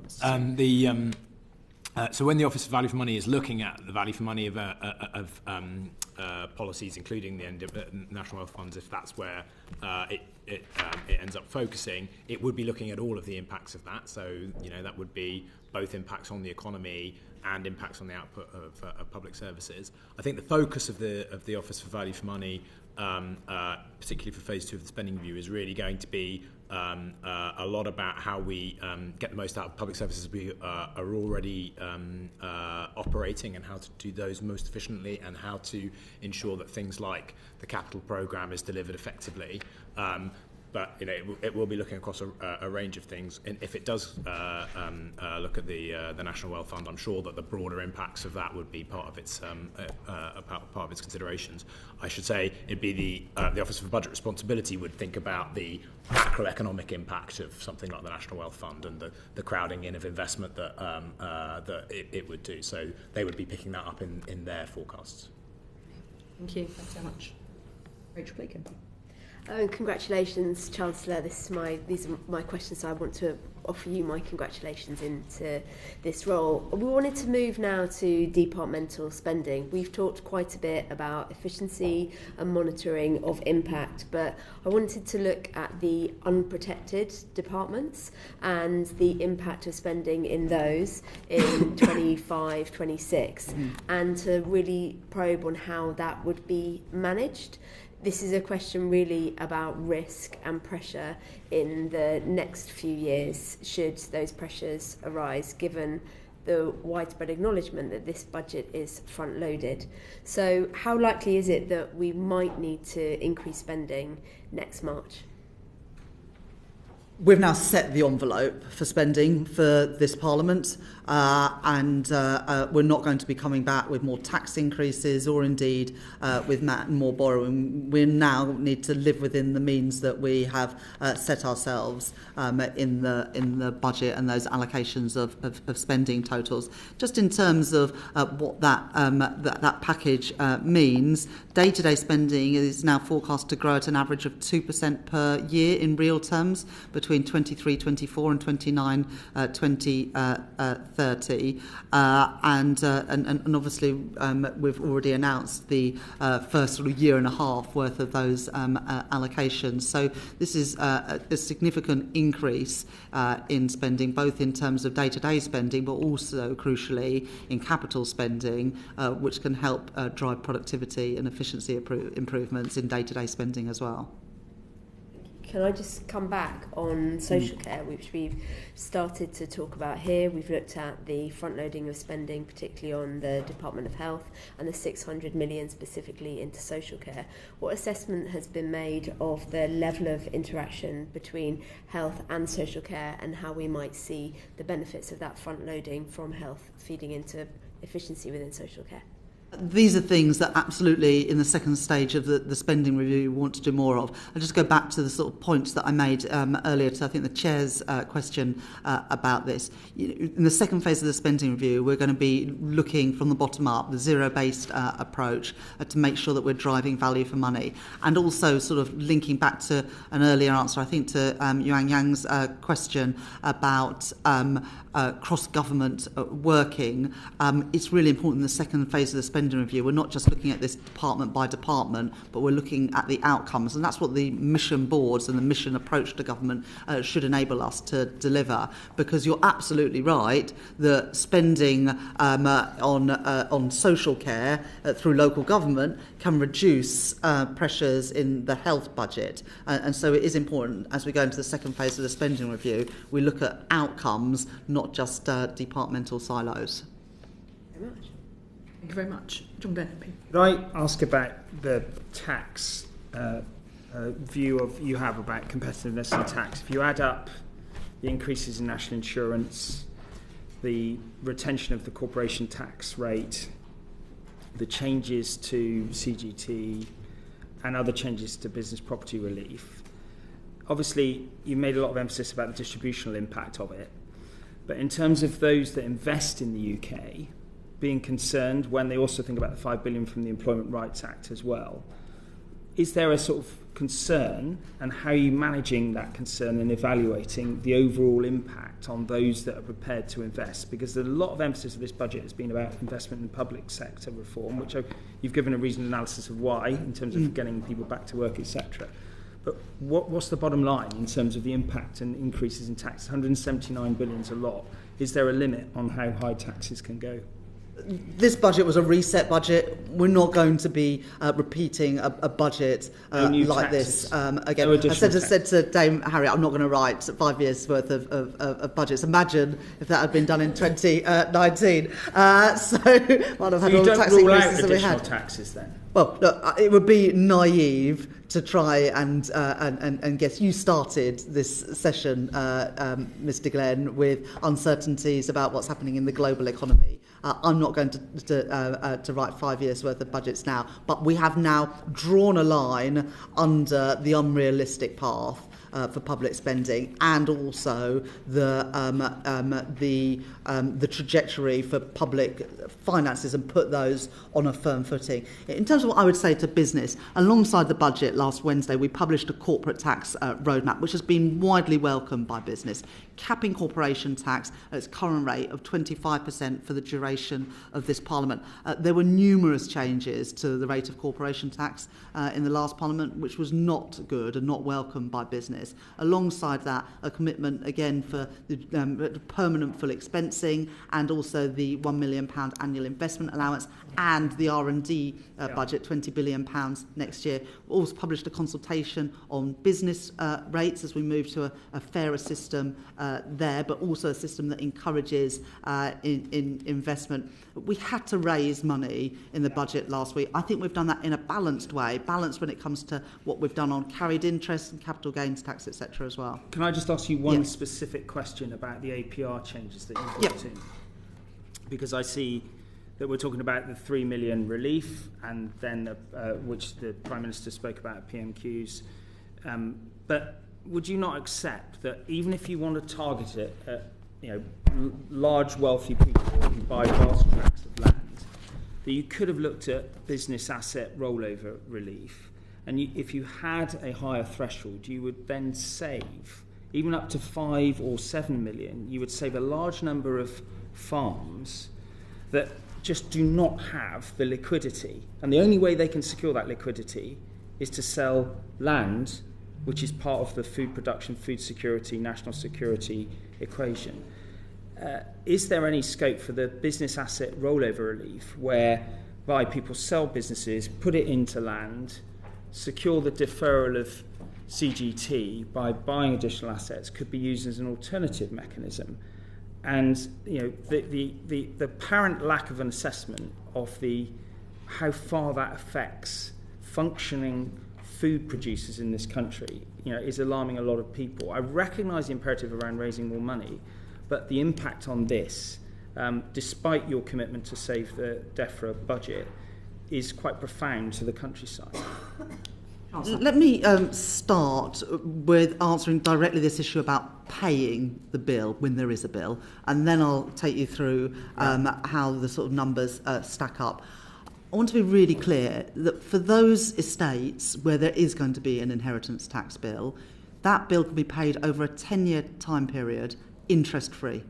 So when the Office for Value for Money is looking at the value for money of policies, including the National Wealth Funds, if that's where it ends up focusing, it would be looking at all of the impacts of that. So, that would be both impacts on the economy and impacts on the output of public services. I think the focus of the Office for Value for Money, particularly for phase 2 of the spending review, is really going to be a lot about how we get the most out of public services we are already operating, and how to do those most efficiently, and how to ensure that things like the capital programme is delivered effectively. but it will be looking across a range of things. And if it does look at the National Wealth Fund, I'm sure that the broader impacts of that would be part of its considerations. I should say it'd be the Office for Budget Responsibility would think about the macroeconomic impact of something like the National Wealth Fund and the crowding in of investment that it would do. So they would be picking that up in their forecasts. Thank you. Thanks so much. Rachel Blaken. Congratulations, Chancellor. These are my questions, so I want to offer you my congratulations into this role. We wanted to move now to departmental spending. We've talked quite a bit about efficiency and monitoring of impact, but I wanted to look at the unprotected departments and the impact of spending in those in 25-26, and to really probe on how that would be managed. This is a question really about risk and pressure in the next few years, should those pressures arise, given the widespread acknowledgement that this budget is front-loaded. So how likely is it that we might need to increase spending next March? We've now set the envelope for spending for this Parliament, and we're not going to be coming back with more tax increases or indeed with more borrowing. We now need to live within the means that we have set ourselves in the budget and those allocations of spending totals. Just in terms of what that package means, day-to-day spending is now forecast to grow at an average of 2% per year in real terms between 23-24 and 29-30, and obviously we've already announced the first sort of year and a half worth of those allocations. So this is a significant increase in spending, both in terms of day-to-day spending, but also crucially in capital spending, which can help drive productivity and efficiency improvements in day-to-day spending as well. Can I just come back on social care, which we've started to talk about here? We've looked at the front-loading of spending, particularly on the Department of Health, and the 600 million specifically into social care. What assessment has been made of the level of interaction between health and social care, and how we might see the benefits of that front-loading from health feeding into efficiency within social care? These are things that absolutely in the second stage of the spending review we want to do more of. I'll just go back to the sort of points that I made earlier to, I think, the Chair's question about this. In the second phase of the spending review, we're going to be looking from the bottom up, the zero-based approach, to make sure that we're driving value for money. And also sort of linking back to an earlier answer, I think, to Yuan Yang's question about cross-government working. It's really important in the second phase of the spending review. We're not just looking at this department by department, but we're looking at the outcomes, and that's what the mission boards and the mission approach to government should enable us to deliver. Because you're absolutely right that spending on social care through local government can reduce pressures in the health budget, and so it is important as we go into the second phase of the spending review, we look at outcomes, not just departmental silos. Very much. Thank you very much. John Bennett. Could I ask about the tax view you have about competitiveness and tax? If you add up the increases in national insurance, the retention of the corporation tax rate, the changes to CGT, and other changes to business property relief, obviously you made a lot of emphasis about the distributional impact of it. But in terms of those that invest in the UK, being concerned when they also think about the 5 billion from the Employment Rights Act as well, is there a sort of concern, and how are you managing that concern and evaluating the overall impact on those that are prepared to invest? Because a lot of emphasis of this budget has been about investment in public sector reform, which you've given a reasoned analysis of why, in terms of getting people back to work, etc. But what's the bottom line in terms of the impact and increases in tax? 179 billion is a lot. Is there a limit on how high taxes can go? This budget was a reset budget. We're not going to be repeating a budget like this again. No, I said to Dame Harriet, I'm not going to write 5 years worth of budgets. Imagine if that had been done in 2019. So might have had all the tax increases that we had. Taxes then? Well, look, it would be naive to try and guess. You started this session, Mr. Glenn, with uncertainties about what's happening in the global economy. I'm not going to write 5 years' worth of budgets now, but we have now drawn a line under the unrealistic path for public spending, and also the trajectory for public finances, and put those on a firm footing. In terms of what I would say to business, alongside the budget last Wednesday, we published a corporate tax roadmap, which has been widely welcomed by business, capping corporation tax at its current rate of 25% for the duration of this Parliament. There were numerous changes to the rate of corporation tax in the last Parliament, which was not good and not welcomed by business. Alongside that, a commitment again for the permanent full expensing, and also the £1 million annual investment allowance, and the R&D budget, £20 billion next year. We also published a consultation on business rates as we move to a fairer system there, but also a system that encourages in investment. We had to raise money in the budget last week. I think we've done that in a balanced way, balanced when it comes to what we've done on carried interest and capital gains tax, etc. as well. Can I just ask you one specific question about the APR changes that you've brought in? Because I see that we're talking about the 3 million relief, and then which the Prime Minister spoke about at PMQs. But would you not accept that even if you want to target it at large wealthy people who buy vast tracts of land, that you could have looked at business asset rollover relief, and if you had a higher threshold, you would then save, even up to 5 or 7 million, you would save a large number of farms that just do not have the liquidity. And the only way they can secure that liquidity is to sell land, which is part of the food production, food security, national security equation. Is there any scope for the business asset rollover relief, whereby people sell businesses, put it into land, secure the deferral of CGT by buying additional assets, could be used as an alternative mechanism? And the apparent lack of an assessment of how far that affects functioning food producers in this country, is alarming a lot of people. I recognise the imperative around raising more money, but the impact on this, despite your commitment to save the DEFRA budget, is quite profound to the countryside. Let me start with answering directly this issue about paying the bill when there is a bill, and then I'll take you through how the sort of numbers stack up. I want to be really clear that for those estates where there is going to be an inheritance tax bill, that bill can be paid over a 10-year time period, interest-free.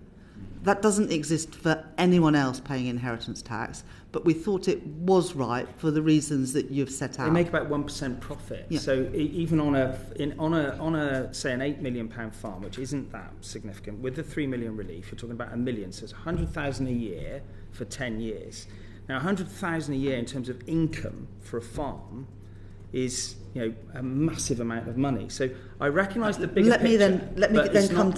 That doesn't exist for anyone else paying inheritance tax, but we thought it was right for the reasons that you've set out. They make about 1% profit. Yeah. So even on a say an £8 million farm, which isn't that significant, with the 3 million relief, you're talking about $1 million. So it's 100,000 a year for 10 years. Now, 100,000 a year in terms of income for a farm is a massive amount of money. So I recognise the bigger picture. Let me then come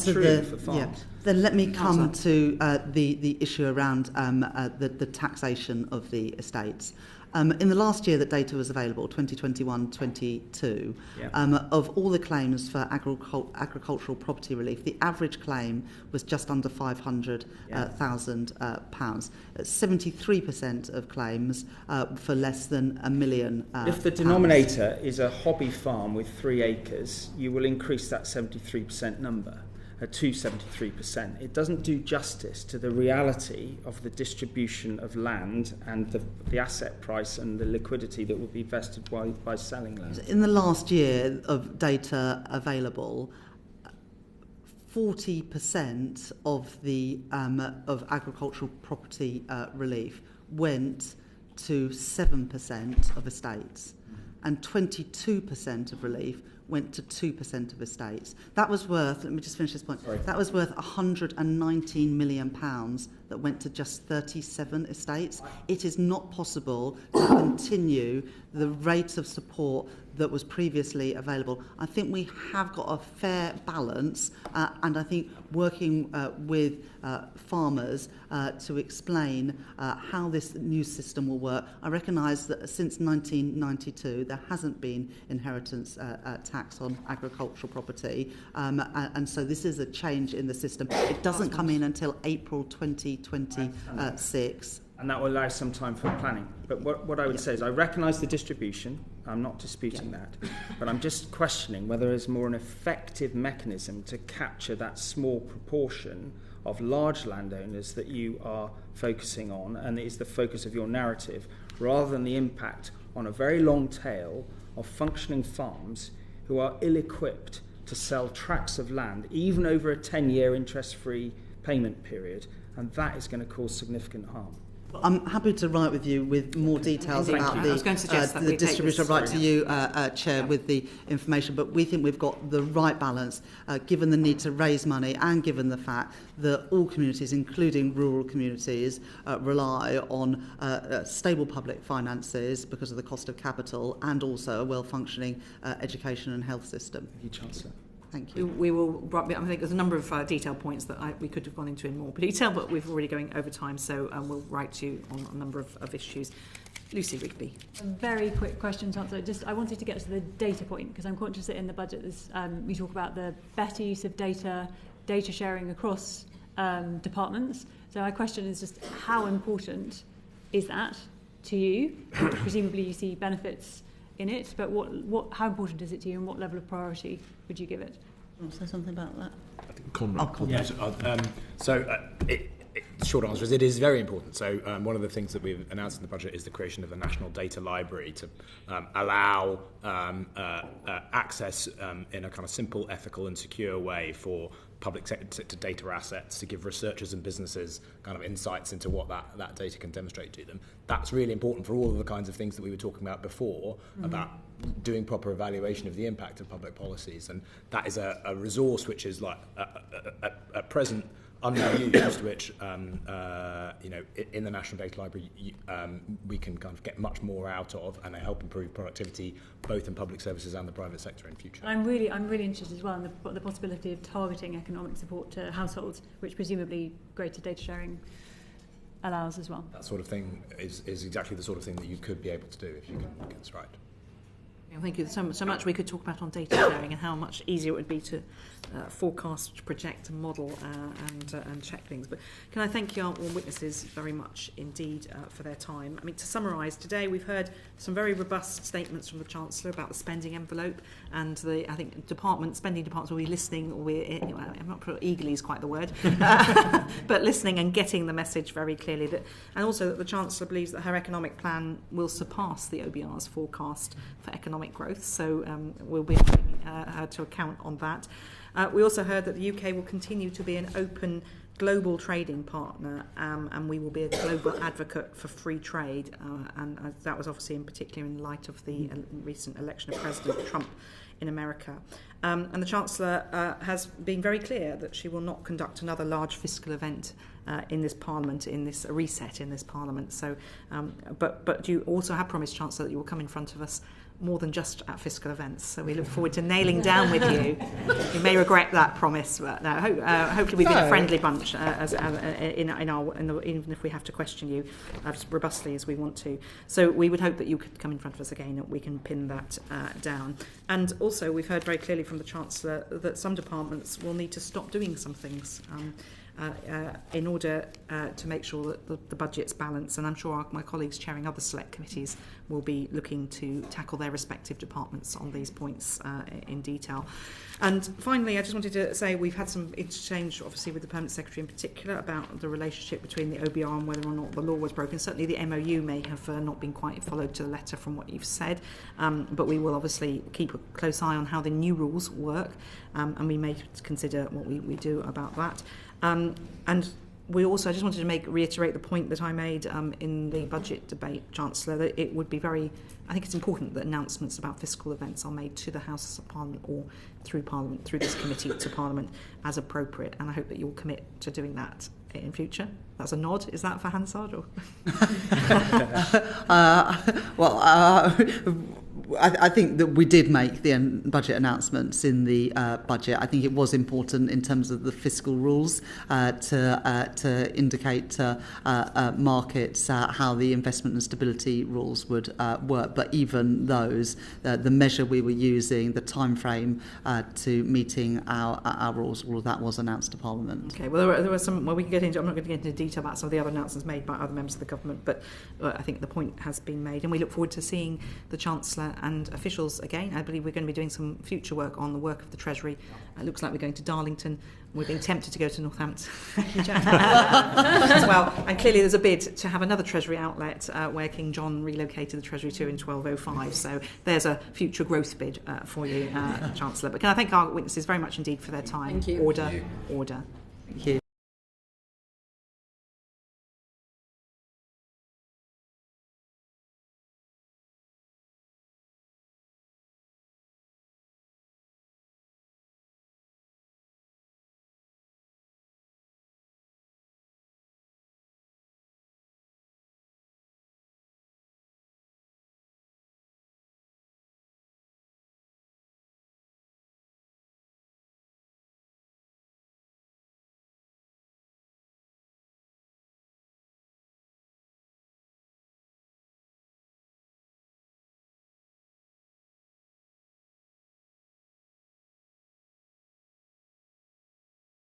to the issue around the taxation of the estates. In the last year that data was available, 2021-22, of all the claims for agricultural property relief, the average claim was just under £500,000. 73% of claims for less than £1 million. If the denominator is a hobby farm with 3 acres, you will increase that 73% number to 73%. It doesn't do justice to the reality of the distribution of land and the asset price and the liquidity that will be vested by selling land. In the last year of data available, 40% of the of agricultural property relief went to 7% of estates, and 22% of relief went to 2% of estates. That was worth, let me just finish this point, Sorry. that was worth £119 million that went to just 37 estates. It is not possible to continue the rate of support that was previously available. I think we have got a fair balance, and I think working with farmers to explain how this new system will work. I recognise that since 1992 there hasn't been inheritance tax on agricultural property, and so this is a change in the system. It doesn't come in until April 2026. And that will allow some time for planning. But what I would say is I recognise the distribution. I'm not disputing that. But I'm just questioning whether there's more an effective mechanism to capture that small proportion of large landowners that you are focusing on and is the focus of your narrative, rather than the impact on a very long tail of functioning farms who are ill-equipped to sell tracts of land, even over a 10-year interest-free payment period, and that is going to cause significant harm. I'm happy to write with you with more details about the distribution. I'll write to you, Chair, with the information, but we think we've got the right balance, given the need to raise money and given the fact that all communities, including rural communities, rely on stable public finances because of the cost of capital and also a well-functioning education and health system. Thank you, Chancellor. Thank you. We will. I think there's a number of detailed points that we could have gone into in more detail, but we're already going over time, so we'll write to you on a number of issues. Lucy Rigby. A very quick question, Chancellor. I wanted to get to the data point, because I'm conscious that in the budget we talk about the better use of data sharing across departments. So my question is just how important is that to you? Presumably you see benefits in it, but how important is it to you, and what level of priority would you give it? Want to say something about that? I think Conrad. The short answer is it is very important. So one of the things that we've announced in the budget is the creation of a national data library to allow access in a kind of simple, ethical and secure way for public sector data assets to give researchers and businesses kind of insights into what that data can demonstrate to them. That's really important for all of the kinds of things that we were talking about before, about doing proper evaluation of the impact of public policies. And that is a resource which is like at present underused, which in the National Data Library we can kind of get much more out of and help improve productivity both in public services and the private sector in future. I'm really interested as well in the possibility of targeting economic support to households, which presumably greater data sharing allows as well. That sort of thing is exactly the sort of thing that you could be able to do if you can get this right. Thank you so much we could talk about on data sharing and how much easier it would be to forecast, project, and model and check things. But can I thank you, our witnesses, very much indeed for their time. I mean, to summarise, today we've heard some very robust statements from the Chancellor about the spending envelope, and I think spending departments will be listening, I'm not sure eagerly is quite the word, but listening and getting the message very clearly. And also that the Chancellor believes that her economic plan will surpass the OBR's forecast for economic growth, so we'll be holding her to account on that. We also heard that the UK will continue to be an open global trading partner, and we will be a global advocate for free trade, and that was obviously in particular in light of the recent election of President Trump in America. And the Chancellor has been very clear that she will not conduct another large fiscal event in this Parliament, in this reset in this Parliament. So, but you also have promised, Chancellor, that you will come in front of us more than just at fiscal events. So we look forward to nailing down with you. You may regret that promise, but no, hopefully we've been a friendly bunch, even if we have to question you as robustly as we want to. So we would hope that you could come in front of us again and we can pin that down. And also we've heard very clearly from the Chancellor that some departments will need to stop doing some things in order to make sure that the budget's balanced. And I'm sure my colleagues chairing other select committees will be looking to tackle their respective departments on these points in detail. And finally, I just wanted to say we've had some exchange, obviously, with the Permanent Secretary in particular about the relationship between the OBR and whether or not the law was broken. Certainly the MOU may have not been quite followed to the letter from what you've said, but we will obviously keep a close eye on how the new rules work, and we may consider what we do about that. And we also, I just wanted to reiterate the point that I made in the budget debate, Chancellor, that it would be I think it's important that announcements about fiscal events are made to the House of Parliament or through Parliament, through this committee to Parliament as appropriate, and I hope that you'll commit to doing that in future. That's a nod. Is that for Hansard? Or? I think that we did make the budget announcements in the budget. I think it was important in terms of the fiscal rules to indicate to markets how the investment and stability rules would work. But even those, the measure we were using, the time frame to meeting our rules, all of that was announced to Parliament. Okay, well, there were some, we can get into, I'm not going to get into detail about some of the other announcements made by other members of the government, but I think the point has been made, and we look forward to seeing the Chancellor and officials again. I believe we're going to be doing some future work on the work of the Treasury. It looks like we're going to Darlington. We're being tempted to go to Northampton as well. And clearly there's a bid to have another Treasury outlet where King John relocated the Treasury to in 1205. So there's a future growth bid for you, Chancellor. But can I thank our witnesses very much indeed for their time. Thank you. Order. Thank you.